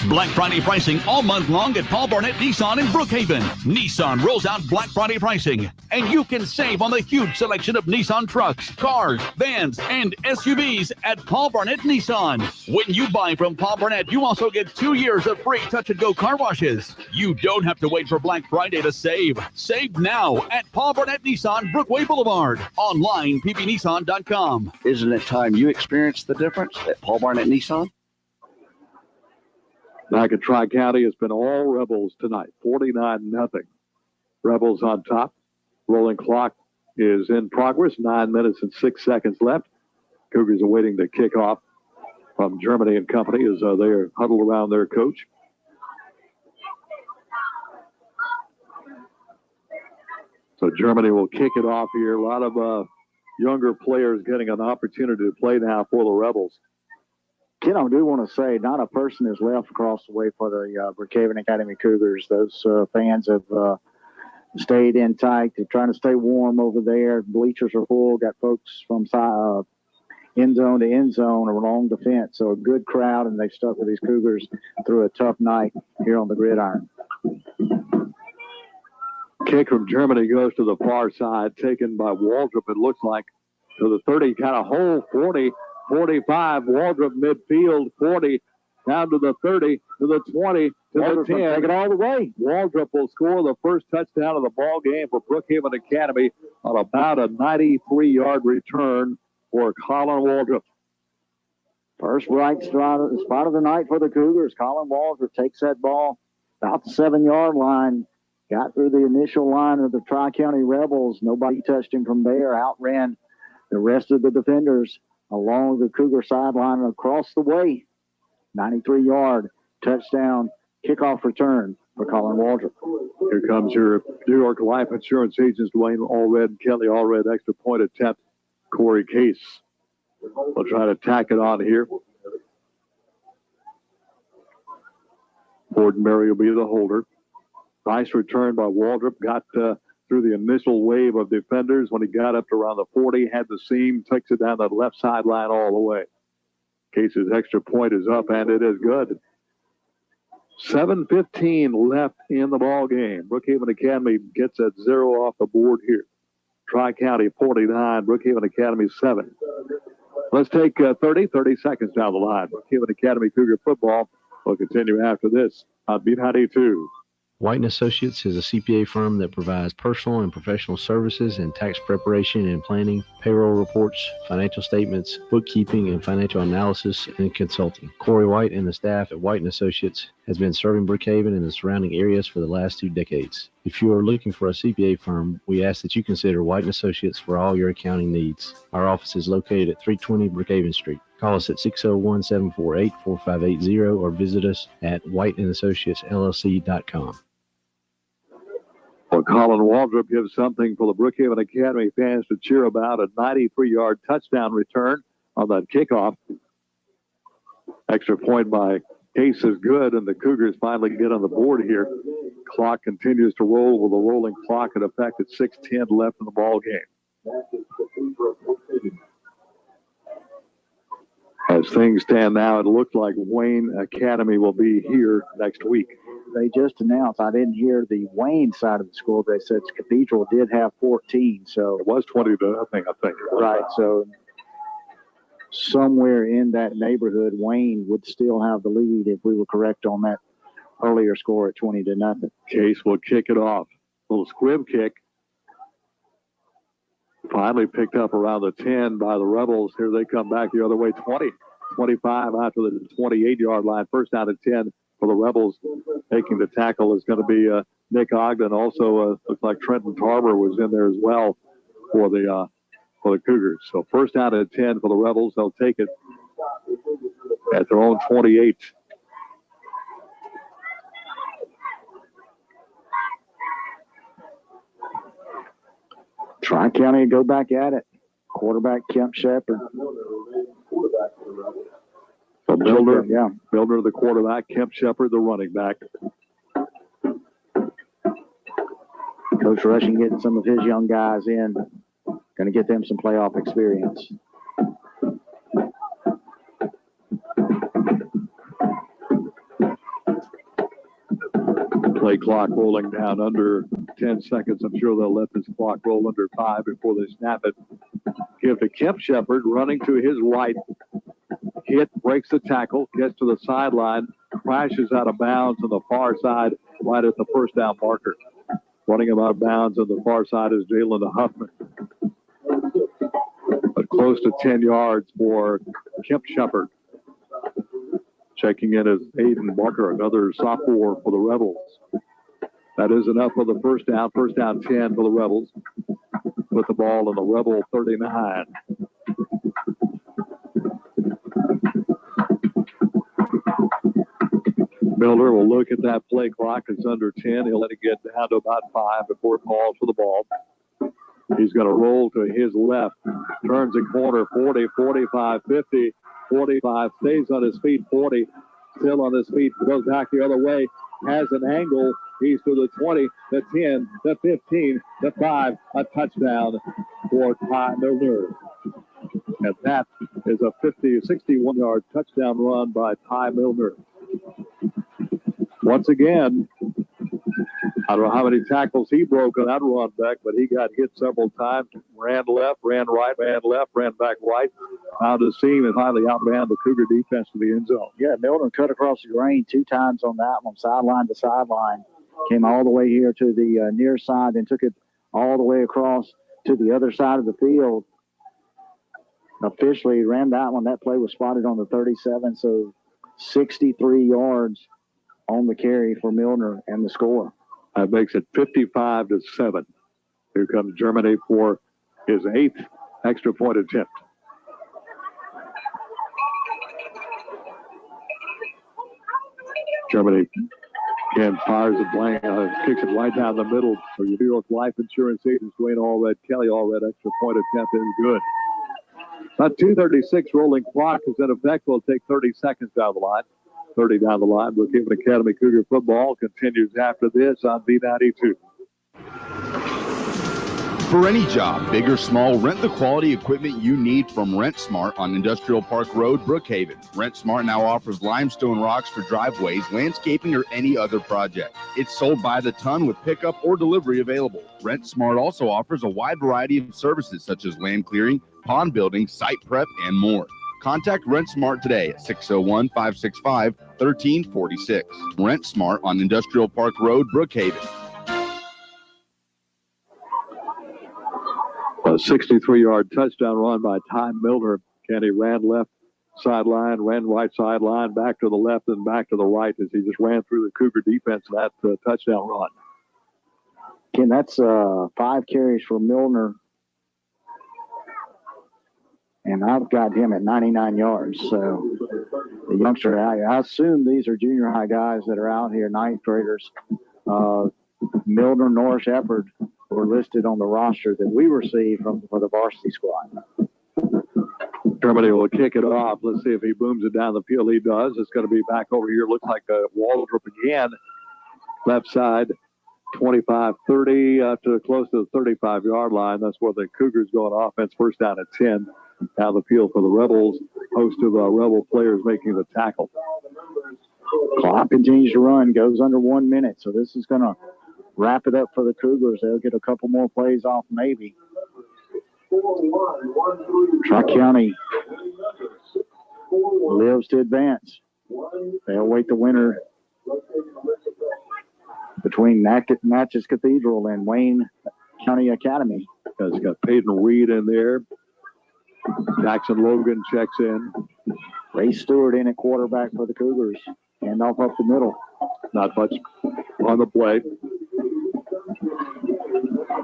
Black Friday pricing all month long at Paul Barnett Nissan in Brookhaven. Nissan rolls out Black Friday pricing, and you can save on the huge selection of Nissan trucks, cars, vans, and SUVs at Paul Barnett Nissan. When you buy from Paul Barnett, you also get 2 years of free touch-and-go car washes. You don't have to wait for Black Friday to save. Save now at Paul Barnett Nissan, Brookway Boulevard. Online, ppnissan.com. Isn't it time you experienced the difference at Paul Barnett Nissan? Back at Tri-County, it's been all Rebels tonight, 49-0. Rebels on top. Rolling clock is in progress, 9 minutes and 6 seconds left. Cougars awaiting the kickoff from Germany and company as they're huddled around their coach. So Germany will kick it off here. A lot of younger players getting an opportunity to play now for the Rebels. Ken, I do want to say not a person is left across the way for the Brookhaven Academy Cougars. Those fans have stayed in tight. They're trying to stay warm over there. Bleachers are full. Got folks from end zone to end zone along the fence. So a good crowd, and they've stuck with these Cougars through a tough night here on the gridiron. Kick from Germany goes to the far side, taken by Waldrop, it looks like, to the 30, kind of hole, 40. 45, Waldrop midfield, 40, down to the 30, to the 20, to Waldrop the 10. take it all the way. Waldrop will score the first touchdown of the ball game for Brookhaven Academy on about a 93-yard return for Colin Waldrop. First bright spot of the night for the Cougars. Colin Waldrop takes that ball about the 7-yard line, got through the initial line of the Tri-County Rebels. Nobody touched him from there, outran the rest of the defenders along the Cougar sideline and across the way. 93-yard touchdown kickoff return for Colin Waldrop. Here comes your New York Life Insurance agents, Dwayne Allred, Kelly Allred, extra point attempt, Corey Case. We'll try to tack it on here. Fortenberry will be the holder. Nice return by Waldrop. Got through the initial wave of defenders. When he got up to around the 40, had the seam, takes it down the left sideline all the way. Case's extra point is up, and it is good. 7:15 left in the ball game. Brookhaven Academy gets at 0 off the board here. Tri-County 49, Brookhaven Academy 7. Let's take 30 seconds down the line. Brookhaven Academy Cougar football will continue after this on B92. White & Associates is a CPA firm that provides personal and professional services in tax preparation and planning, payroll reports, financial statements, bookkeeping, and financial analysis and consulting. Corey White and the staff at White & Associates has been serving Brookhaven and the surrounding areas for the last 2 decades. If you are looking for a CPA firm, we ask that you consider White & Associates for all your accounting needs. Our office is located at 320 Brookhaven Street. Call us at 601-748-4580 or visit us at whiteandassociatesllc.com. Well, Colin Waldrop gives something for the Brookhaven Academy fans to cheer about. A 93-yard touchdown return on that kickoff. Extra point by Case is good, and the Cougars finally get on the board here. Clock continues to roll with a rolling clock in effect at 6:10 left in the ball game. As things stand now, it looks like Wayne Academy will be here next week. They just announced, I didn't hear the Wayne side of the school. They said Cathedral did have 14, so it was 20-0, I think. Right, so somewhere in that neighborhood, Wayne would still have the lead if we were correct on that earlier score at 20-0. Case will kick it off. Little squib kick. Finally picked up around the 10 by the Rebels. Here they come back the other way, 20, 25 out to the 28-yard line. First down at 10 for the Rebels. Taking the tackle is going to be Nick Ogden. Also, looks like Trenton Tarver was in there as well for the Cougars. So first down at 10 for the Rebels. They'll take it at their own 28. Tri-County go back at it. Quarterback Kemp Shepard. So Builder the quarterback, Kemp Shepard the running back. Coach Rushing getting some of his young guys in, going to get them some playoff experience. Play clock rolling down under 10 seconds. I'm sure they'll let this clock roll under 5 before they snap it. Give to Kemp Shepard, running to his right. Hit, breaks the tackle, gets to the sideline, crashes out of bounds on the far side, right at the first down marker. Running him out of bounds on the far side is Jalen Huffman. But close to 10 yards for Kemp Shepard. Checking in as Aiden Barker, another sophomore for the Rebels. That is enough for the first down. First down 10 for the Rebels. Put the ball in the Rebel 39. Miller will look at that play clock. It's under 10. He'll let it get down to about 5 before it calls for the ball. He's going to roll to his left. Turns the corner, 40, 45, 50, 45. Stays on his feet, 40. Still on his feet. Goes back the other way. Has an angle. He's to the 20, the 10, the 15, the 5. A touchdown for Ty Milner. And that is a 61-yard touchdown run by Ty Milner. Once again, I don't know how many tackles he broke on that run back, but he got hit several times. Ran left, ran right, ran left, ran back right. Found a seam and finally outran the Cougar defense to the end zone. Yeah, Milner cut across the grain 2 times on that one, sideline to sideline. Came all the way here to the near side, then took it all the way across to the other side of the field. Officially ran that one. That play was spotted on the 37, so 63 yards on the carry for Milner and the score. That makes it 55-7. Here comes Germany for his 8th extra point attempt. Germany again fires it blank, kicks it right down the middle. For your New York Life Insurance agents, Dwayne Allred, Kelly Allred, extra point attempt is good. About 2:36 rolling clock is in effect. We'll take 30 seconds down the line. 30 down the line. Brookhaven Academy Cougar football continues after this on B92. For any job, big or small, rent the quality equipment you need from Rent Smart on Industrial Park Road, Brookhaven. Rent Smart now offers limestone rocks for driveways, landscaping, or any other project. It's sold by the ton with pickup or delivery available. Rent Smart also offers a wide variety of services such as land clearing, pond building, site prep, and more. Contact Rent Smart today at 601-565-1346. Rent Smart on Industrial Park Road, Brookhaven. A 63-yard touchdown run by Ty Milner. Kenny ran left sideline, ran right sideline, back to the left and back to the right as he just ran through the Cougar defense that touchdown run. Ken, that's 5 carries for Milner. And I've got him at 99 yards. So the youngster, I assume these are junior high guys that are out here, 9th graders. Milner, Norris, Shepard were listed on the roster that we received for the varsity squad. Germany will kick it off. Let's see if he booms it down the field. He does. It's going to be back over here. Looks like Waldrop again. Left side, 25-30 to close to the 35-yard line. That's where the Cougars go on offense. First down at 10. Down the field for the Rebels. Host of Rebel players making the tackle. Clock continues to run. Goes under 1 minute. So this is going to wrap it up for the Cougars. They'll get a couple more plays off maybe. Tri-County lives to advance. They'll wait the winner between Natchez Cathedral and Wayne County Academy. It's got Peyton Reed in there. Jackson Logan checks in. Ray Stewart in at quarterback for the Cougars. And off up the middle. Not much on the play.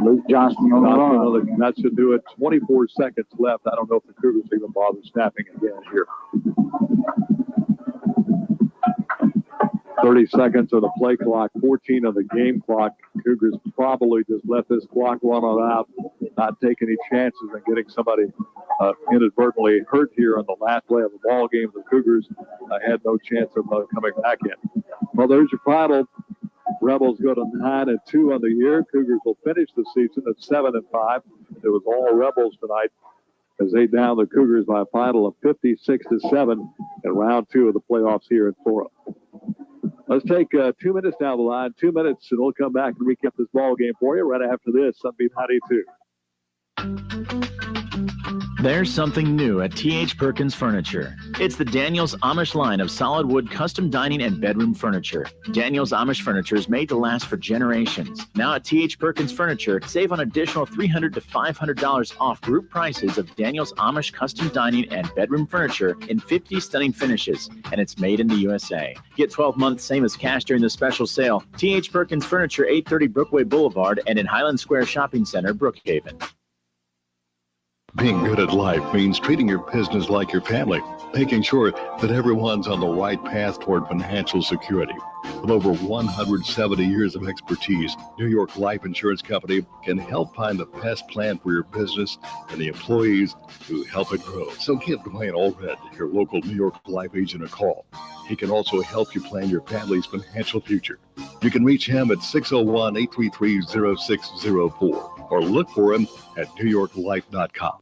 Luke Johnston on the run. That should do it. 24 seconds left. I don't know if the Cougars even bother snapping again here. 30 seconds of the play clock, 14 of the game clock. Cougars probably just let this clock run on out, not take any chances in getting somebody inadvertently hurt here on the last play of the ball game. The Cougars had no chance of coming back in. Well, there's your final Rebels go to 9-2 on the year. Cougars will finish the season at 7-5. It was all Rebels tonight as they down the Cougars by a final of 56-7 in round 2 of the playoffs here in Florida. Let's take 2 minutes down the line, 2 minutes, and we'll come back and recap this ball game for you right after this on B92. There's something new at T.H. Perkins Furniture. It's the Daniels Amish line of solid wood custom dining and bedroom furniture. Daniels Amish furniture is made to last for generations. Now at T.H. Perkins Furniture, save an additional $300 to $500 off group prices of Daniels Amish custom dining and bedroom furniture in 50 stunning finishes, and it's made in the USA. Get 12 months same as cash during the special sale. T.H. Perkins Furniture, 830 Brookway Boulevard and in Highland Square Shopping Center, Brookhaven. Being good at life means treating your business like your family, making sure that everyone's on the right path toward financial security. With over 170 years of expertise, New York Life Insurance Company can help find the best plan for your business and the employees who help it grow. So give Dwayne Allred, your local New York Life agent, a call. He can also help you plan your family's financial future. You can reach him at 601-833-0604 or look for him at NewYorkLife.com.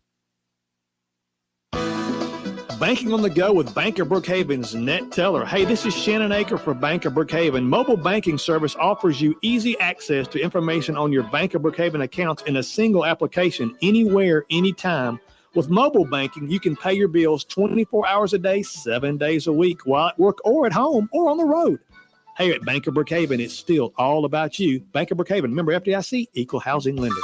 Banking on the go with Bank of Brookhaven's Net Teller. Hey, this is Shannon Aker for Bank of Brookhaven. Mobile banking service offers you easy access to information on your Bank of Brookhaven accounts in a single application, anywhere, anytime. With mobile banking, you can pay your bills 24 hours a day, 7 days a week, while at work or at home or on the road. Hey, at Bank of Brookhaven, it's still all about you. Bank of Brookhaven, member FDIC, equal housing lender.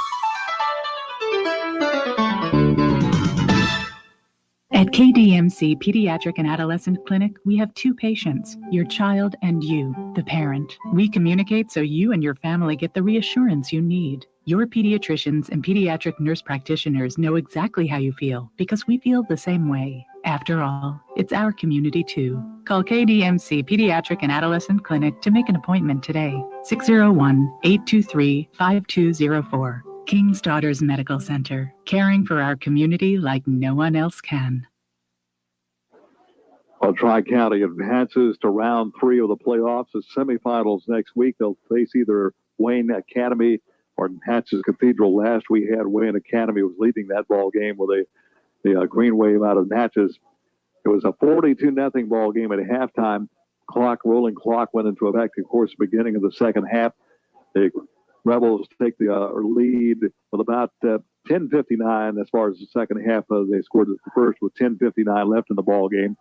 At KDMC Pediatric and Adolescent Clinic, we have two patients, your child and you, the parent. We communicate so you and your family get the reassurance you need. Your pediatricians and pediatric nurse practitioners know exactly how you feel because we feel the same way. After all, it's our community too. Call KDMC Pediatric and Adolescent Clinic to make an appointment today. 601-823-5204. King's Daughters Medical Center, caring for our community like no one else can. Well, Tri-County advances to round 3 of the playoffs. The semifinals next week. They'll face either Wayne Academy or Natchez Cathedral. Last we had, Wayne Academy was leading that ball game with the Green Wave out of Natchez. It was a 42-0 ball game at halftime. Rolling clock went into effect, of course, beginning of the second half. The Rebels take the lead with about 10:59 as far as the second half. They scored the first with 10:59 left in the ball game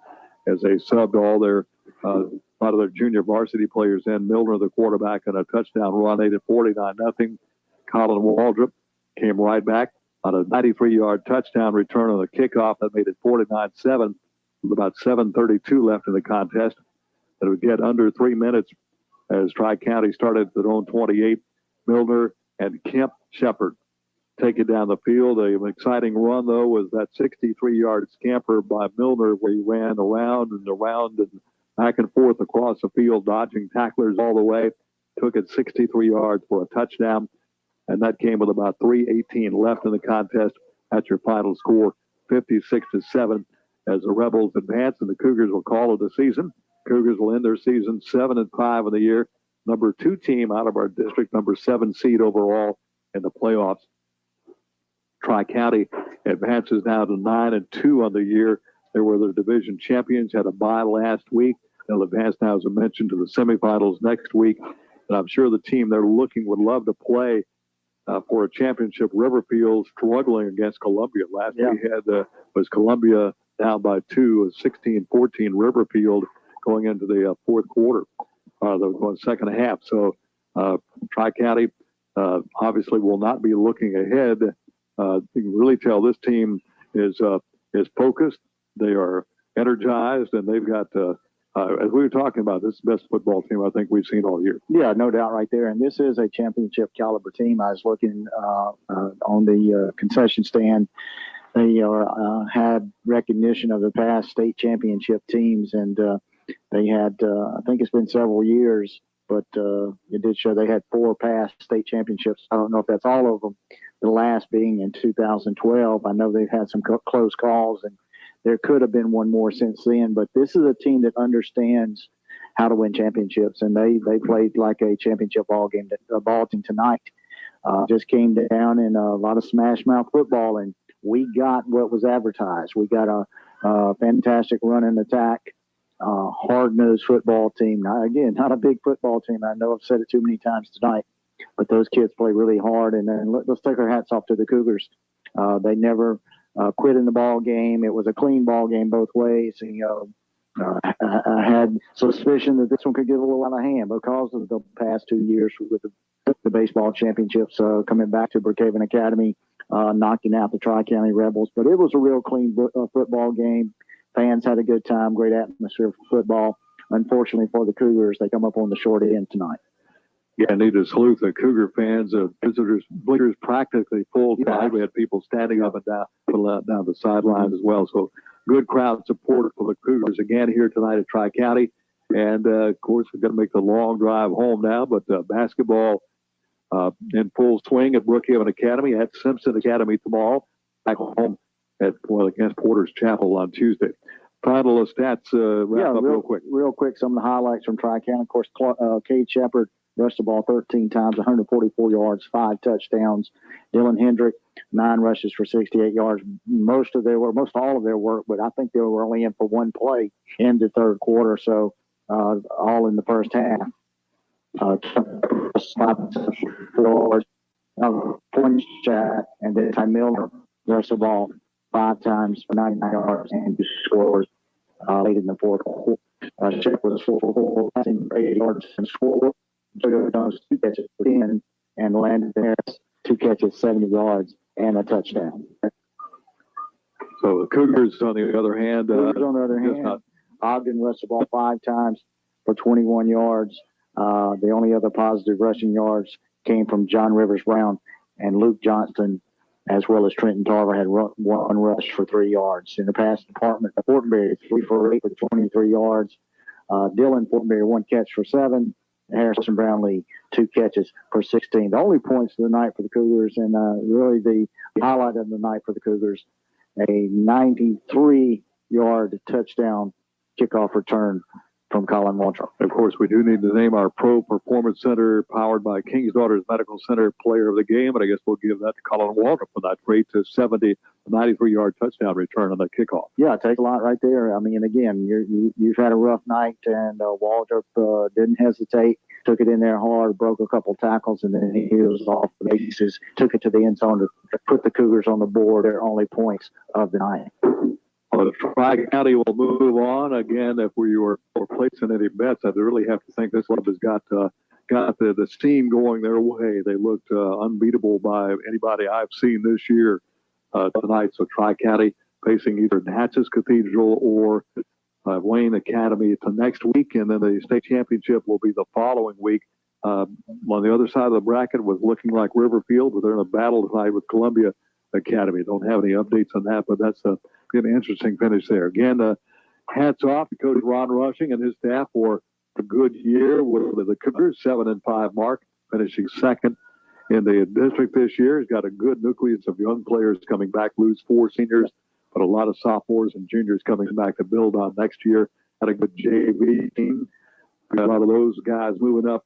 as they subbed all their a lot of their junior varsity players in. Milner, the quarterback, and a touchdown run, made it 49-0. Colin Waldrop came right back on a 93-yard touchdown return on the kickoff that made it 49-7 with about 7:32 left in the contest. It would get under 3 minutes as Tri-County started at their own 28. Milner and Kemp Shepard take it down the field. An exciting run, though, was that 63-yard scamper by Milner where he ran around and back and forth across the field, dodging tacklers all the way. Took it 63 yards for a touchdown, and that came with about 3:18 left in the contest. That's your final score, 56-7, as the Rebels advance, and the Cougars will call it a season. Cougars will end their season 7-5 in the year. Number 2 team out of our district, number 7 seed overall in the playoffs. Tri-County advances now to 9-2 on the year. They were the division champions, had a bye last week. They'll advance now, as I mentioned, to the semifinals next week. And I'm sure the team they're looking would love to play for a championship. Riverfield struggling against Columbia. Last we had was Columbia down by 2, 16-14 Riverfield going into the fourth quarter. The second half. So Tri-County obviously will not be looking ahead. You can really tell this team is focused. They are energized, and they've got, as we were talking about, this is the best football team I think we've seen all year. Yeah, no doubt right there. And this is a championship caliber team. I was looking on the concession stand. They had recognition of the past state championship teams, and they had, I think it's been several years, but it did show they had 4 past state championships. I don't know if that's all of them, the last being in 2012. I know they've had some close calls, and there could have been one more since then. But this is a team that understands how to win championships, and they played like a championship ball team tonight. Just came down in a lot of smash mouth football, and we got what was advertised. We got a fantastic run and attack, hard-nosed football team. Now, again, not a big football team. I know I've said it too many times tonight, but those kids play really hard. And then let's take our hats off to the Cougars. They never quit in the ball game. It was a clean ball game both ways. And, I had suspicion that this one could get a little out of hand because of the past 2 years with the baseball championships coming back to Brookhaven Academy, knocking out the Tri-County Rebels. But it was a real clean football game. Fans had a good time, great atmosphere for football. Unfortunately for the Cougars, they come up on the short end tonight. Yeah, I need to salute the Cougar fans. Visitors, bleachers practically full tonight. We had people standing up and down the sidelines as well. So good crowd support for the Cougars again here tonight at Tri-County. And, of course, we're going to make the long drive home now. But basketball in full swing at Brookhaven Academy, at Simpson Academy tomorrow. Back home against Porter's Chapel on Tuesday. Final stats wrap up real quick. Real quick, some of the highlights from Tri-County. Of course, Cade Shepard rushed the ball 13 times, 144 yards, 5 touchdowns. Dylan Hendrick, 9 rushes for 68 yards. Most all of their work, but I think they were only in for one play in the third quarter, so all in the first half. 4 point shot, and then Ty Milner rushed the ball 5 times for 99 yards and 2 scores late in the fourth quarter. Shep was 4 passing for 80 yards and scored. Jones 2 catches for 10, and Landon Harris 2 catches, 70 yards, and a touchdown. So the Cougars, on the other hand, Ogden rushed the ball 5 times for 21 yards. The only other positive rushing yards came from John Rivers Brown and Luke Johnston, as well as Trenton Tarver had 1 rush for 3 yards. In the pass department, Fortenberry 3 for 8 for 23 yards. Dylan Fortenberry 1 catch for 7. Harrison Brownlee 2 catches for 16. The only points of the night for the Cougars, and really the highlight of the night for the Cougars, a 93-yard touchdown kickoff return from Colin Waltrip. Of course, we do need to name our Pro Performance Center, powered by King's Daughters Medical Center, player of the game, and I guess we'll give that to Colin Waltrip for that great 93-yard touchdown return on the kickoff. Yeah, take a lot right there. I mean, again, you've had a rough night, and Waltrip didn't hesitate, took it in there hard, broke a couple tackles, and then he was off the bases, took it to the end zone to put the Cougars on the board, their only points of the night. Well, Tri-County will move on. Again, if we were placing any bets, I'd really have to think this club has got the steam going their way. They looked unbeatable by anybody I've seen this year tonight. So Tri-County facing either Natchez Cathedral or Wayne Academy to next week, and then the state championship will be the following week. On the other side of the bracket was looking like Riverfield, but they're in a battle tonight with Columbia Academy. Don't have any updates on that, but that's an interesting finish there. Again, hats off to Coach Ron Rushing and his staff for a good year with the Cougars, 7-5 mark, finishing second in the district this year. He's got a good nucleus of young players coming back, lose 4 seniors, but a lot of sophomores and juniors coming back to build on next year. Had a good JV team. Got a lot of those guys moving up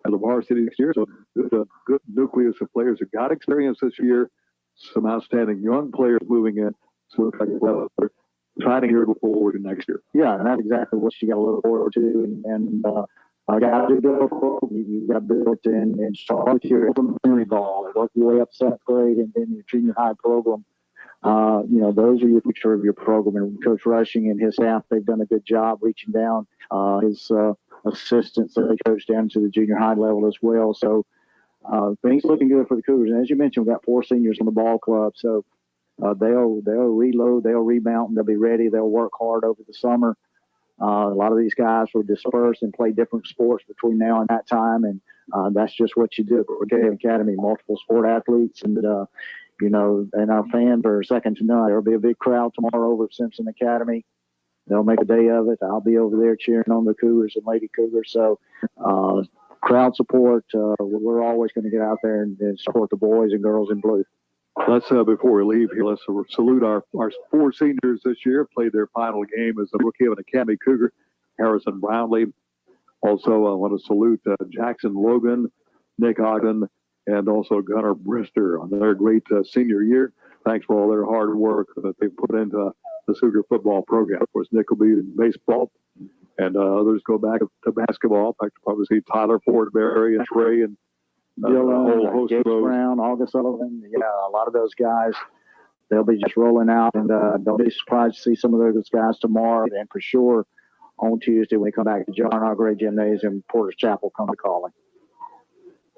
to the varsity next year. So a good nucleus of players who got experience this year. Some outstanding young players moving in. So we're trying to hear forward next year. Yeah, and that's exactly what you got to look forward to. And I got to build. You got to build and start with your elementary ball, work your way up 7th grade, and then your junior high program. Those are your future of your program. And Coach Rushing and his staff, they've done a good job reaching down. His assistants that they coach down to the junior high level as well. So things looking good for the Cougars. And as you mentioned, we've got 4 seniors on the ball club. So they'll reload, they'll remount, and they'll be ready. They'll work hard over the summer. A lot of these guys will disperse and play different sports between now and that time. And that's just what you do at Brookhaven Academy, multiple sport athletes. And, and our fans are second to none. There'll be a big crowd tomorrow over at Simpson Academy. They'll make a day of it. I'll be over there cheering on the Cougars and Lady Cougars. So crowd support, we're always going to get out there and support the boys and girls in blue. Let's, before we leave here, let's salute our 4 seniors this year. Played their final game as the Brookhaven Academy Cougar. Harrison Brownlee Also, I want to salute Jackson Logan, Nick Ogden, and also Gunnar Brister on their great senior year. Thanks for all their hard work that they put into the Cougar football program. Of course, Nick will be in baseball, and others go back to basketball. In fact, probably see Tyler Fordberry and Trey and Dylan, Gates Brown, August Sullivan. Yeah, a lot of those guys, they'll be just rolling out, and don't be surprised to see some of those guys tomorrow, and for sure on Tuesday when we come back to John R. Gray Gymnasium, Porter's Chapel come to calling.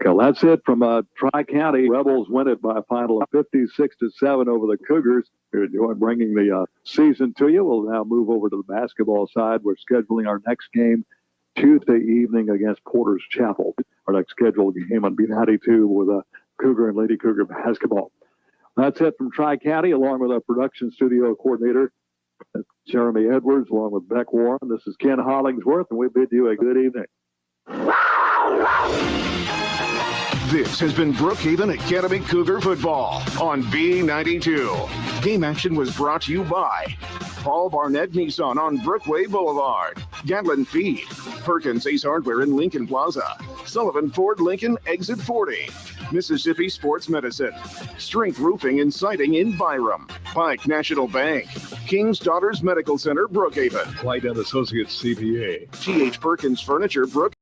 Okay, that's it from Tri-County. Rebels win it by a final of 56-7 over the Cougars. We're enjoying bringing the season to you. We'll now move over to the basketball side. We're scheduling our next game Tuesday evening against Porter's Chapel. Our next scheduled game on B92 with Cougar and Lady Cougar basketball. That's it from Tri-County, along with our production studio coordinator, Jeremy Edwards, along with Beck Warren. This is Ken Hollingsworth, and we bid you a good evening. This has been Brookhaven Academy Cougar Football on B92. Game action was brought to you by Paul Barnett Nissan on Brookway Boulevard, Gatlin Feed, Perkins Ace Hardware in Lincoln Plaza, Sullivan Ford Lincoln Exit 40, Mississippi Sports Medicine, Strength Roofing and Siding in Byram, Pike National Bank, King's Daughters Medical Center, Brookhaven, White and Associates CPA, T.H. Perkins Furniture, Brook.